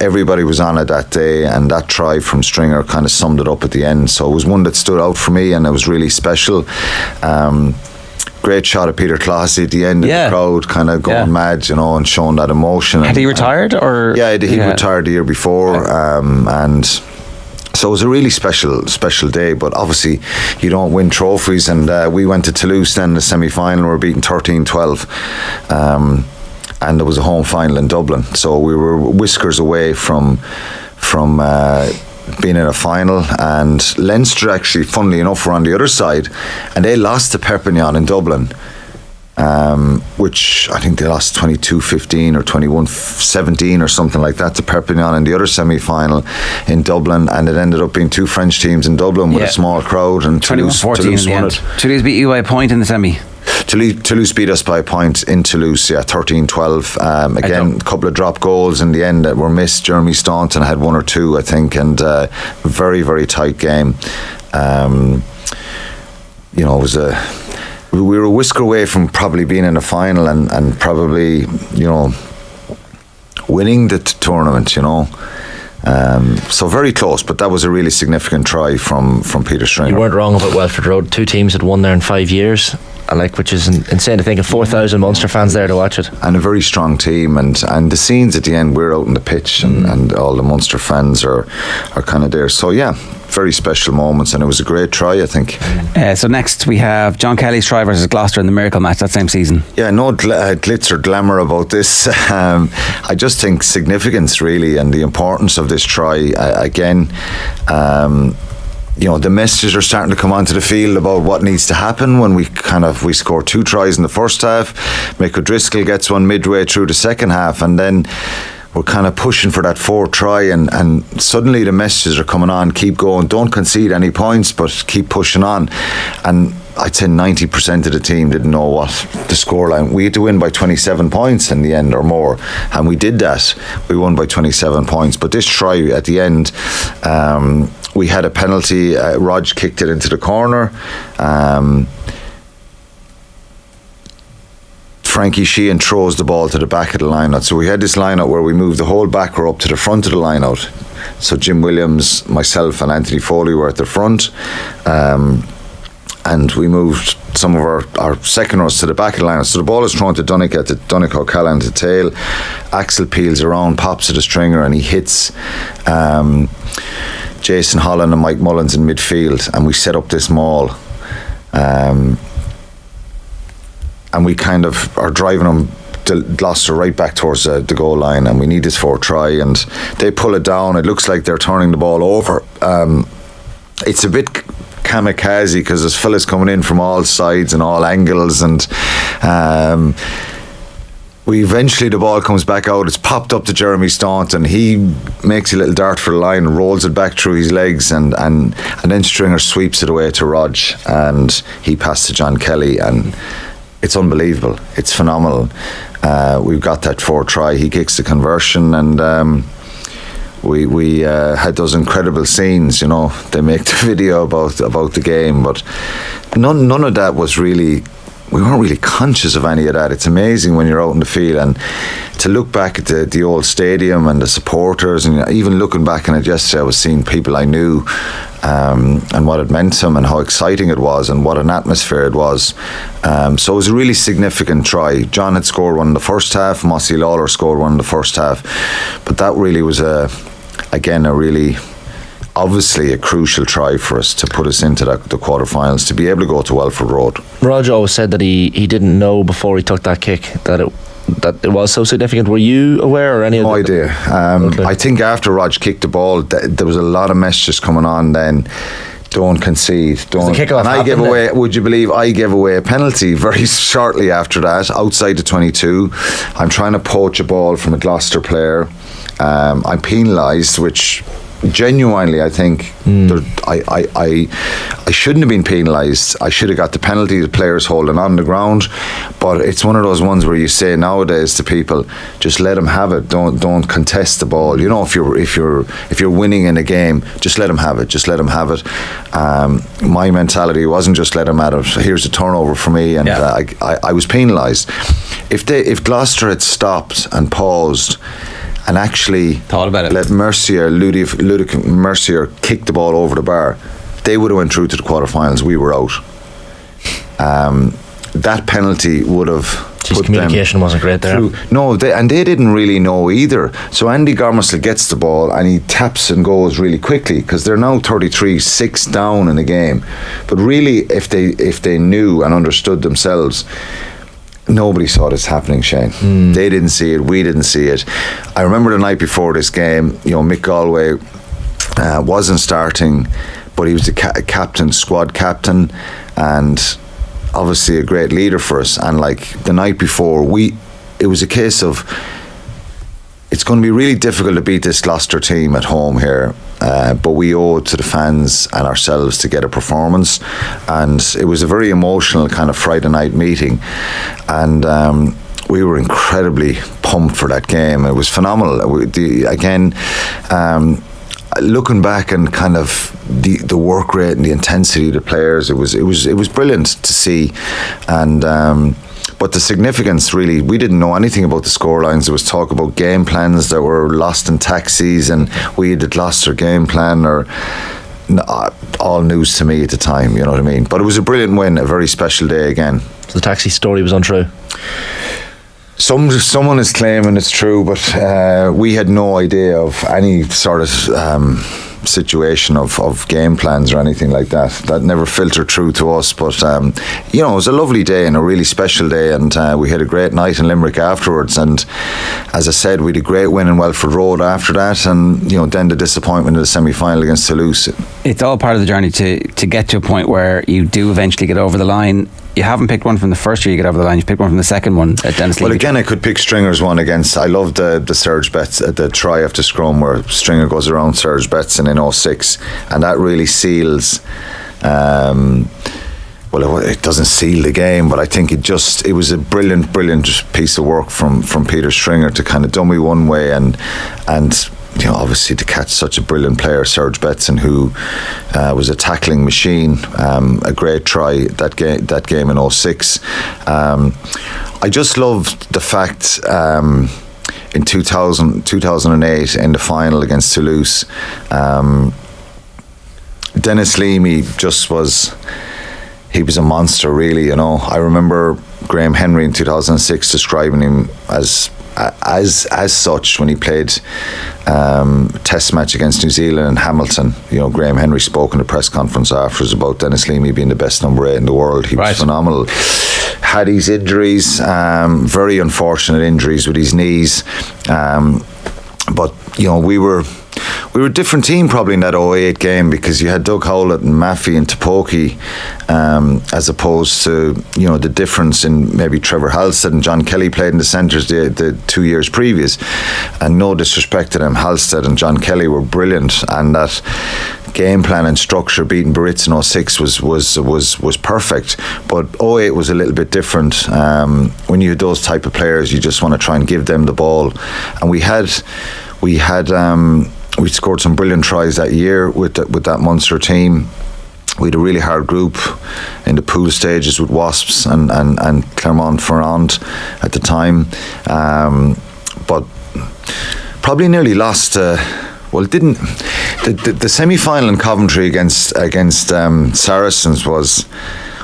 Everybody was on it that day, and that try from Stringer kind of summed it up at the end. So it was one that stood out for me, and it was really special. Great shot of Peter Clossy at the end of the crowd, kind of going mad, and showing that emotion. Had he retired, or? Yeah, he retired the year before, and so it was a really special day. But obviously you don't win trophies, and we went to Toulouse then in the semi-final. We were beaten 13-12. And there was a home final in Dublin, so we were whiskers away from being in a final. And Leinster, actually, funnily enough, were on the other side, and they lost to Perpignan in Dublin, which I think they lost 22-15 or 21-17 or something like that to Perpignan in the other semi-final in Dublin. And it ended up being 2 French teams in Dublin with a small crowd, and Toulouse won it. Toulouse beat you by a point in the semi. Toulouse beat us by a point in Toulouse, 13-12. Again, a couple of drop goals in the end that were missed. Jeremy Staunton had 1 or 2, I think, and very, very tight game. It was we were a whisker away from probably being in a final and probably, winning the tournament, So very close, but that was a really significant try from Peter Stringer. You weren't wrong about Welford Road. 2 teams had won there in 5 years, which is insane to think of. 4,000 Munster fans there to watch it, and a very strong team. And the scenes at the end, we're out on the pitch, and all the Munster fans are kind of there. So yeah, very special moments, and it was a great try, I think. So next we have John Kelly's try versus Gloucester in the Miracle match that same season. Yeah, no glitz or glamour about this. I just think significance, really, and the importance of this try. Again, the messages are starting to come onto the field about what needs to happen when we score 2 tries in the first half. Mick O'Driscoll gets one midway through the second half, and then we're kind of pushing for that 4th try, and suddenly the messages are coming on: keep going, don't concede any points, but keep pushing on. And I'd say 90% of the team didn't know what the scoreline. We had to win by 27 points in the end or more, and we did that. We won by 27 points. But this try at the end, we had a penalty. Rog kicked it into the corner. Frankie Sheehan throws the ball to the back of the line-out. So we had this line-out where we moved the whole back row up to the front of the line-out. So Jim Williams, myself and Anthony Foley were at the front. And we moved some of our second rows to the back of the line. So the ball is thrown to Donnacha O'Callaghan to tail. Axel peels around, pops at the stringer, and he hits Jason Holland and Mike Mullins in midfield. And we set up this maul. And we kind of are driving them, Gloucester, right back towards the goal line, and we need this for a try, and they pull it down. It looks like they're turning the ball over. It's a bit kamikaze because there's fellas coming in from all sides and all angles, and eventually the ball comes back out. It's popped up to Jeremy Staunton. He makes a little dart for the line and rolls it back through his legs, and then Stringer sweeps it away to Rog, and he passed to John Kelly, and it's unbelievable. It's phenomenal. We've got that 4th try. He kicks the conversion, and we had those incredible scenes. You know, they make the video about the game, but none of that was really. We weren't really conscious of any of that. It's amazing when you're out in the field and to look back at the old stadium and the supporters, and even looking back on it yesterday, I was seeing people I knew and what it meant to them and how exciting it was and what an atmosphere it was. So it was a really significant try. John had scored one in the first half, Mossy Lawler scored one in the first half, but that really was obviously a crucial try for us to put us into the quarterfinals, to be able to go to Welford Road. Roger always said that he didn't know before he took that kick that it was so significant. Were you aware or any? No idea. I think after Rog kicked the ball, there was a lot of messages coming on then. Don't concede. Don't. Kickoff and I gave away. Would you believe I gave away a penalty very shortly after that, outside the 22. I'm trying to poach a ball from a Gloucester player. I'm penalised, which. Genuinely, I think I shouldn't have been penalised. I should have got the penalty. The players holding on the ground, but it's one of those ones where you say nowadays to people, just let them have it. Don't contest the ball. You know, if you're winning in a game, just let them have it. Just let them have it. My mentality wasn't just let them have it. Here's a turnover for me, and I was penalised. If Gloucester had stopped and paused and actually thought about it, let Ludic Mercier kick the ball over the bar, they would have went through to the quarterfinals. We were out. That penalty would have put communication wasn't great there. No, they didn't really know either. So Andy Gormestle gets the ball and he taps and goes really quickly because they're now 33-6 down in the game. But really, if they knew and understood themselves, nobody saw this happening, Shane. They didn't see it. We didn't see it. I remember the night before this game, Mick Galway wasn't starting, but he was the squad captain, and obviously a great leader for us. And like the night before, it was a case of it's going to be really difficult to beat this Gloucester team at home here, but we owe it to the fans and ourselves to get a performance. And it was a very emotional kind of Friday night meeting, and we were incredibly pumped for that game. It was phenomenal. Looking back and kind of the work rate and the intensity of the players, it was brilliant to see. And but the significance, really, we didn't know anything about the scorelines. There was talk about game plans that were lost in taxis, and we had the Gloucester game plan, or all news to me at the time, you know what I mean? But it was a brilliant win, a very special day again. So the taxi story was untrue? Someone is claiming it's true, but we had no idea of any sort of situation of game plans or anything like that. That never filtered through to us, but it was a lovely day and a really special day, and we had a great night in Limerick afterwards. And as I said, we had a great win in Welford Road after that, and then the disappointment in the semi-final against Toulouse. It's all part of the journey to get to a point where you do eventually get over the line. You haven't picked one from the first year you get over the line. You picked one from the second one at Dennis League. Well, again, I could pick Stringer's one against. I love the Serge Betts, the try after scrum where Stringer goes around Serge Betts in 06, and that really seals well, it doesn't seal the game, but I think it was a brilliant piece of work from Peter Stringer to kind of dummy one way and obviously to catch such a brilliant player, Serge Betson, who was a tackling machine. A great try that game in 2006. I just loved the fact in 2008 in the final against Toulouse, Dennis Leamy he was a monster, really. I remember Graham Henry in 2006 describing him as such when he played test match against New Zealand in Hamilton. Graham Henry spoke in a press conference afterwards about Dennis Leamy being the best number 8 in the world. He was phenomenal. Had his injuries, very unfortunate injuries with his knees, but we were a different team probably in that 2008 game, because you had Doug Howlett and Maffey and Topoki, as opposed to the difference in maybe Trevor Halstead and John Kelly played in the centres the 2 years previous. And no disrespect to them, Halstead and John Kelly were brilliant, and that game plan and structure beating Biarritz in 2006 was perfect. But 2008 was a little bit different. When you had those type of players, you just want to try and give them the ball, and we scored some brilliant tries that year with that Munster team. We had a really hard group in the pool stages with Wasps and Clermont-Ferrand at the time, but probably nearly lost. The semi-final in Coventry against Saracens was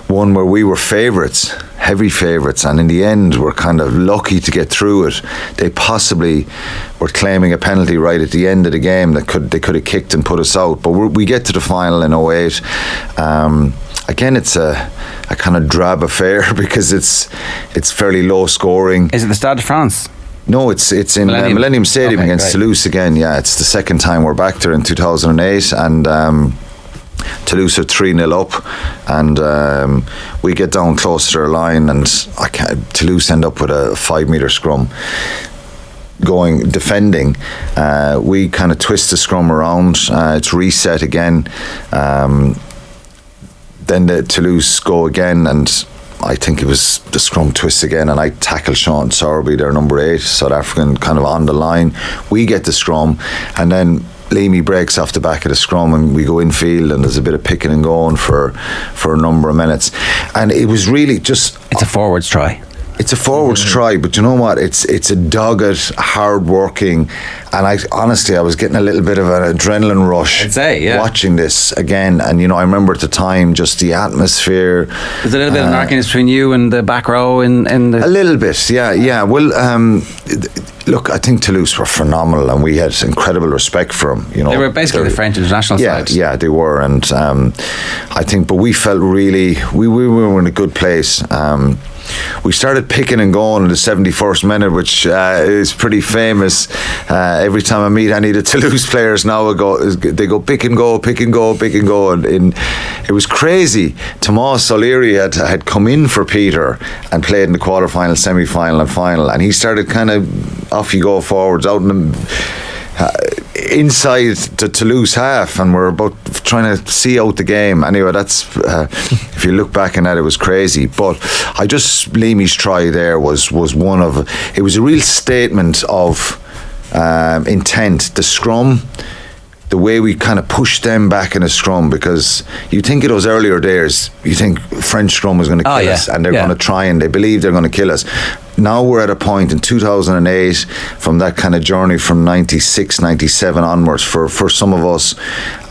one where we were heavy favourites, and in the end we're kind of lucky to get through it. They possibly were claiming a penalty right at the end of the game that they could have kicked and put us out, but we get to the final in 2008. Again, it's a kind of drab affair because it's fairly low scoring. Is it the Stade de France? No, it's in Millennium Stadium against Toulouse again. Yeah, it's the second time we're back there in 2008, and Toulouse are 3-0 up, and we get down close to their line, and Toulouse end up with a 5-metre scrum defending. We kind of twist the scrum around, it's reset again, then the Toulouse go again, and I think it was the scrum twist again, and I tackle Sean Sorby, their number 8 South African, kind of on the line. We get the scrum, and then Leamy breaks off the back of the scrum, and we go infield, and there's a bit of picking and going for a number of minutes, and it was really just... It's a forwards try. It's a forwards try, but you know what? It's a dogged, hard-working, and I was getting a little bit of an adrenaline rush watching this again. And I remember at the time just the atmosphere. There's a little bit of narkiness between you and the back row in the... A little bit, yeah. Well, look, I think Toulouse were phenomenal, and we had incredible respect for them. They were basically the French international side. Yeah, they were, and I think, but we felt really we were in a good place. We started picking and going in the 71st minute, which is pretty famous. Every time I meet any of the Toulouse players now, they go pick and go, and it was crazy. Tomas O'Leary had come in for Peter and played in the quarterfinal, semi-final and final, and he started kind of off you go forwards out in the inside the Toulouse half, and we're about trying to see out the game. Anyway, that's if you look back on that, it was crazy. But Leamy's try there was one of, it was a real statement of intent. The scrum, the way we kind of pushed them back in a scrum, because you think of those earlier days, you think French scrum was going to kill us, and they're going to try, and they believe they're going to kill us. Now we're at a point in 2008, from that kind of journey from 96, 97 onwards for some of us,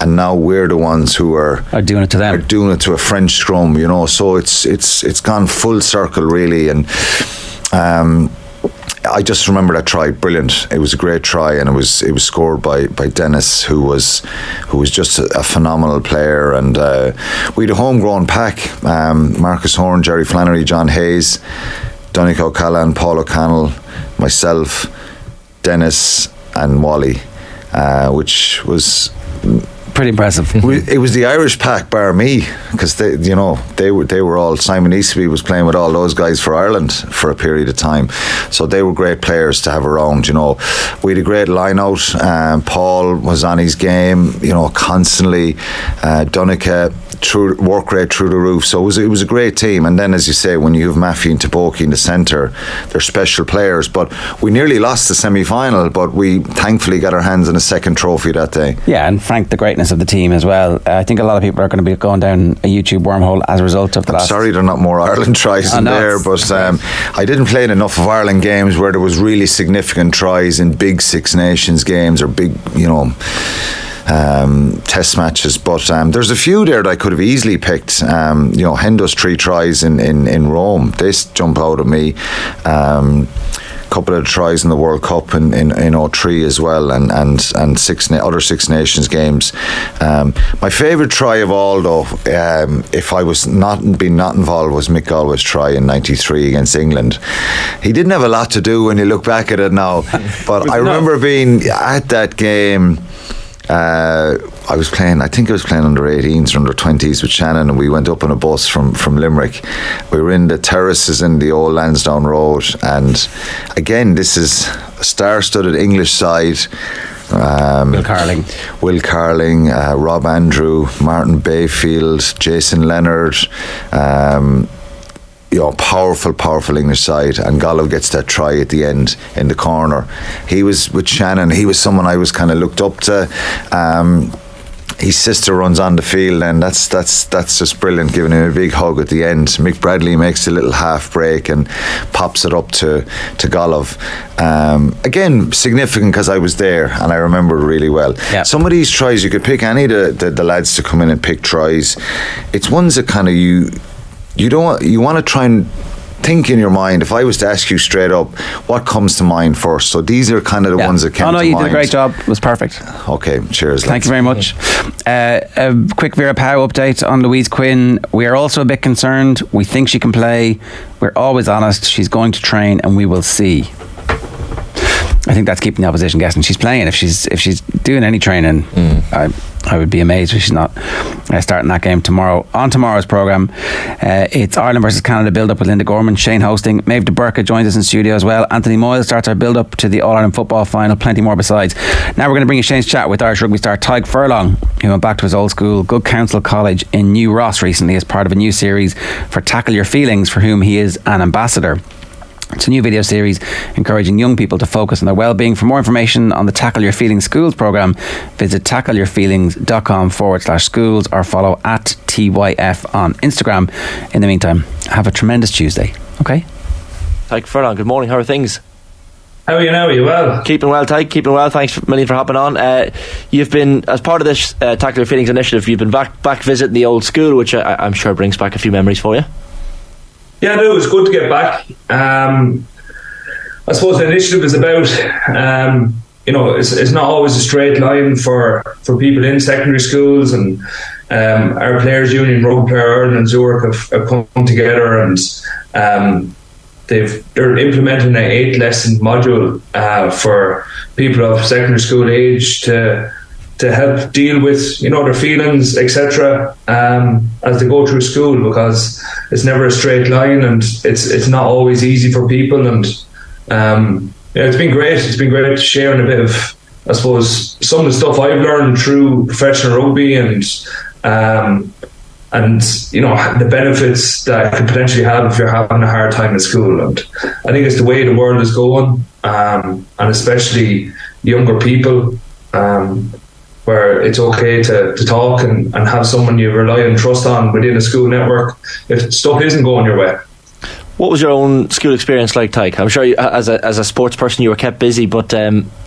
and now we're the ones who are doing it to them, are doing it to a French scrum, so it's gone full circle really. And I just remember that try, brilliant. It was a great try, and it was scored by Dennis, who was just a phenomenal player. And we had a homegrown pack: Marcus Horn, Jerry Flannery, John Hayes, Donny O'Callaghan, Paul O'Connell, myself, Dennis, and Wally, which was Pretty impressive. It was the Irish pack bar me, because they were all. Simon Easterby was playing with all those guys for Ireland for a period of time, so they were great players to have around. We had a great line out. Paul was on his game, constantly. Donncha work rate through the roof, so it was a great team. And then, as you say, when you have Maffey and Taboki in the centre, they're special players. But we nearly lost the semi-final, but we thankfully got our hands on a second trophy that day. Yeah, and Frank, the greatness of the team as well. I think a lot of people are going to be going down a YouTube wormhole as a result of the last. Sorry, there are not more Ireland tries in there, but I didn't play in enough of Ireland games where there was really significant tries in big Six Nations games or big, test matches, but there's a few there that I could have easily picked. Hendo's 3 tries in Rome, they jump out at me. Couple of tries in the World Cup in 03 as well, and other Six Nations games. My favourite try of all, though, if I was not involved, was Mick Galway's try in '93 against England. He didn't have a lot to do when you look back at it now, but I remember being at that game. I think I was playing under 18s or under 20s with Shannon, and we went up on a bus from Limerick. We were in the terraces in the old Lansdowne Road, and again, this is a star-studded English side. Will Carling, Rob Andrew, Martin Bayfield, Jason Leonard. Powerful English side, and Gallo gets that try at the end in the corner. He was with Shannon. He was someone I was kind of looked up to. His sister runs on the field, and that's just brilliant, giving him a big hug at the end. Mick Bradley makes a little half break and pops it up to Golov. Again, significant because I was there and I remember it really well. Yep. Some of these tries, you could pick any of the lads to come in and pick tries. It's ones that kind of you want to try and think in your mind. If I was to ask you straight up, what comes to mind first? So these are kind of the ones that came to mind. You did a great job. It was perfect. Okay, cheers. Thank you very much. A quick Vera Pauw update on Louise Quinn. We are also a bit concerned. We think she can play. We're always honest. She's going to train, and we will see. I think that's keeping the opposition guessing. She's playing. If she's doing any training, I would be amazed if she's not starting that game tomorrow. On tomorrow's programme, it's Ireland versus Canada build-up with Linda Gorman, Shane hosting. Maeve de Burka joins us in studio as well. Anthony Moyle starts our build-up to the All-Ireland football final. Plenty more besides. Now we're going to bring you Shane's chat with Irish rugby star Tadhg Furlong, who went back to his old school, Good Counsel College in New Ross recently as part of a new series for Tackle Your Feelings, for whom he is an ambassador. It's a new video series encouraging young people to focus on their well-being. For more information on the Tackle Your Feelings Schools programme, visit tackleyourfeelings.com/schools or follow at TYF on Instagram. In the meantime, have a tremendous Tuesday. Okay? Tadhg Furlong, good morning. How are things? How are you now? Are you well? Keeping well, Tadhg. Keeping well. Thanks a million for hopping on. You've been, as part of this Tackle Your Feelings initiative, you've been back visiting the old school, which I'm sure brings back a few memories for you. Yeah, no, it was good to get back. I suppose the initiative is about, it's not always a straight line for people in secondary schools, and our Players Union, Rugby Player Ireland and Zurich have come together, and they're implementing an 8-lesson module for people of secondary school age to help deal with their feelings, etc., as they go through school, because it's never a straight line, and it's not always easy for people. And it's been great. It's been great sharing a bit of, I suppose, some of the stuff I've learned through professional rugby, and the benefits that it could potentially have if you're having a hard time at school. And I think it's the way the world is going, and especially younger people, where it's okay to talk and have someone you rely and trust on within a school network if stuff isn't going your way. What was your own school experience like, Tadhg? I'm sure as a sports person you were kept busy, but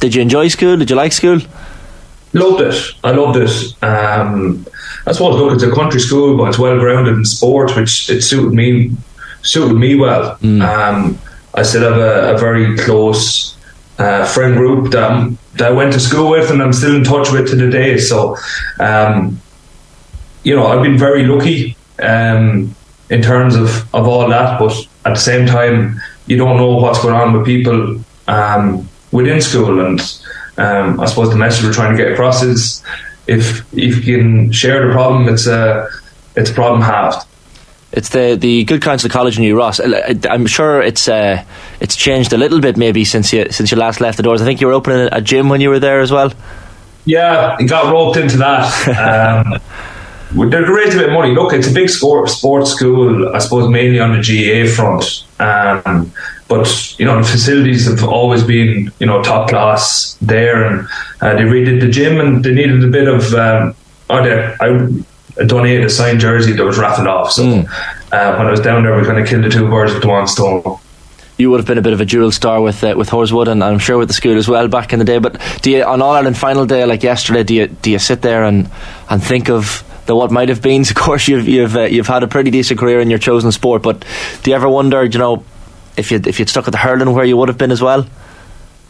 did you enjoy school? Did you like school? Loved it. I loved it. I suppose, look, it's a country school, but it's well grounded in sport, which it suited me well. I still have a very close friend group that I went to school with, and I'm still in touch with to the day. So, I've been very lucky in terms of all that, but at the same time, you don't know what's going on with people within school. And I suppose the message we're trying to get across is, if you can share the problem, it's a problem halved. It's the Good Counsel College in New Ross. I'm sure it's changed a little bit maybe since you last left the doors. I think you were opening a gym when you were there as well. Yeah, you got roped into that. They're raised a bit of money. Look, it's a big sports school, I suppose, mainly on the GAA front. But the facilities have always been top class there, and they redid the gym, and they needed a bit of. I donated a signed jersey that was raffled off. So when I was down there, we kind of killed the two birds with one stone. You would have been a bit of a dual star with Horswood, and I'm sure with the school as well back in the day. But do you, on All Ireland final day like yesterday, do you sit there and think of what might have been? Of course, you've had a pretty decent career in your chosen sport, but do you ever wonder, if you'd stuck with the hurling, where you would have been as well?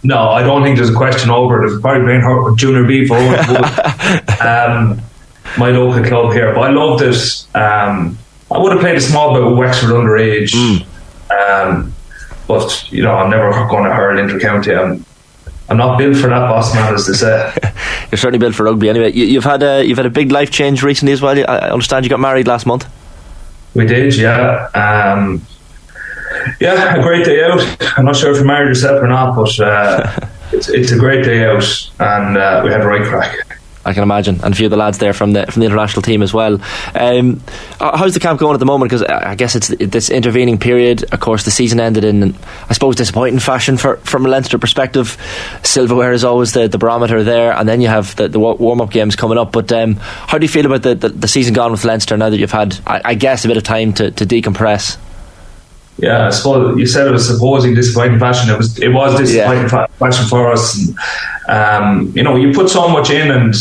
No, I don't think there's a question over it. It's probably been Junior B for Horswood. My local club here, but I loved it. I would have played a small bit with Wexford underage, but I'm never going to hurl inter-county. I'm not built for that, boss man, as they say. You're certainly built for rugby anyway. You've had a big life change recently as well. I understand you got married last month. We did, yeah. A great day out. I'm not sure if you married yourself or not, but it's a great day out, and we had a right crack. I can imagine, and a few of the lads there from the international team as well. How's the camp going at the moment? Because I guess it's this intervening period. Of course, the season ended in, I suppose, disappointing fashion from a Leinster perspective. Silverware is always the barometer there, and then you have the warm-up games coming up. But how do you feel about the season gone with Leinster now that you've had, I guess, a bit of time to decompress? Yeah, I suppose you said it was supposing disappointing fashion. It was disappointing fashion for us. And, you put so much in, and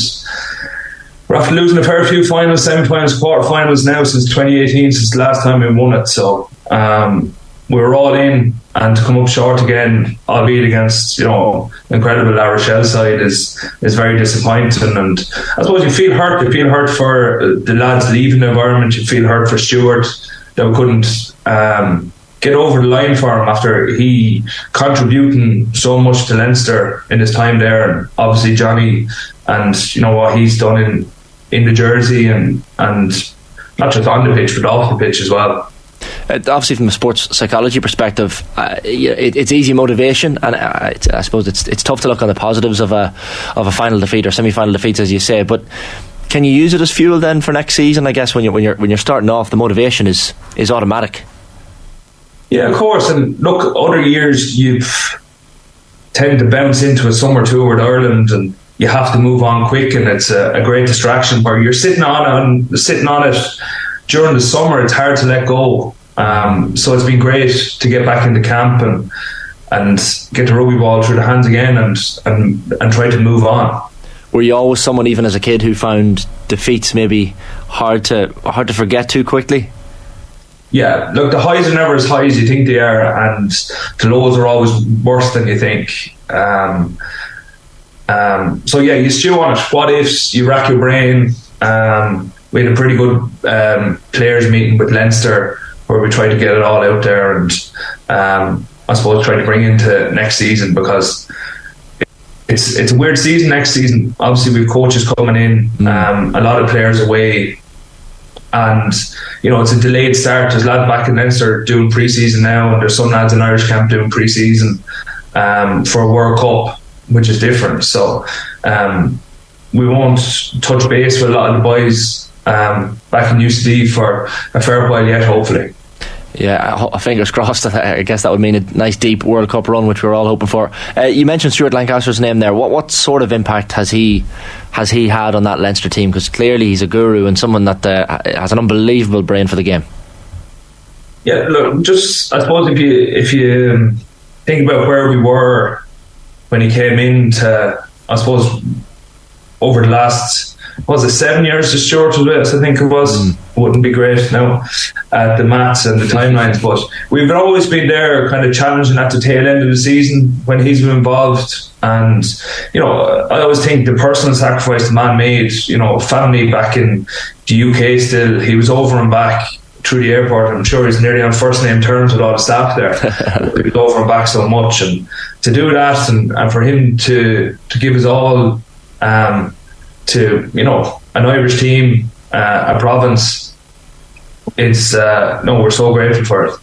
we're after losing a fair few finals, semi-finals, quarter-finals now since 2018, since the last time we won it. So we were all in, and to come up short again, albeit against incredible La Rochelle side, is very disappointing. And I suppose you feel hurt. You feel hurt for the lads leaving the environment. You feel hurt for Stuart that we couldn't get over the line for him after he contributing so much to Leinster in his time there, and obviously Johnny, and what he's done in the jersey and not just on the pitch but off the pitch as well. Obviously, from a sports psychology perspective, it's easy motivation, and I suppose it's tough to look on the positives of a final defeat or semi-final defeats, as you say. But can you use it as fuel then for next season? I guess when you're starting off, the motivation is automatic. Yeah, of course. And look, other years you tend to bounce into a summer tour with Ireland, and you have to move on quick, and it's a great distraction. Where you're sitting on it during the summer, it's hard to let go. So it's been great to get back into camp and get the rugby ball through the hands again, and try to move on. Were you always someone, even as a kid, who found defeats maybe hard to forget too quickly? Yeah, look, the highs are never as high as you think they are, and the lows are always worse than you think. So yeah, you stew on it. What ifs? You rack your brain. We had a pretty good players meeting with Leinster where we tried to get it all out there, and I suppose try to bring into next season, because it's a weird season next season. Obviously, we've coaches coming in, a lot of players away. And it's a delayed start. There's lads back in Leinster doing pre-season now, and there's some lads in Irish camp doing pre-season for a World Cup, which is different. So we won't touch base with a lot of the boys back in UCD for a fair while yet, hopefully. Yeah, fingers crossed. I guess that would mean a nice deep World Cup run, which we're all hoping for. You mentioned Stuart Lancaster's name there. What sort of impact has he had on that Leinster team? Because clearly he's a guru and someone that has an unbelievable brain for the game. Yeah, look, just I suppose if you think about where we were when he came in, I suppose over the last 7 years to Stuart was with us, I think it was. Wouldn't be great now at the maths and the timelines, but we've always been there kind of challenging at the tail end of the season when he's been involved. And I always think the personal sacrifice the man made, family back in the UK still, he was over and back through the airport. I'm sure he's nearly on first name terms with all the staff there. He was over and back so much, and to do that and for him to give us all to an Irish team, a province. It's we're so grateful for it.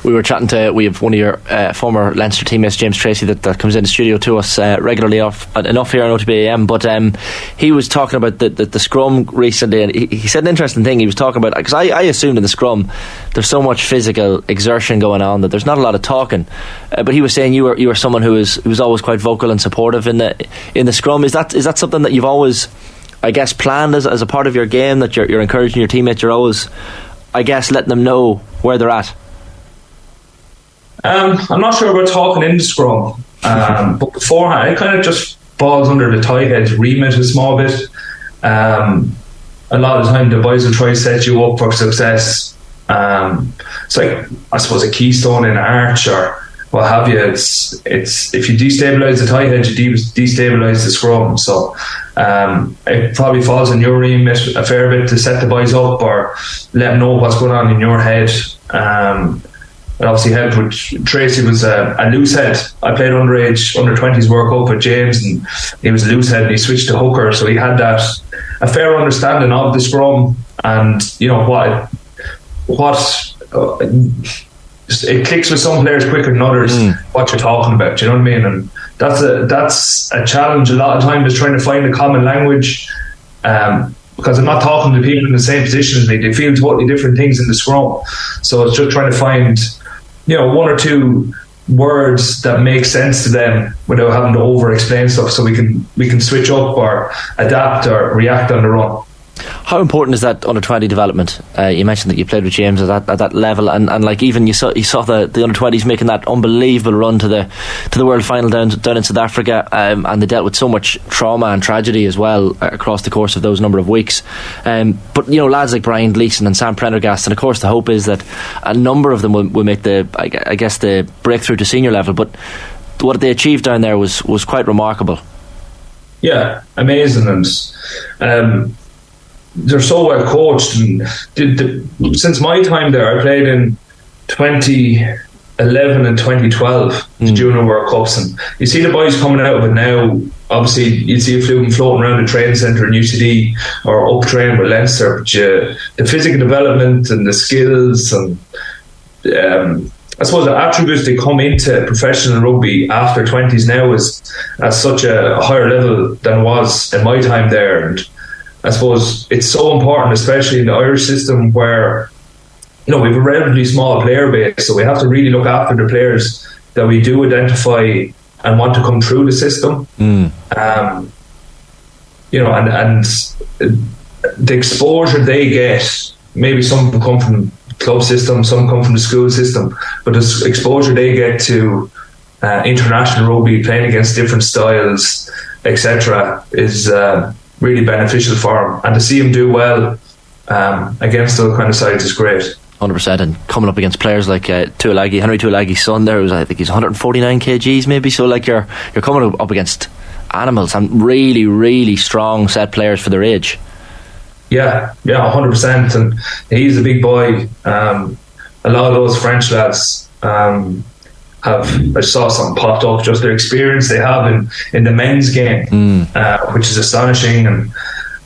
We were chatting we have one of your former Leinster teammates, James Tracy, that comes in the studio to us regularly enough here on OTB AM, but he was talking about the scrum recently, and he said an interesting thing. He was talking about, because I assumed in the scrum there's so much physical exertion going on that there's not a lot of talking, but he was saying you were someone who was always quite vocal and supportive in the scrum. Is that something that you've always, I guess, planned as a part of your game, that you're encouraging your teammates, you're always, I guess, letting them know where they're at? I'm not sure about talking in the scrum, but beforehand it kind of just falls under the tight head's remit a small bit. A lot of the time the boys will try to set you up for success. It's like, I suppose, a keystone in an arch or what have you. It's if you destabilise the tight head, you destabilise the scrum. So it probably falls in your remit a fair bit to set the boys up or let them know what's going on in your head. It obviously helped with Tracy. Was a loose head. I played underage under 20s World Cup with James, and he was a loose head and he switched to hooker, so he had a fair understanding of the scrum and it clicks with some players quicker than others what you're talking about, you know what I mean? And that's a challenge a lot of times, is trying to find a common language, because I'm not talking to people in the same position as me. They feel totally different things in the scrum, so it's just trying to find one or two words that make sense to them without having to over explain stuff, so we can switch up or adapt or react on the run. How important is that under 20 development? You mentioned that you played with James at that level, and like even you saw the under 20s making that unbelievable run to the world final down in South Africa, and they dealt with so much trauma and tragedy as well across the course of those number of weeks. But lads like Brian Gleeson and Sam Prendergast, and of course the hope is that a number of them will make the breakthrough to senior level. But what they achieved down there was quite remarkable. Yeah, amazing, and they're so well coached. And since my time there, I played in 2011 and 2012 the Junior World Cups, and you see the boys coming out of it now. Obviously you see a few of them floating around the training centre in UCD or up training with Leinster, but the physical development and the skills and I suppose the attributes that come into professional rugby after 20s now is at such a higher level than it was in my time there. And I suppose it's so important, especially in the Irish system, where we have a relatively small player base, so we have to really look after the players that we do identify and want to come through the system. And the exposure they get, maybe some come from club system, some come from the school system, but the exposure they get to international rugby, playing against different styles, etc., is really beneficial for him, and to see him do well against those kind of sides is great. 100%, and coming up against players like Henry Tuolagi's son there, I think he's 149 kgs maybe, so like you're coming up against animals and really, really strong set players for their age. Yeah, 100%, and he's a big boy. A lot of those French lads I saw some popped up, just their experience they have in the men's game, which is astonishing. And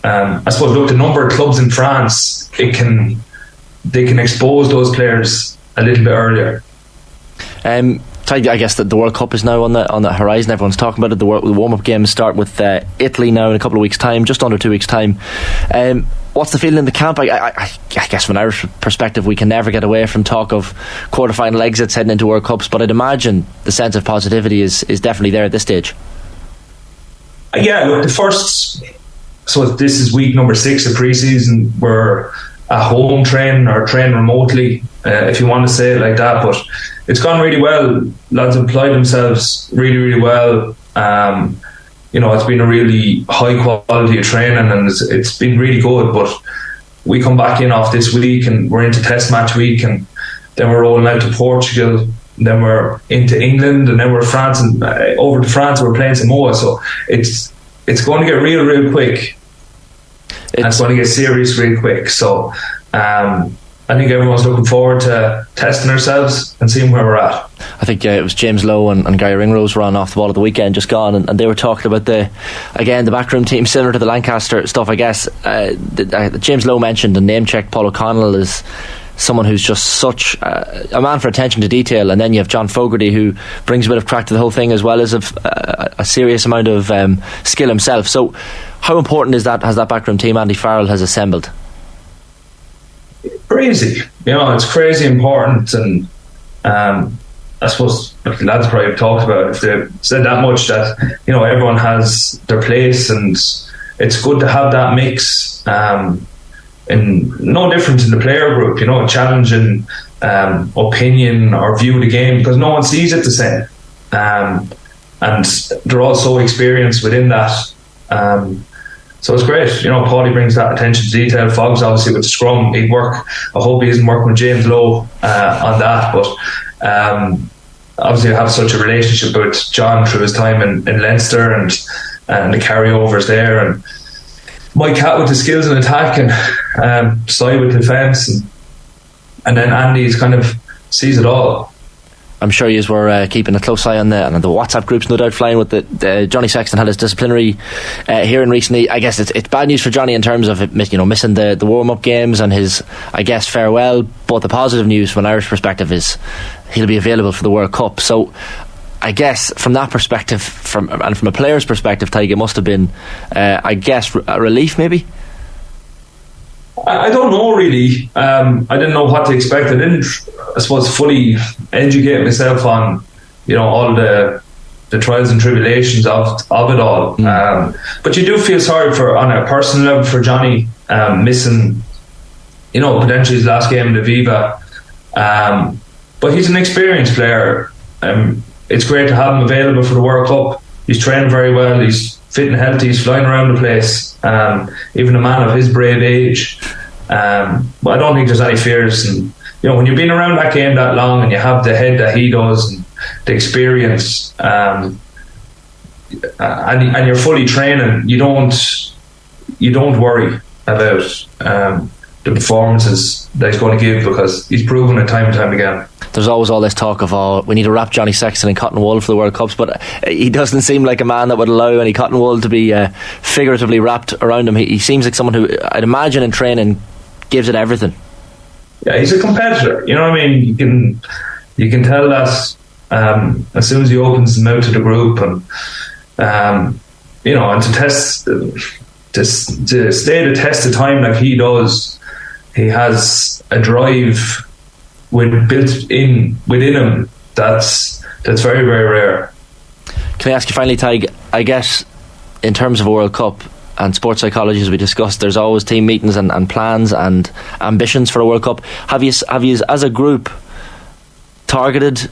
I suppose, look, the number of clubs in France, they can expose those players a little bit earlier. I guess that the World Cup is now on the horizon. Everyone's talking about it. The warm-up games start with Italy now in a couple of weeks' time, just under 2 weeks' time. What's the feeling in the camp? I guess from an Irish perspective, we can never get away from talk of quarter-final exits heading into World Cups, but I'd imagine the sense of positivity is definitely there at this stage. Yeah, look, so this is week number 6 of pre-season. We're at home training or training remotely, if you want to say it like that, but it's gone really well. Lads have applied themselves really, really well. It's been a really high quality of training, and it's been really good. But we come back in off this week and we're into test match week, and then we're rolling out to Portugal, and then we're into England, and then we're France, and over to France we're playing Samoa. So it's going to get real quick. It's going to get serious real quick. So I think everyone's looking forward to testing ourselves and seeing where we're at. I think it was James Lowe and Gary Ringrose were on Off the Ball at the weekend, just gone, and they were talking about the backroom team similar to the Lancaster stuff. I guess James Lowe mentioned and name-checked Paul O'Connell as someone who's just such a man for attention to detail, and then you have John Fogarty, who brings a bit of crack to the whole thing as well as a serious amount of skill himself. So how important is that, has that backroom team Andy Farrell has assembled? Crazy, it's crazy important, and I suppose the lads probably talked about it, if they said that much, that everyone has their place, and it's good to have that mix, and no different in the player group, challenging opinion or view of the game, because no one sees it the same, and they're all so experienced within that. So it's great, Paulie brings that attention to detail. Fogg's obviously with the scrum, he'd work. I hope he isn't working with James Lowe on that, but obviously I have such a relationship with John through his time in Leinster and the carryovers there, and Mike Cat with the skills in attack, and Sly with defence, and then Andy's kind of sees it all. I'm sure you were keeping a close eye on the WhatsApp groups, no doubt, flying with the Johnny Sexton had his disciplinary hearing recently. I guess it's bad news for Johnny in terms of missing the warm-up games and his, I guess, farewell, but the positive news from an Irish perspective is he'll be available for the World Cup. So I guess from that perspective, from a player's perspective, Tadhg, it must have been I guess a relief maybe? I don't know really. I didn't know what to expect. I didn't, I suppose, fully educate myself on, all the trials and tribulations of it all. But you do feel sorry for, on a personal level, for Johnny missing, potentially his last game in the Viva. But he's an experienced player. It's great to have him available for the World Cup. He's trained very well. He's fit and healthy. He's flying around the place. Even a man of his brave age. But I don't think there's any fears. And when you've been around that game that long and you have the head that he does and the experience, and you're fully training, you don't worry about the performances that he's going to give, because he's proven it time and time again. There's always all this talk of, we need to wrap Johnny Sexton in cotton wool for the World Cups, but he doesn't seem like a man that would allow any cotton wool to be figuratively wrapped around him. He seems like someone who, I'd imagine, in training gives it everything. Yeah, he's a competitor. You know what I mean? You can tell that as soon as he opens his mouth to the group, and and to test, to stay the test of time like he does. He has a drive built in within him that's very, very rare. Can I ask you finally, Tadhg, I guess in terms of a World Cup and sports psychology, as we discussed, there's always team meetings and plans and ambitions for a World Cup. Have you as a group targeted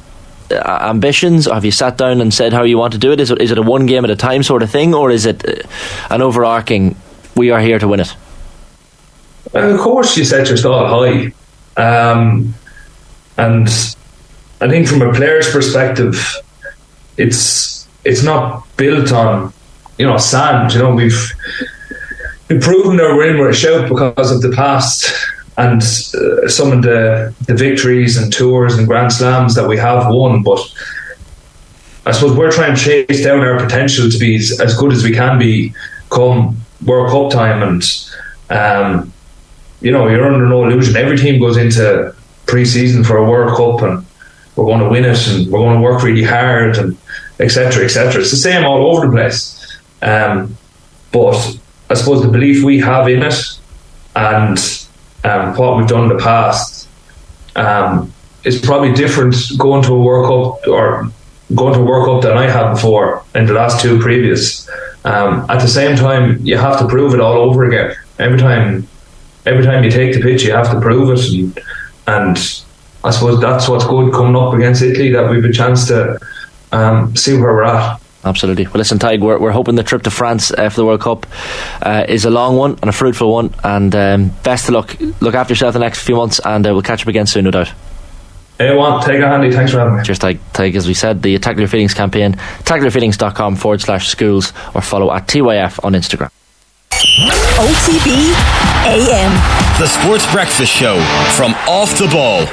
ambitions, or have you sat down and said how you want to do it? Is it a one game at a time sort of thing, or is it an overarching, we are here to win it? Of course you set your stall high, and I think from a player's perspective, it's not built on sand. We've proven that we're in with a shout because of the past and some of the victories and tours and Grand Slams that we have won. But I suppose we're trying to chase down our potential to be as good as we can be come World Cup time, and you're under no illusion. Every team goes into pre-season for a World Cup and we're going to win it and we're going to work really hard and etc. etc. It's the same all over the place. But I suppose the belief we have in it and what we've done in the past is probably different going to a World Cup or going to a World Cup than I have before in the last two previous. At the same time, you have to prove it all over again. Every time you take the pitch, you have to prove it, and I suppose that's what's good coming up against Italy, that we've a chance to see where we're at. Absolutely. Well, listen, Tadhg, we're hoping the trip to France for the World Cup is a long one and a fruitful one, and best of luck. Look after yourself the next few months, and we'll catch up again soon, no doubt. Take a handy. Thanks for having me. Cheers, Tadhg. As we said, the Tackle Your Feelings campaign, tackleyourfeelings.com/schools, or follow at TYF on Instagram. OTB AM, the Sports Breakfast Show from Off the Ball.